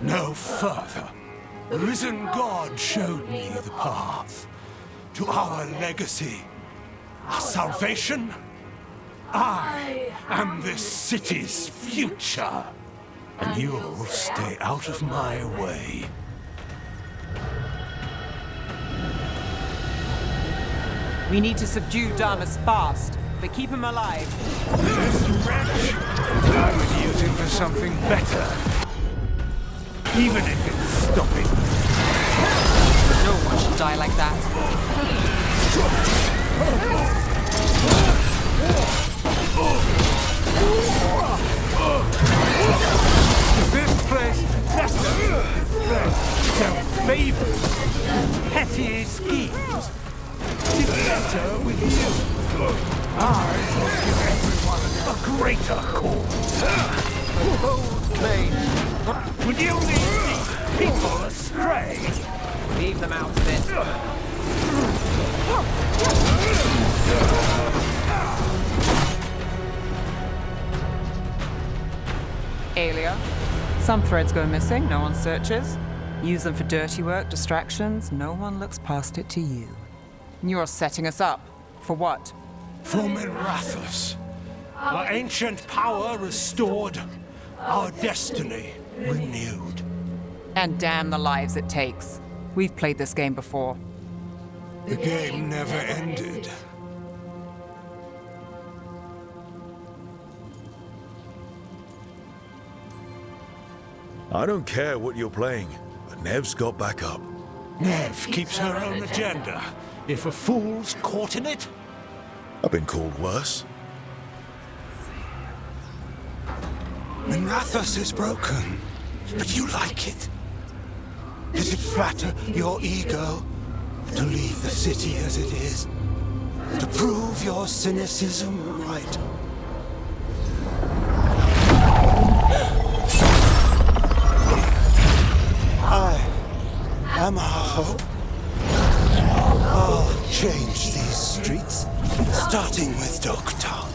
No further. The risen God showed me the path to our legacy, our salvation. I am this city's future, and you'll stay out of my way. We need to subdue Damas fast, but keep him alive. This wretch, I would use him for something better. Even if it's stopping. No one should die like that. This place better favors, petty schemes. It's better with you. I will give everyone a greater cause. Would you lead these people astray? Leave them out of it. Aelia, some threads go missing, no one searches. Use them for dirty work, distractions, no one looks past it to you. You're setting us up. For what? For Minrathous. Our ancient power restored, our destiny renewed. And damn the lives it takes. We've played this game before. The game never ended. I don't care what you're playing, but Nev's got back up. Nev keeps her own agenda. If a fool's caught in it... I've been called worse. Minrathous is broken, but you like it. Does it flatter your ego to leave the city as it is? To prove your cynicism right? I am our hope. I'll change these streets, starting with Dok'tar.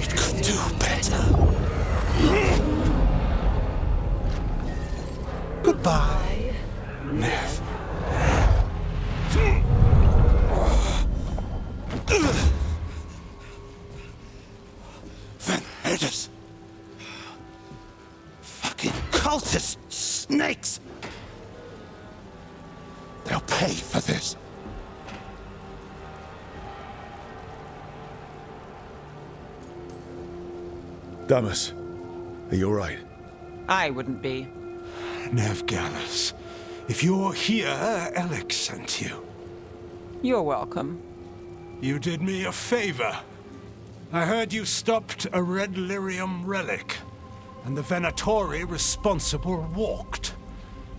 It could do better. Goodbye, Nev. Van Herders. Fucking cultist snakes. They'll pay for this. Damas, are you alright? I wouldn't be. Nev Gallus, if you're here, Alec sent you. You're welcome. You did me a favor. I heard you stopped a red lyrium relic, and the Venatori responsible walked.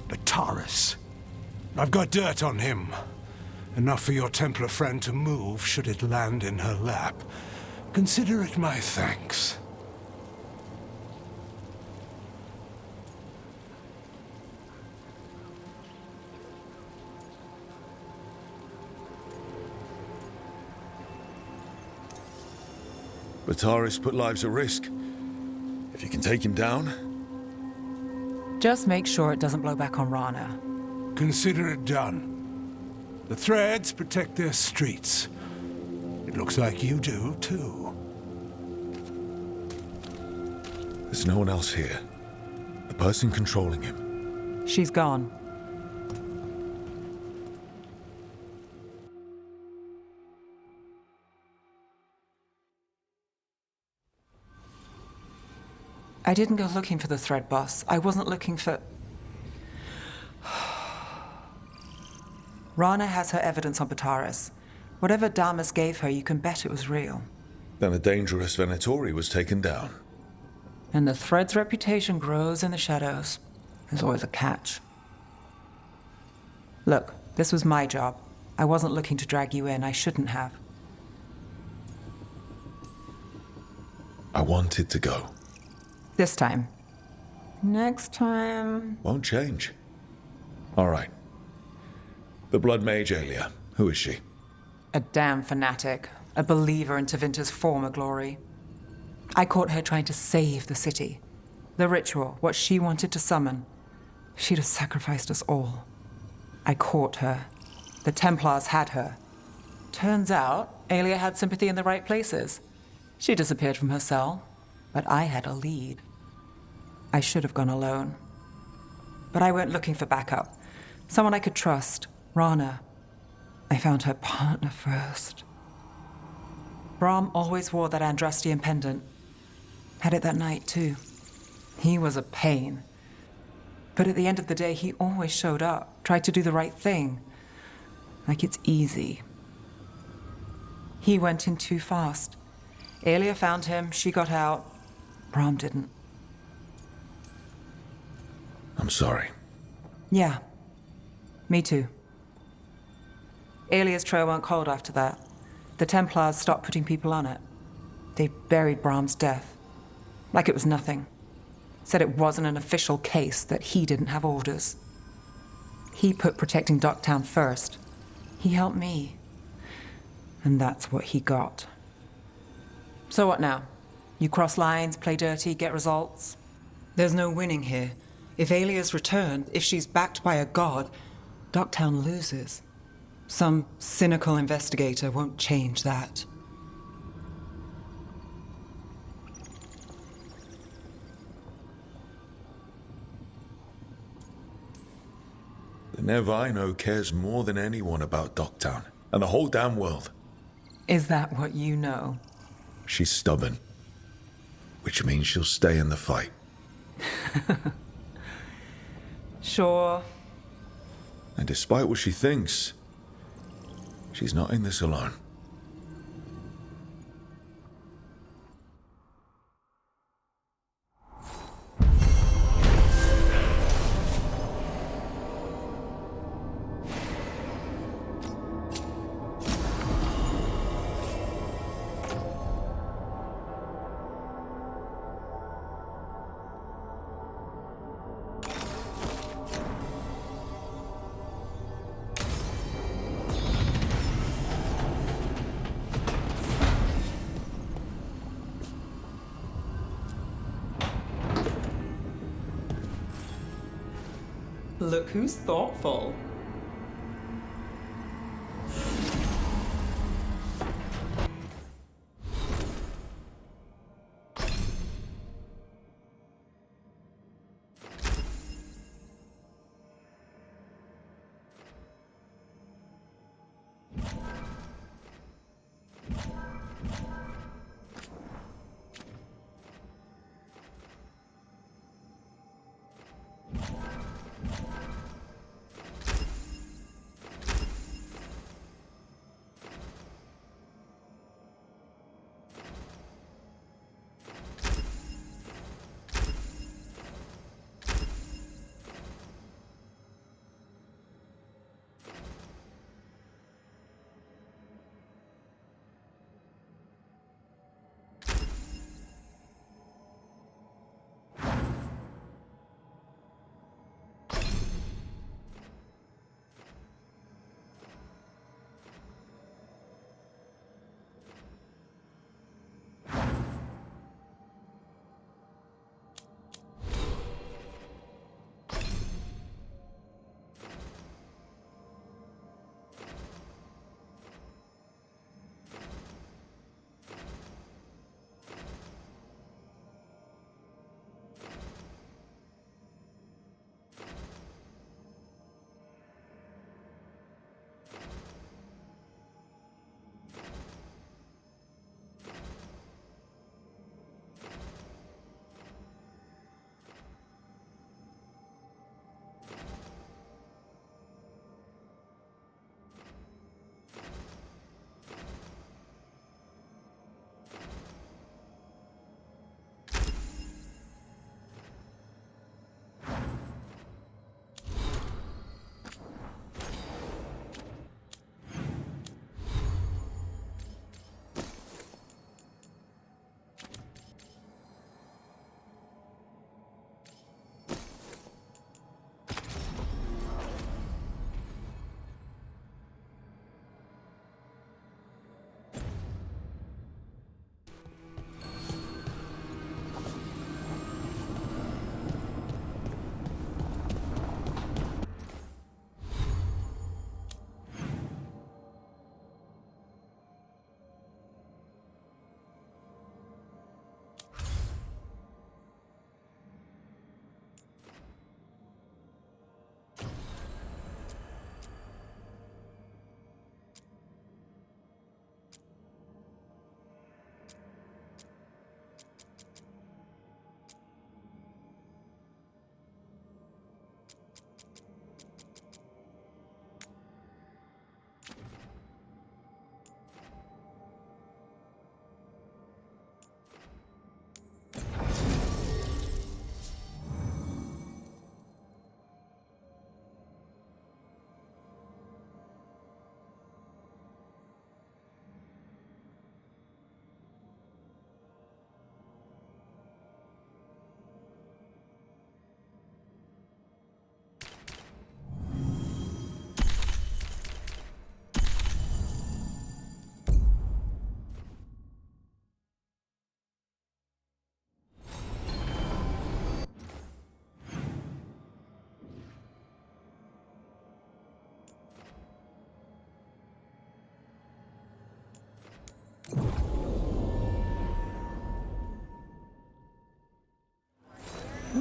Bataris. I've got dirt on him. Enough for your Templar friend to move should it land in her lap. Consider it my thanks. Bataris put lives at risk. If you can take him down... Just make sure it doesn't blow back on Rana. Consider it done. The threads protect their streets. It looks like you do, too. There's no one else here. The person controlling him. She's gone. I didn't go looking for the thread boss. I wasn't looking for... Rana has her evidence on Bataris. Whatever Damas gave her, you can bet it was real. Then a dangerous Venatori was taken down. And the thread's reputation grows in the shadows. There's always a catch. Look, this was my job. I wasn't looking to drag you in. I shouldn't have. I wanted to go. This time. Next time... Won't change. All right. The Blood Mage Aelia. Who is she? A damn fanatic. A believer in Tevinter's former glory. I caught her trying to save the city. The ritual, what she wanted to summon. She'd have sacrificed us all. I caught her. The Templars had her. Turns out, Aelia had sympathy in the right places. She disappeared from her cell, but I had a lead. I should have gone alone. But I went looking for backup. Someone I could trust. Rana. I found her partner first. Brahm always wore that Andrastian pendant. Had it that night, too. He was a pain. But at the end of the day, he always showed up, tried to do the right thing. Like it's easy. He went in too fast. Aelia found him, she got out. Brahm didn't. I'm sorry. Yeah. Me too. Aelia's trail went cold after that. The Templars stopped putting people on it. They buried Brahm's death. Like it was nothing. Said it wasn't an official case, that he didn't have orders. He put protecting Docktown first. He helped me. And that's what he got. So what now? You cross lines, play dirty, get results? There's no winning here. If Alia's returned, if she's backed by a god, Docktown loses. Some cynical investigator won't change that. The Nev I know cares more than anyone about Docktown, and the whole damn world. Is that what you know? She's stubborn, which means she'll stay in the fight. Sure. And despite what she thinks, she's not in this alone. Look who's thoughtful.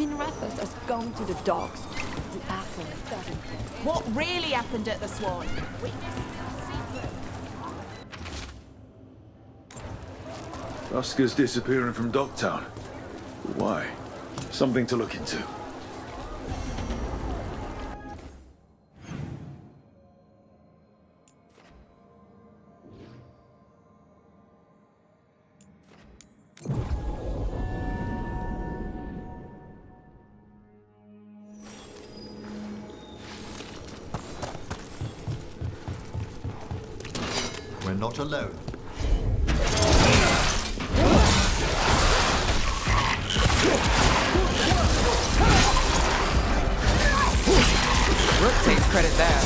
Minrathos has gone to the dogs. The apple doesn't get. What really happened at the Swan? Oscar's disappearing from Docktown. Why? Something to look into. We're not alone. Rook takes credit there.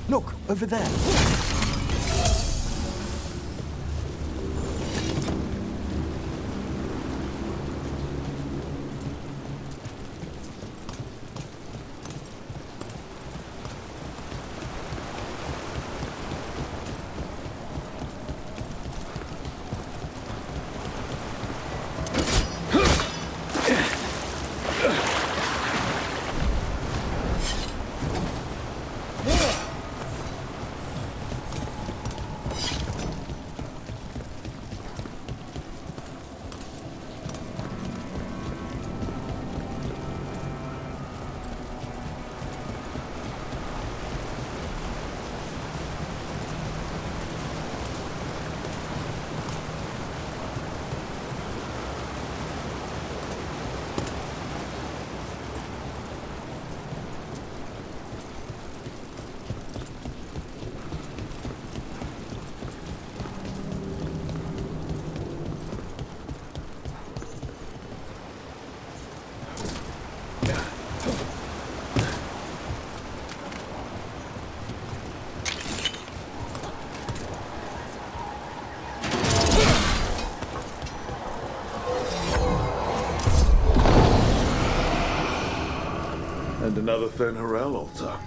Look, over there. And another Fen'Harel altar.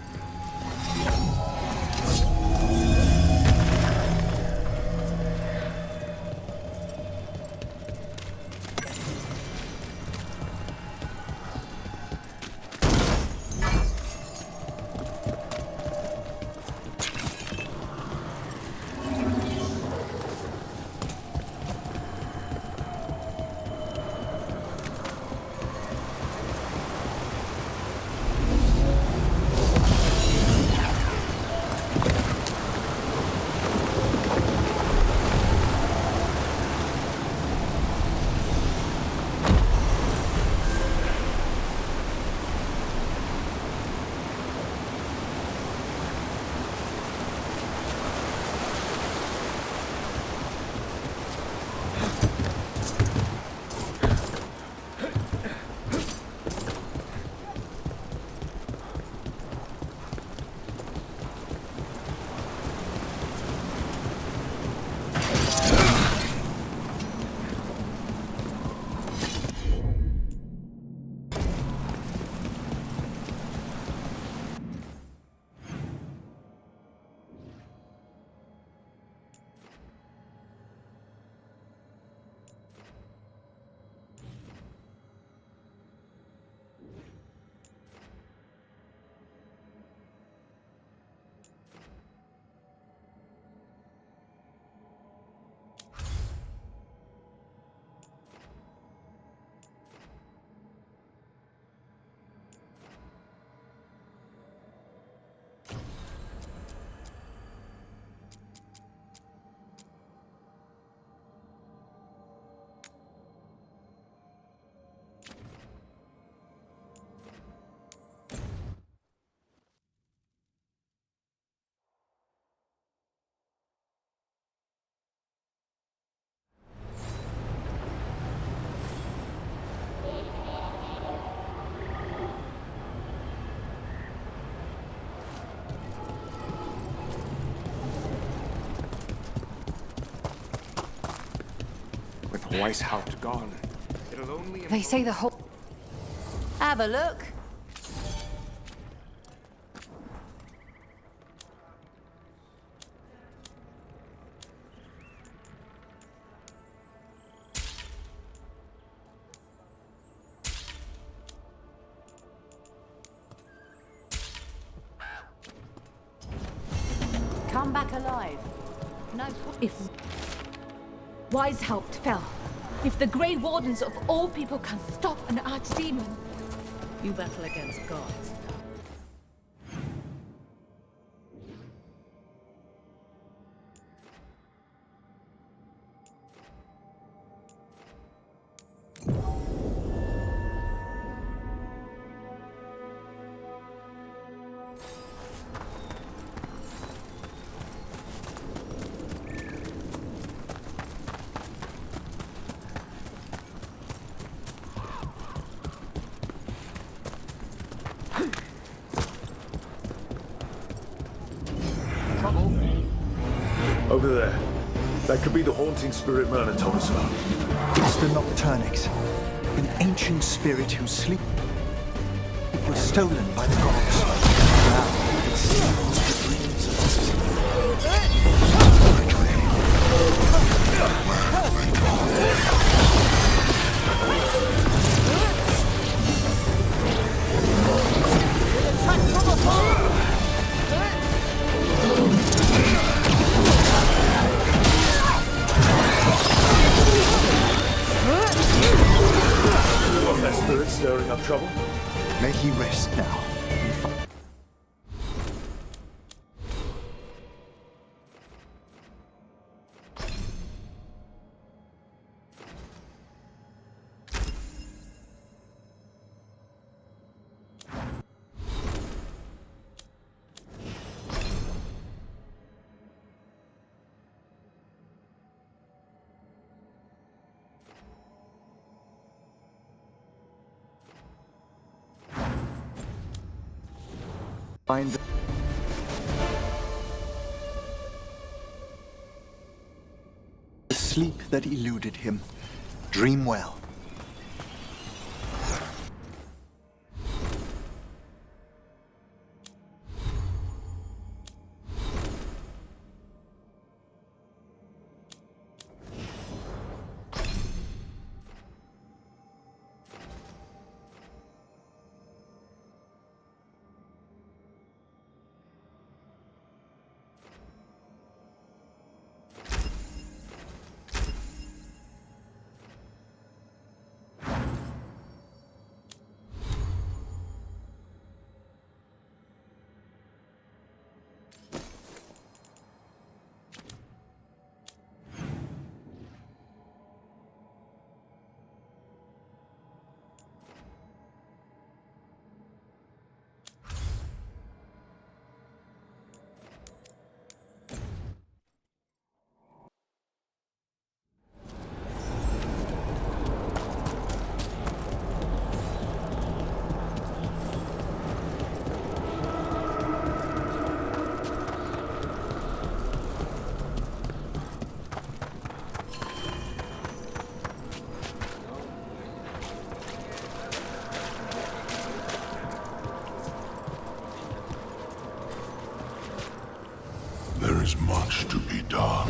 Weishaupt gone. It'll only... They say the whole... Have a look. Come back alive. No. If Weishaupt fell, if the Grey Wardens of all people can stop an archdemon, You battle against gods. Over there. That could be the haunting spirit Merlin told us about. It's the Nocturnix, an ancient spirit whose sleep was stolen by the gods. Now it steals the dreams of us. That spirit stirring up trouble? May he rest now. Find the sleep that eluded him. Dream well. There is much to be done.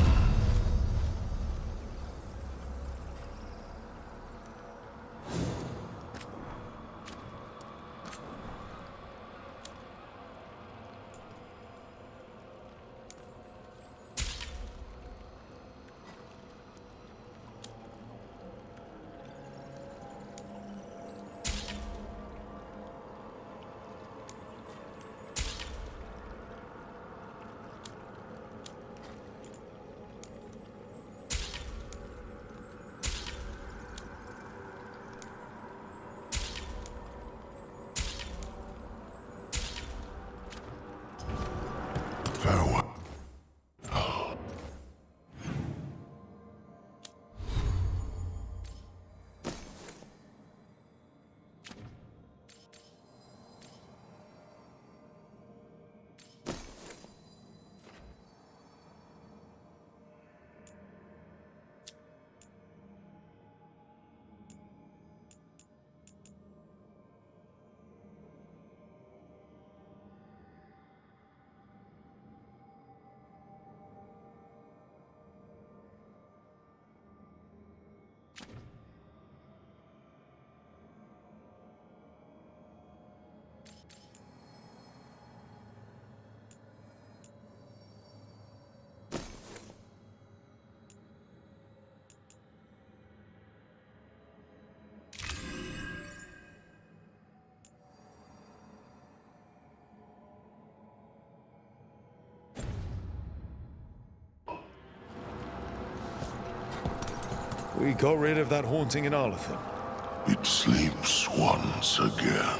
We got rid of that haunting in Arlathan. It sleeps once again.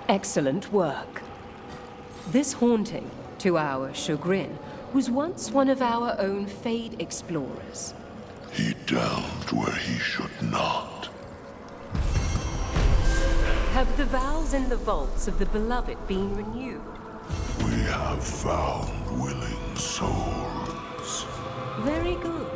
Excellent work. This haunting, to our chagrin, was once one of our own Fade explorers. He delved where he should not. Have the vows in the vaults of the Beloved been renewed? We have found willing souls. Very good.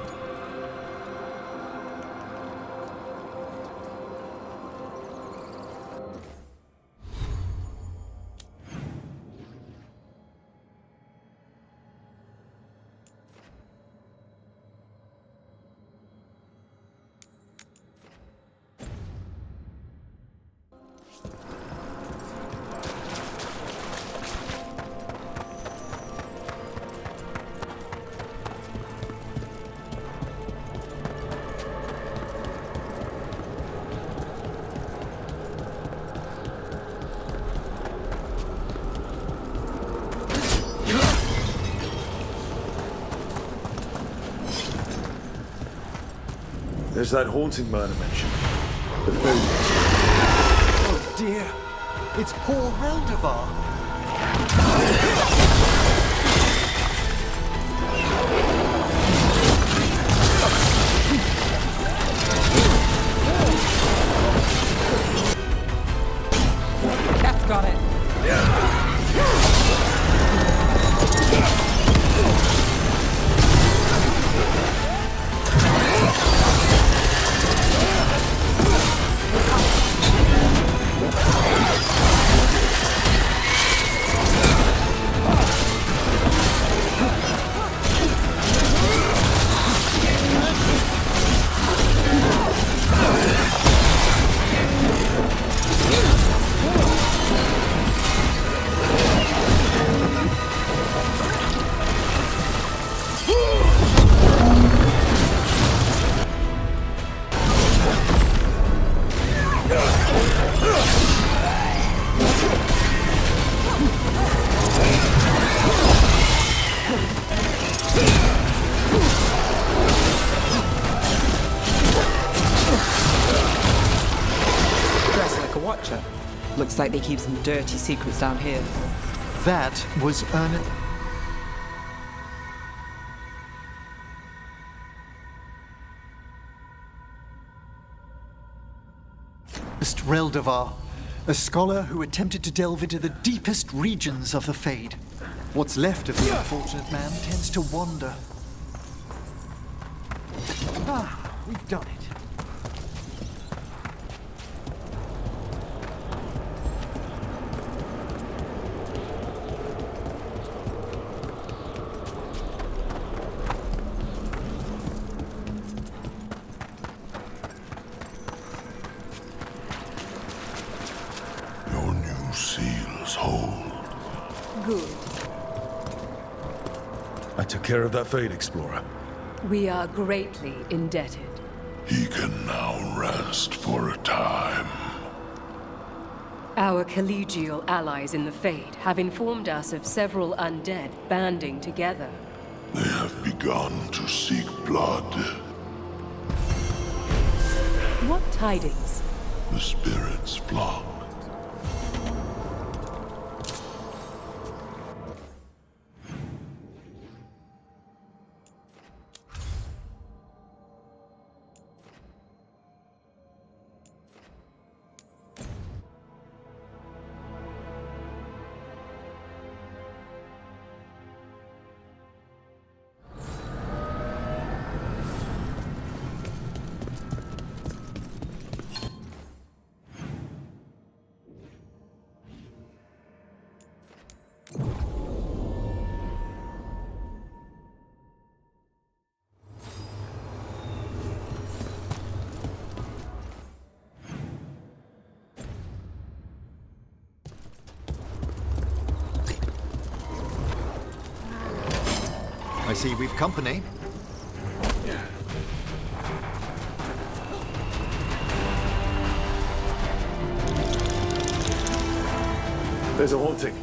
There's that haunting man I mentioned. The Veilguard. Oh dear, it's poor Reldevar. Cat's got it. Looks like they keep some dirty secrets down here. That was Ernest Reldevar, a scholar who attempted to delve into the deepest regions of the Fade. What's left of the unfortunate man tends to wander. Ah, we've done it. Seals hold. Good. I took care of that Fade explorer. We are greatly indebted. He can now rest for a time. Our collegial allies in the Fade have informed us of several undead banding together. They have begun to seek blood. What tidings? The spirits flock. I see we've company. There's a haunting.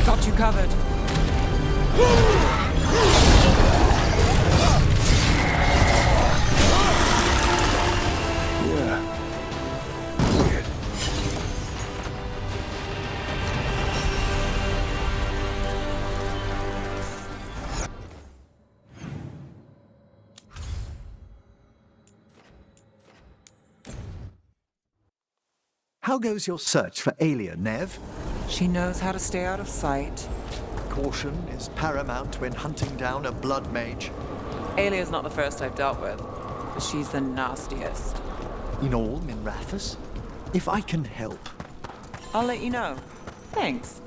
Got you covered. How goes your search for Aelia, Nev? She knows how to stay out of sight. Caution is paramount when hunting down a blood mage. Alia's not the first I've dealt with, but she's the nastiest. In all, Minrathus, if I can help. I'll let you know. Thanks.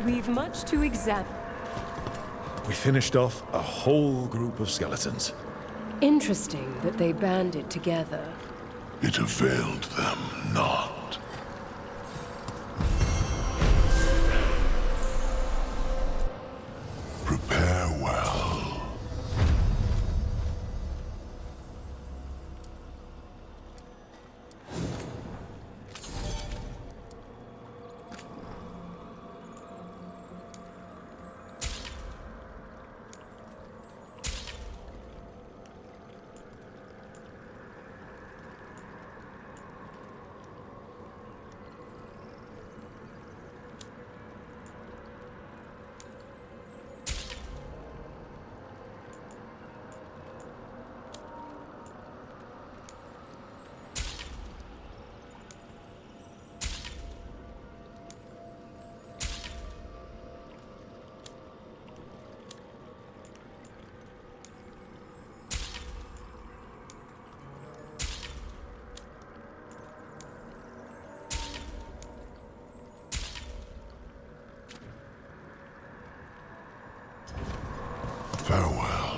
We've much to examine. We finished off a whole group of skeletons. Interesting that they banded together. It availed them not. Prepare well. Farewell.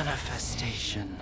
manifestation.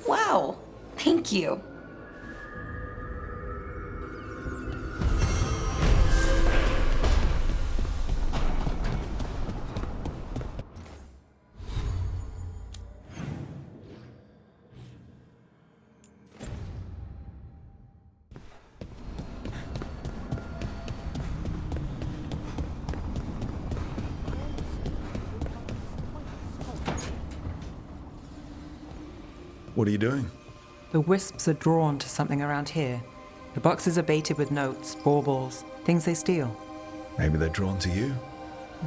Wow, thank you. What are you doing? The wisps are drawn to something around here. The boxes are baited with notes, baubles, things they steal. Maybe they're drawn to you.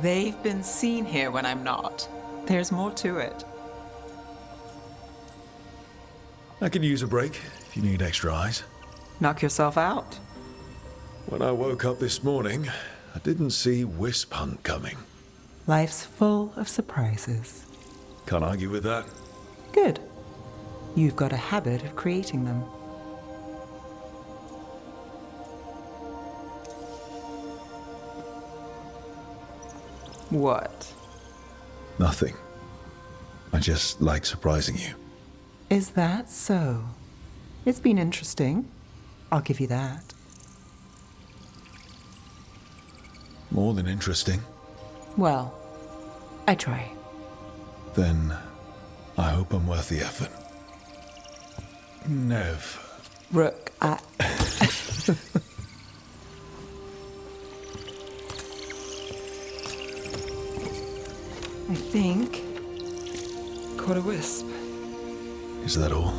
They've been seen here when I'm not. There's more to it. I could use a break if you need extra eyes. Knock yourself out. When I woke up this morning, I didn't see Wisp Hunt coming. Life's full of surprises. Can't argue with that. Good. You've got a habit of creating them. What? Nothing. I just like surprising you. Is that so? It's been interesting. I'll give you that. More than interesting. Well, I try. Then I hope I'm worth the effort. Nev. Rook, I think caught a wisp. Is that all?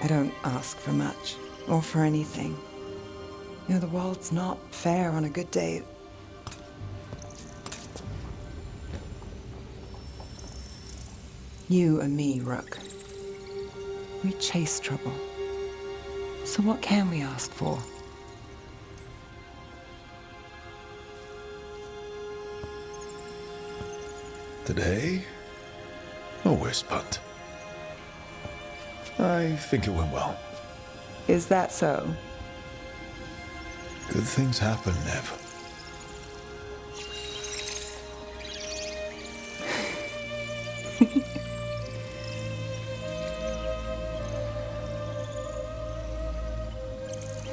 I don't ask for much, or for anything. You know, the world's not fair on a good day. You and me, Rook. We chase trouble. So what can we ask for? Today, a wisp hunt. I think it went well. Is that so? Good things happen, Nev.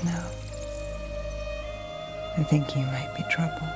No. I think you might be trouble.